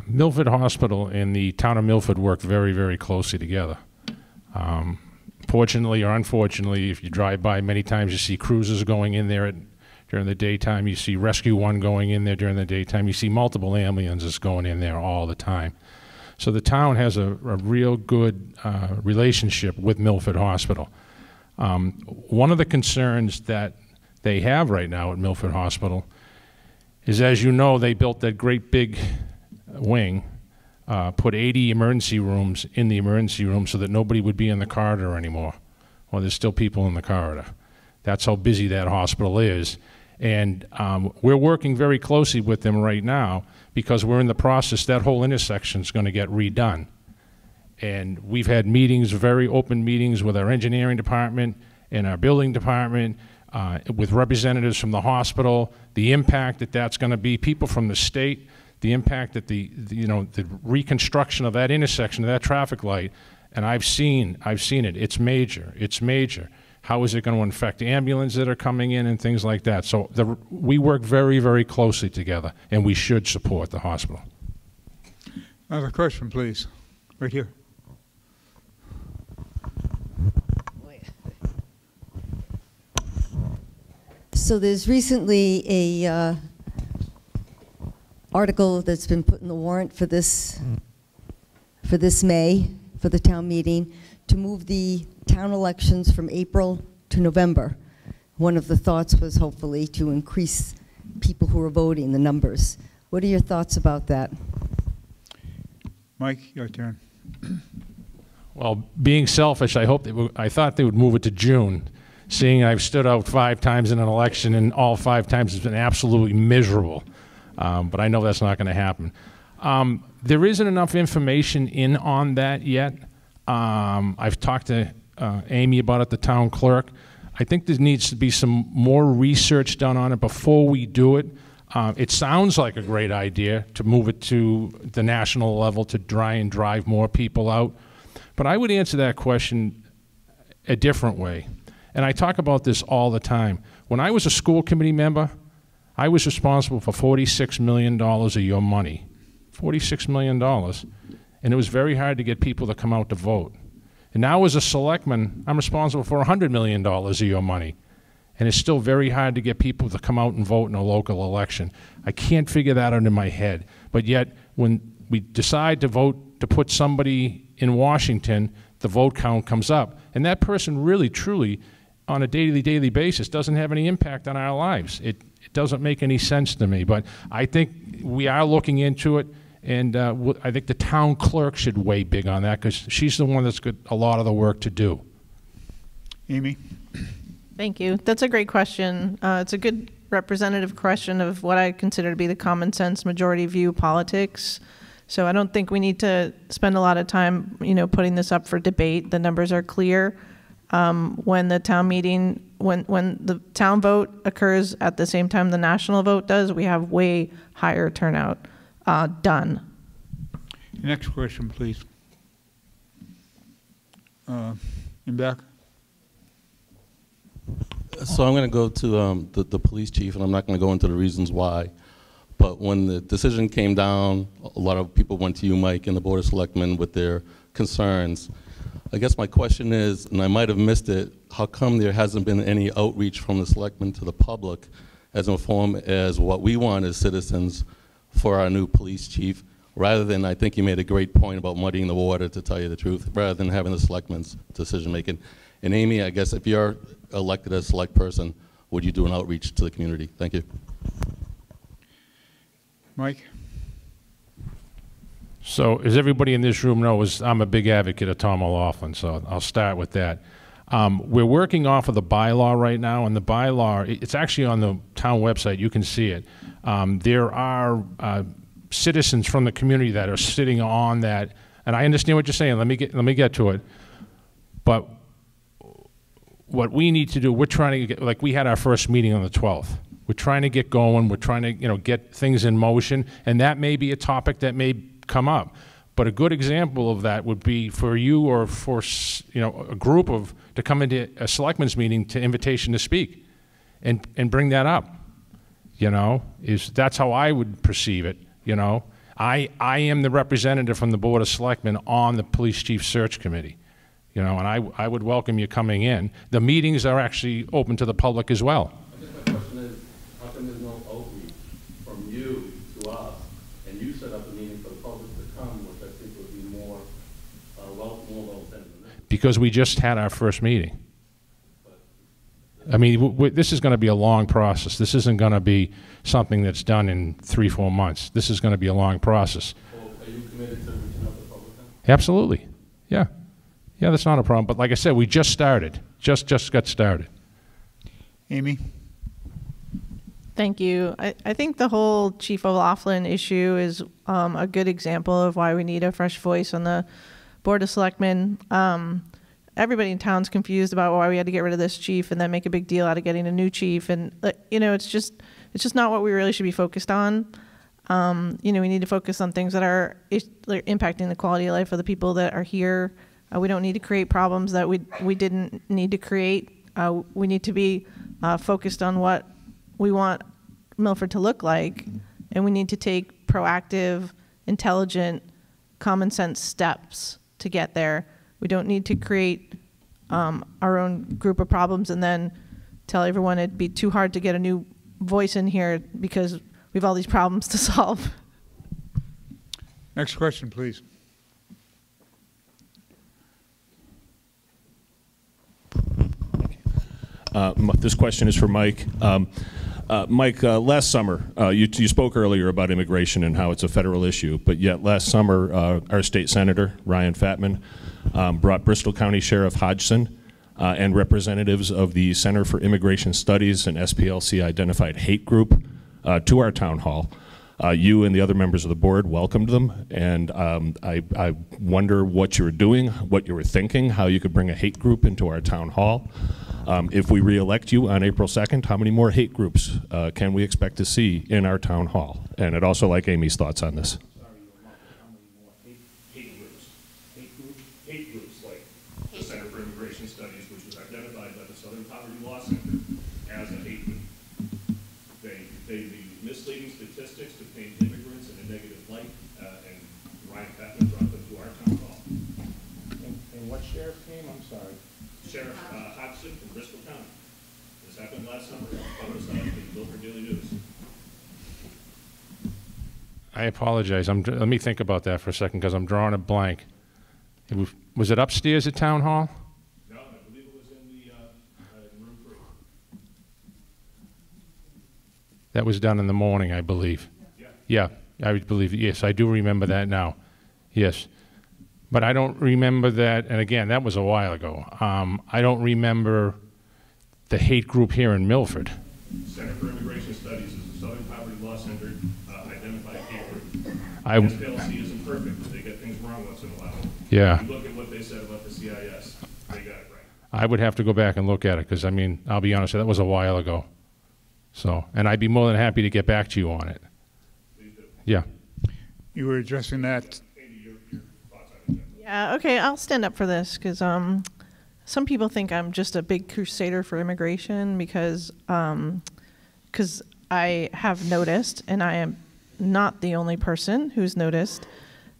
Milford Hospital and the town of Milford work very, very closely together. Fortunately or unfortunately, if you drive by, many times you see cruisers going in there during the daytime. You see Rescue 1 going in there during the daytime. You see multiple ambulances going in there all the time. So the town has a real good relationship with Milford Hospital. One of the concerns that they have right now at Milford Hospital is, as you know, they built that great big wing, put 80 emergency rooms in the emergency room so that nobody would be in the corridor anymore. Well, there's still people in the corridor. That's how busy that hospital is. And we're working very closely with them right now because we're in the process, that whole intersection is going to get redone. And we've had meetings, very open meetings with our engineering department and our building department, with representatives from the hospital, the impact that that's going to be, people from the state, the impact that the reconstruction of that intersection, of that traffic light, and I've seen it. It's major. It's major. How is it going to affect ambulances that are coming in and things like that? So we work very, very closely together, and we should support the hospital. Another question, please. Right here. So there's recently a article that's been put in the warrant for this May, for the town meeting, to move the town elections from April to November. One of the thoughts was hopefully to increase people who are voting, the numbers. What are your thoughts about that? Mike, your turn. Well, being selfish, I thought they would move it to June, seeing I've stood out 5 times in an election and all 5 times it's been absolutely miserable. But I know that's not going to happen. There isn't enough information in on that yet. I've talked to Amy about it, the town clerk. I think there needs to be some more research done on it before we do it. It sounds like a great idea to move it to the national level to try and drive more people out. But I would answer that question a different way. And I talk about this all the time. When I was a school committee member, I was responsible for $46 million of your money. $46 million. And it was very hard to get people to come out to vote. And now as a selectman, I'm responsible for $100 million of your money. And it's still very hard to get people to come out and vote in a local election. I can't figure that out in my head. But yet, when we decide to vote to put somebody in Washington, the vote count comes up. And that person really, truly, on a daily basis, doesn't have any impact on our lives. It doesn't make any sense to me. But I think we are looking into it. And I think the town clerk should weigh big on that, because she's the one that's got a lot of the work to do. Amy? Thank you. That's a great question. It's a good representative question of what I consider to be the common sense majority view politics. So I don't think we need to spend a lot of time, putting this up for debate. The numbers are clear. When the town meeting, when the town vote occurs at the same time the national vote does, we have way higher turnout done. Next question, please. In back. So I'm going to go to the police chief, and I'm not going to go into the reasons why. But when the decision came down, a lot of people went to you, Mike, and the Board of Selectmen with their concerns. I guess my question is, and I might have missed it, how come there hasn't been any outreach from the selectmen to the public as informed as what we want as citizens for our new police chief, rather than, I think you made a great point about muddying the water, to tell you the truth, rather than having the selectmen's decision making. And Amy, I guess if you're elected as a select person, would you do an outreach to the community? Thank you. Mike? So as everybody in this room knows, I'm a big advocate of Tom O'Laughlin, so I'll start with that. We're working off of the bylaw right now, and the bylaw, it's actually on the town website, you can see it. There are citizens from the community that are sitting on that, and I understand what you're saying, let me get to it. But what we need to do, we're trying to get, like we had our first meeting on the 12th. We're trying to get going, we're trying to get things in motion, and that may be a topic that may come up. But a good example of that would be for you or for a group to come into a selectmen's meeting to invitation to speak and bring that up. That's how I would perceive it. I am the representative from the Board of Selectmen on the Police Chief Search Committee. And I would welcome you coming in. The meetings are actually open to the public as well. I guess my question is, how come there's no outreach from you to us, and you set up a meeting for the public to come, which I think would be more well-attended than this? Because we just had our first meeting. I mean, this is going to be a long process. This isn't going to be something that's done in 3-4 months. This is going to be a long process. Well, are you committed to reaching out to the public then? Absolutely. Yeah. Yeah, that's not a problem. But like I said, we just started. Just got started. Amy? Thank you. I think the whole Chief O'Laughlin issue is a good example of why we need a fresh voice on the Board of Selectmen. Everybody in town's confused about why we had to get rid of this chief and then make a big deal out of getting a new chief. And, it's just not what we really should be focused on. We need to focus on things that are impacting the quality of life of the people that are here. We don't need to create problems that we didn't need to create. We need to be focused on what we want Milford to look like, and we need to take proactive, intelligent, common sense steps to get there. We don't need to create our own group of problems and then tell everyone it'd be too hard to get a new voice in here because we have all these problems to solve. Next question, please. This question is for Mike. Mike, last summer, you spoke earlier about immigration and how it's a federal issue, but yet last summer, our state senator, Ryan Fatman, brought Bristol County Sheriff Hodgson and representatives of the Center for Immigration Studies and SPLC Identified Hate Group to our town hall. You and the other members of the board welcomed them, and I wonder what you were doing, what you were thinking, how you could bring a hate group into our town hall. If we re-elect you on April 2nd, how many more hate groups can we expect to see in our town hall? And I'd also like Amy's thoughts on this. Hate groups like the Center for Immigration Studies, which was identified by the Southern Poverty Law Center as a hate group. They use misleading statistics to paint immigrants in a negative light, and Ryan Patman brought them to our town hall. And what sheriff came? I'm sorry. Sheriff Hodgson from Bristol County. This happened last summer. Published in the Milford Daily News. I apologize. Let me think about that for a second because I'm drawing a blank. Was it upstairs at Town Hall? No, I believe it was in the room 3. That was done in the morning, I believe. Yeah, I would believe it. Yes, I do remember that now. Yes. But I don't remember that, and again, that was a while ago. I don't remember the hate group here in Milford. Center for Immigration Studies is the Southern Poverty Law Center identified hate group. SPLC isn't perfect, but they get things wrong once in a while. Yeah. If you look at what they said about the CIS, they got it right. I would have to go back and look at it, because, I mean, I'll be honest, that was a while ago. So, and I'd be more than happy to get back to you on it. Please do. Yeah. You were addressing that. Yeah, okay, I'll stand up for this because some people think I'm just a big crusader for immigration because I have noticed, and I am not the only person who's noticed,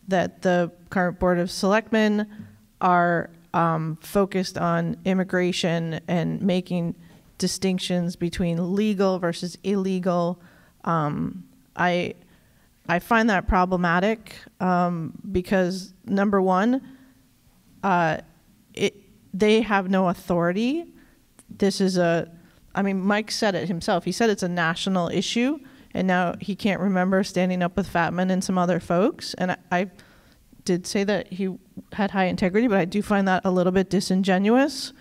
that the current Board of Selectmen are focused on immigration and making distinctions between legal versus illegal. I find that problematic because, number one, they have no authority. This is I mean, Mike said it himself. He said it's a national issue, and now he can't remember standing up with Fatman and some other folks. And I did say that he had high integrity, but I do find that a little bit disingenuous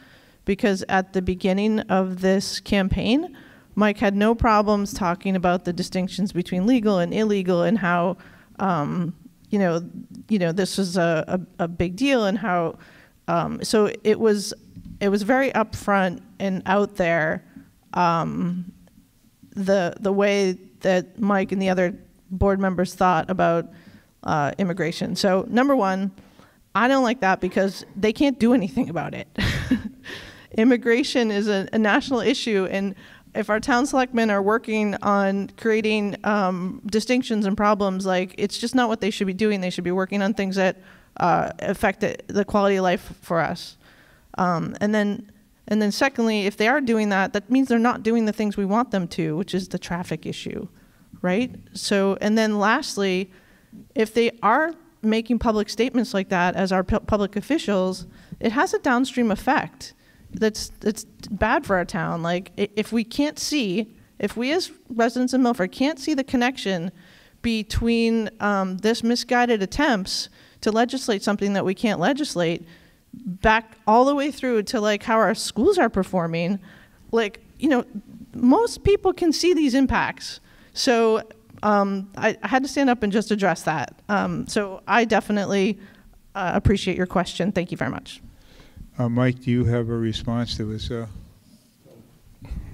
because at the beginning of this campaign, Mike had no problems talking about the distinctions between legal and illegal and how, this was a big deal and how, so it was very upfront and out there, the way that Mike and the other board members thought about immigration. So number one, I don't like that because they can't do anything about it. Immigration is a national issue, and if our town selectmen are working on creating distinctions and problems, like, it's just not what they should be doing. They should be working on things that affect the quality of life for us. And then secondly, if they are doing that, that means they're not doing the things we want them to, which is the traffic issue, right? So, and then lastly, if they are making public statements like that as our public officials, it has a downstream effect. It's bad for our town. Like, if we as residents of Milford can't see the connection between this misguided attempts to legislate something that we can't legislate, back all the way through to like how our schools are performing, like, most people can see these impacts. So I had to stand up and just address that. So I definitely appreciate your question. Thank you very much. Mike, do you have a response to this?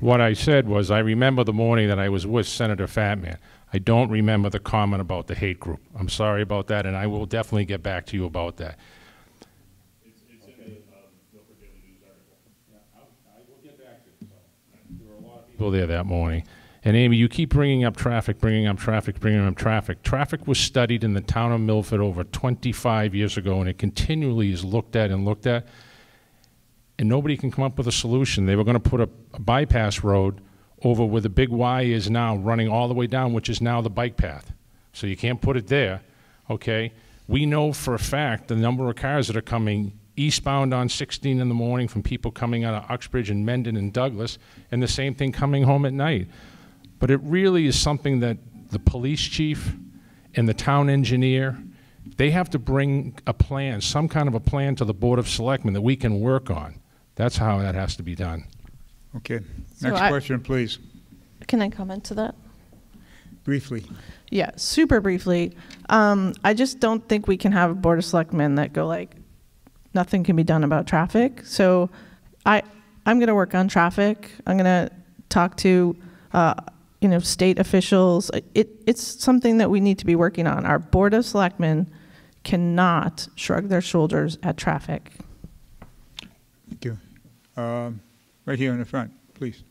What I said was, I remember the morning that I was with Senator Fatman. I don't remember the comment about the hate group. I'm sorry about that, and I will definitely get back to you about that. It's in the Milford Daily News article. Yeah, I will get back to you. There were a lot of people there that morning. And Amy, you keep bringing up traffic. Traffic was studied in the town of Milford over 25 years ago, and it continually is looked at, and nobody can come up with a solution. They were going to put a bypass road over where the big Y is now, running all the way down, which is now the bike path. So you can't put it there, okay? We know for a fact the number of cars that are coming eastbound on 16 in the morning from people coming out of Uxbridge and Mendon and Douglas, and the same thing coming home at night. But it really is something that the police chief and the town engineer, they have to bring a plan, some kind of a plan to the Board of Selectmen that we can work on. That's how that has to be done. Okay. So Next question, please. Can I comment to that? Briefly. Yeah, super briefly. I just don't think we can have a Board of Selectmen that go like, nothing can be done about traffic. So I'm going to work on traffic. I'm going to talk to, state officials. It's something that we need to be working on. Our Board of Selectmen cannot shrug their shoulders at traffic. Thank you. Right here in the front, please.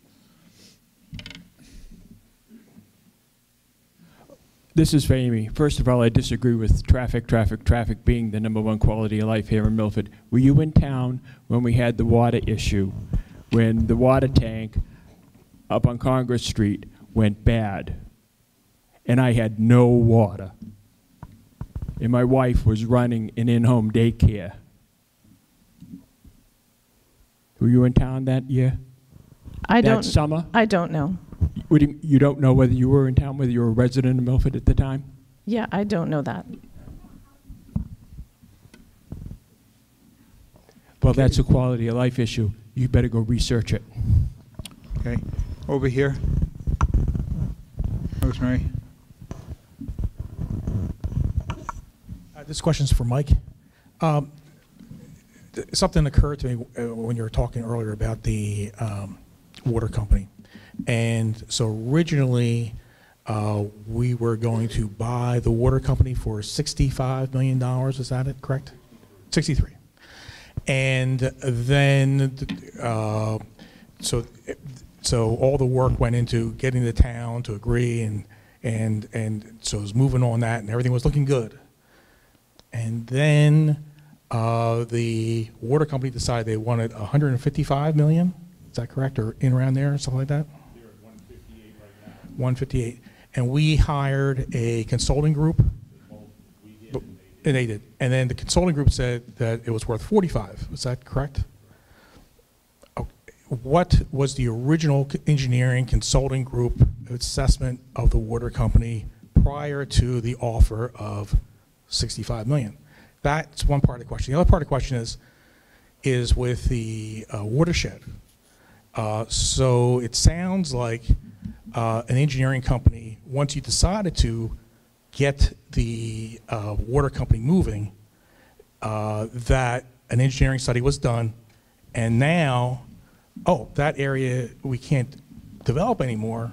This is for Amy. First of all, I disagree with traffic being the #1 quality of life here in Milford. Were you in town when we had the water issue, when the water tank up on Congress Street went bad, and I had no water, and my wife was running an in-home daycare? Were you in town that year? That summer? I don't know. You don't know whether you were in town, whether you were a resident of Milford at the time? Yeah, I don't know that. Well, that's a quality of life issue. You better go research it. Okay. Over here. Rosemary. This question's for Mike. Something occurred to me when you were talking earlier about the water company. And so originally, we were going to buy the water company for $65 million. Is that it, correct? 63. And then, so all the work went into getting the town to agree, and so it was moving on that, and everything was looking good. And then the water company decided they wanted $155 million. Is that correct, or in around there, or something like that? 158, and we hired a consulting group, and they did. And then the consulting group said that it was worth 45. Is that correct? What was the original engineering consulting group assessment of the water company prior to the offer of 65 million? That's one part of the question. The other part of the question is with the watershed. So it sounds like an engineering company, once you decided to get the water company moving, that an engineering study was done, and now, that area we can't develop anymore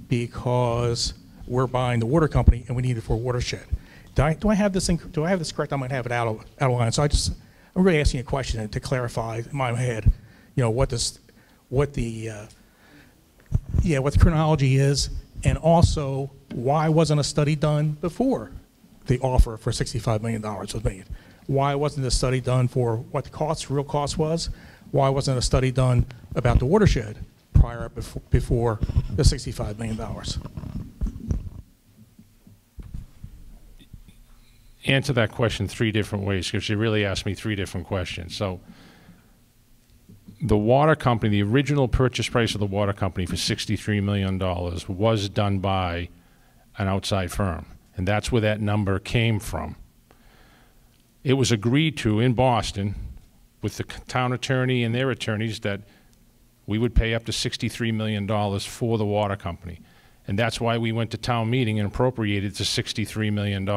because we're buying the water company and we need it for a watershed. Do I have this correct? I might have it out of line. So I'm really asking a question to clarify in my head, what the chronology is, and also why wasn't a study done before the offer for $65 million was made? Why wasn't a study done for what the real cost was? Why wasn't a study done about the watershed before the $65 million? Answer that question 3 different ways, because you really asked me 3 different questions. So the water company, the original purchase price of the water company for $63 million was done by an outside firm, and that's where that number came from. It was agreed to in Boston with the town attorney and their attorneys that we would pay up to $63 million for the water company, and that's why we went to town meeting and appropriated to $63 million.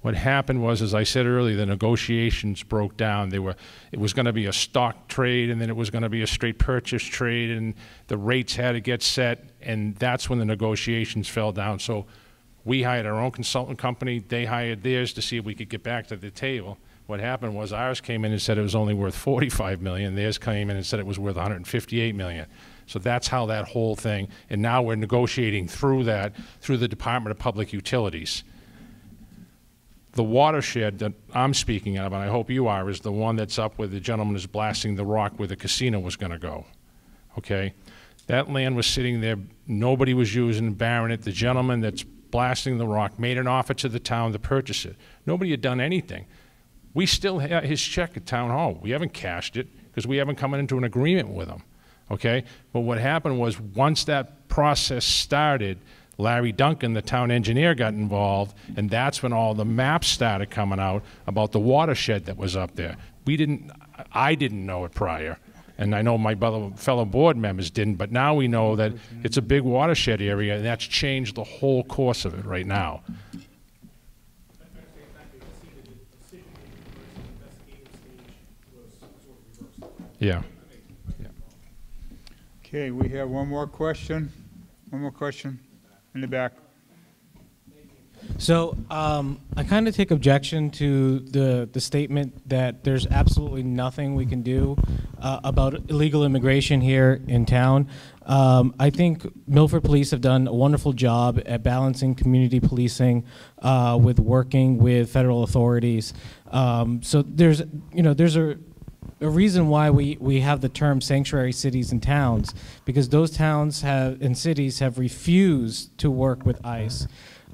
What happened was, as I said earlier, the negotiations broke down. It was going to be a stock trade, and then it was going to be a straight purchase trade, and the rates had to get set, and that's when the negotiations fell down. So we hired our own consultant company. They hired theirs to see if we could get back to the table. What happened was ours came in and said it was only worth $45 million. Theirs came in and said it was worth $158 million. So that's how that whole thing, and now we're negotiating through that, through the Department of Public Utilities. The watershed that I'm speaking of, and I hope you are, is the one that's up where the gentleman is blasting the rock where the casino was going to go, okay? That land was sitting there, nobody was using, barren it. The gentleman that's blasting the rock made an offer to the town to purchase it. Nobody had done anything. We still have his check at Town Hall. We haven't cashed it because we haven't come into an agreement with him, okay? But what happened was once that process started, Larry Duncan, the town engineer, got involved, and that's when all the maps started coming out about the watershed that was up there. I didn't know it prior, and I know my fellow board members didn't, but now we know that it's a big watershed area, and that's changed the whole course of it right now. Yeah. Okay, we have one more question. One more question in the back. So I kind of take objection to the statement that there's absolutely nothing we can do about illegal immigration here in town. I think Milford Police have done a wonderful job at balancing community policing with working with federal authorities. So there's a reason why we have the term sanctuary cities and towns, because those towns and cities have refused to work with ICE.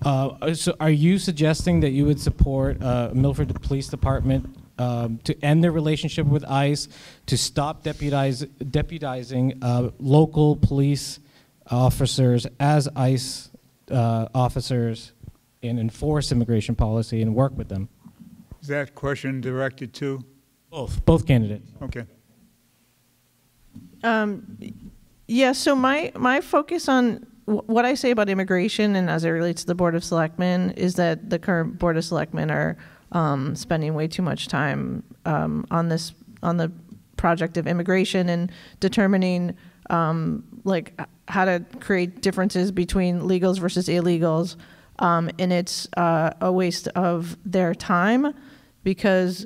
So are you suggesting that you would support Milford Police Department to end their relationship with ICE, to stop deputizing local police officers as ICE officers and enforce immigration policy and work with them? Is that question directed to? Both candidates. Okay. Yeah, so my focus on what I say about immigration and as it relates to the Board of Selectmen is that the current Board of Selectmen are spending way too much time on the project of immigration and determining like how to create differences between legals versus illegals, and it's a waste of their time because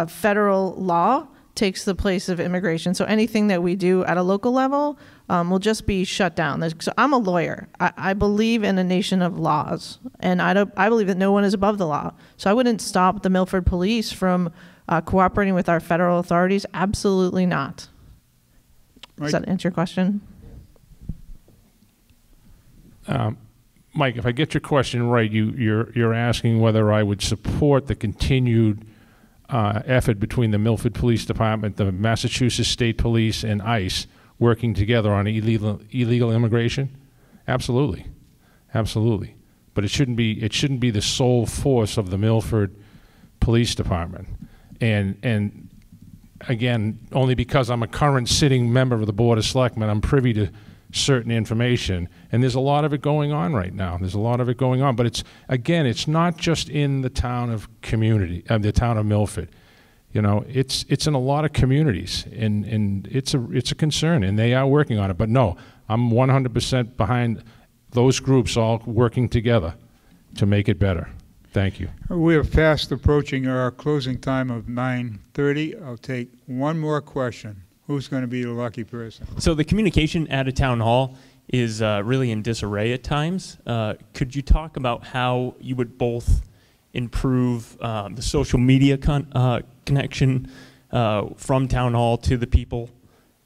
federal law takes the place of immigration. So anything that we do at a local level will just be shut down. So I'm a lawyer. I believe in a nation of laws, and I believe that no one is above the law. So I wouldn't stop the Milford Police from cooperating with our federal authorities. Absolutely not. Does that answer your question? Mike, if I get your question right, you're asking whether I would support the continued effort between the Milford Police Department, the Massachusetts State Police, and ICE working together on illegal immigration? Absolutely, absolutely. But it shouldn't be the sole force of the Milford Police Department. And again, only because I'm a current sitting member of the Board of Selectmen, I'm privy to certain information, and there's a lot of it going on right now. There's a lot of it going on, but it's not just in the town of the town of Milford. You know, it's in a lot of communities, and it's a concern, and they are working on it. But no, I'm 100% behind those groups all working together to make it better. Thank you. We are fast approaching our closing time of 9:30. I'll take one more question. Who's going to be the lucky person? So the communication at a town hall is really in disarray at times. Could you talk about how you would both improve the social media connection from town hall to the people?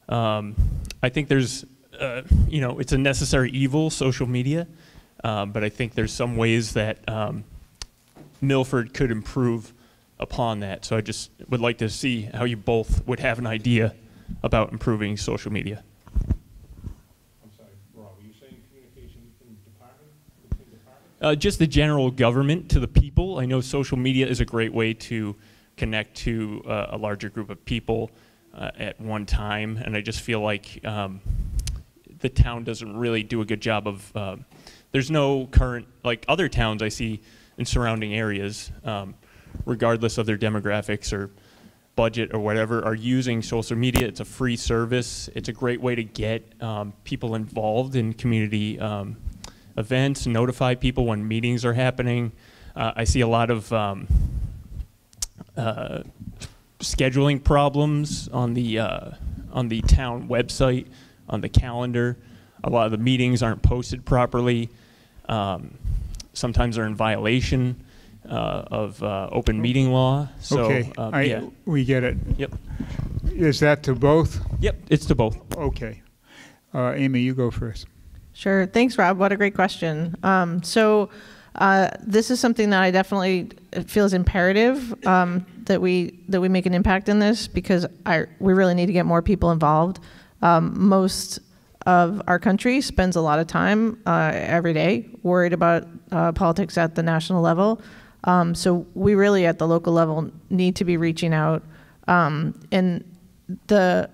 I think there's, it's a necessary evil, social media, but I think there's some ways that Milford could improve upon that. So I just would like to see how you both would have an idea about improving social media. I'm sorry, Rob, were you saying communication between departments? Just the general government to the people. I know social media is a great way to connect to a larger group of people at one time, and I just feel like the town doesn't really do a good job of, there's no current, like other towns I see in surrounding areas, regardless of their demographics or budget or whatever, are using social media. It's a free service. It's a great way to get people involved in community events, notify people when meetings are happening. I see a lot of scheduling problems on the town website, on the calendar. A lot of the meetings aren't posted properly. Sometimes they're in violation of open meeting law. So, okay, we get it. Yep. Is that to both? Yep, it's to both. Okay. Amy, you go first. Sure. Thanks, Rob. What a great question. This is something that I definitely feel is imperative that we make an impact in this, because we really need to get more people involved. Most of our country spends a lot of time every day worried about politics at the national level. So we really at the local level need to be reaching out. And the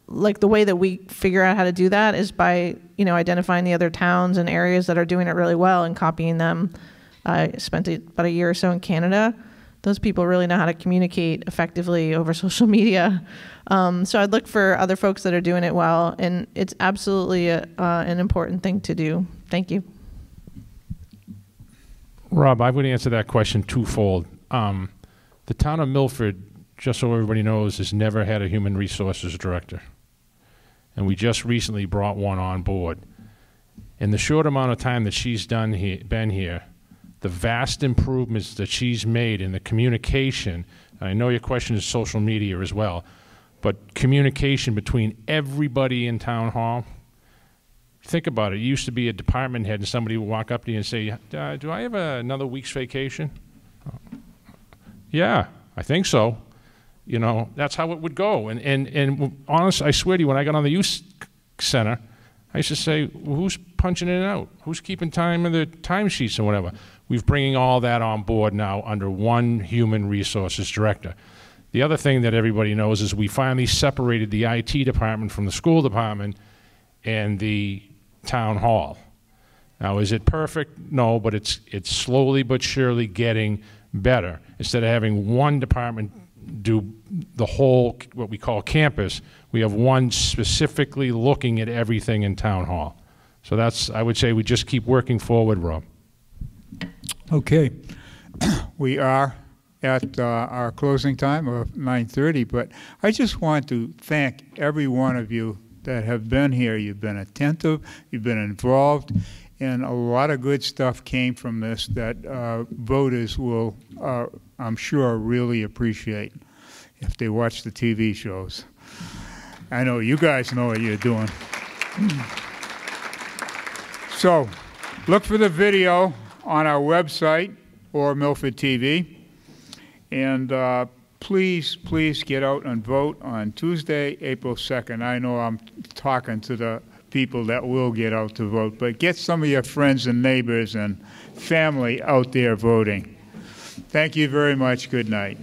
way that we figure out how to do that is by, identifying the other towns and areas that are doing it really well and copying them. I spent about a year or so in Canada those people really know how to communicate effectively over social media. So I'd look for other folks that are doing it well, and it's absolutely an important thing to do. Thank you. Rob, I would answer that question twofold. The town of Milford, just so everybody knows, has never had a human resources director. And we just recently brought one on board. In the short amount of time that she's been here, the vast improvements that she's made in the communication, I know your question is social media as well, but communication between everybody in town hall. Think about it. It used to be a department head and somebody would walk up to you and say, do I have another week's vacation? Yeah, I think so. You know, that's how it would go. And honest, I swear to you, when I got on the youth center, I used to say, well, who's punching it out? Who's keeping time of the timesheets and whatever? We're bringing all that on board now under one human resources director. The other thing that everybody knows is we finally separated the IT department from the school department and the town hall. Now, is it perfect? No, but it's slowly but surely getting better. Instead of having one department do the whole, what we call campus, we have one specifically looking at everything in town hall. So that's, I would say, we just keep working forward, Rob. Okay. We are at our closing time of 9:30, but I just want to thank every one of you that have been here. You've been attentive, you've been involved, and a lot of good stuff came from this that voters will, I'm sure, really appreciate if they watch the TV shows. I know you guys know what you're doing. So, look for the video on our website or Milford TV. And please, please get out and vote on Tuesday, April 2nd. I know I'm talking to the people that will get out to vote, but get some of your friends and neighbors and family out there voting. Thank you very much. Good night.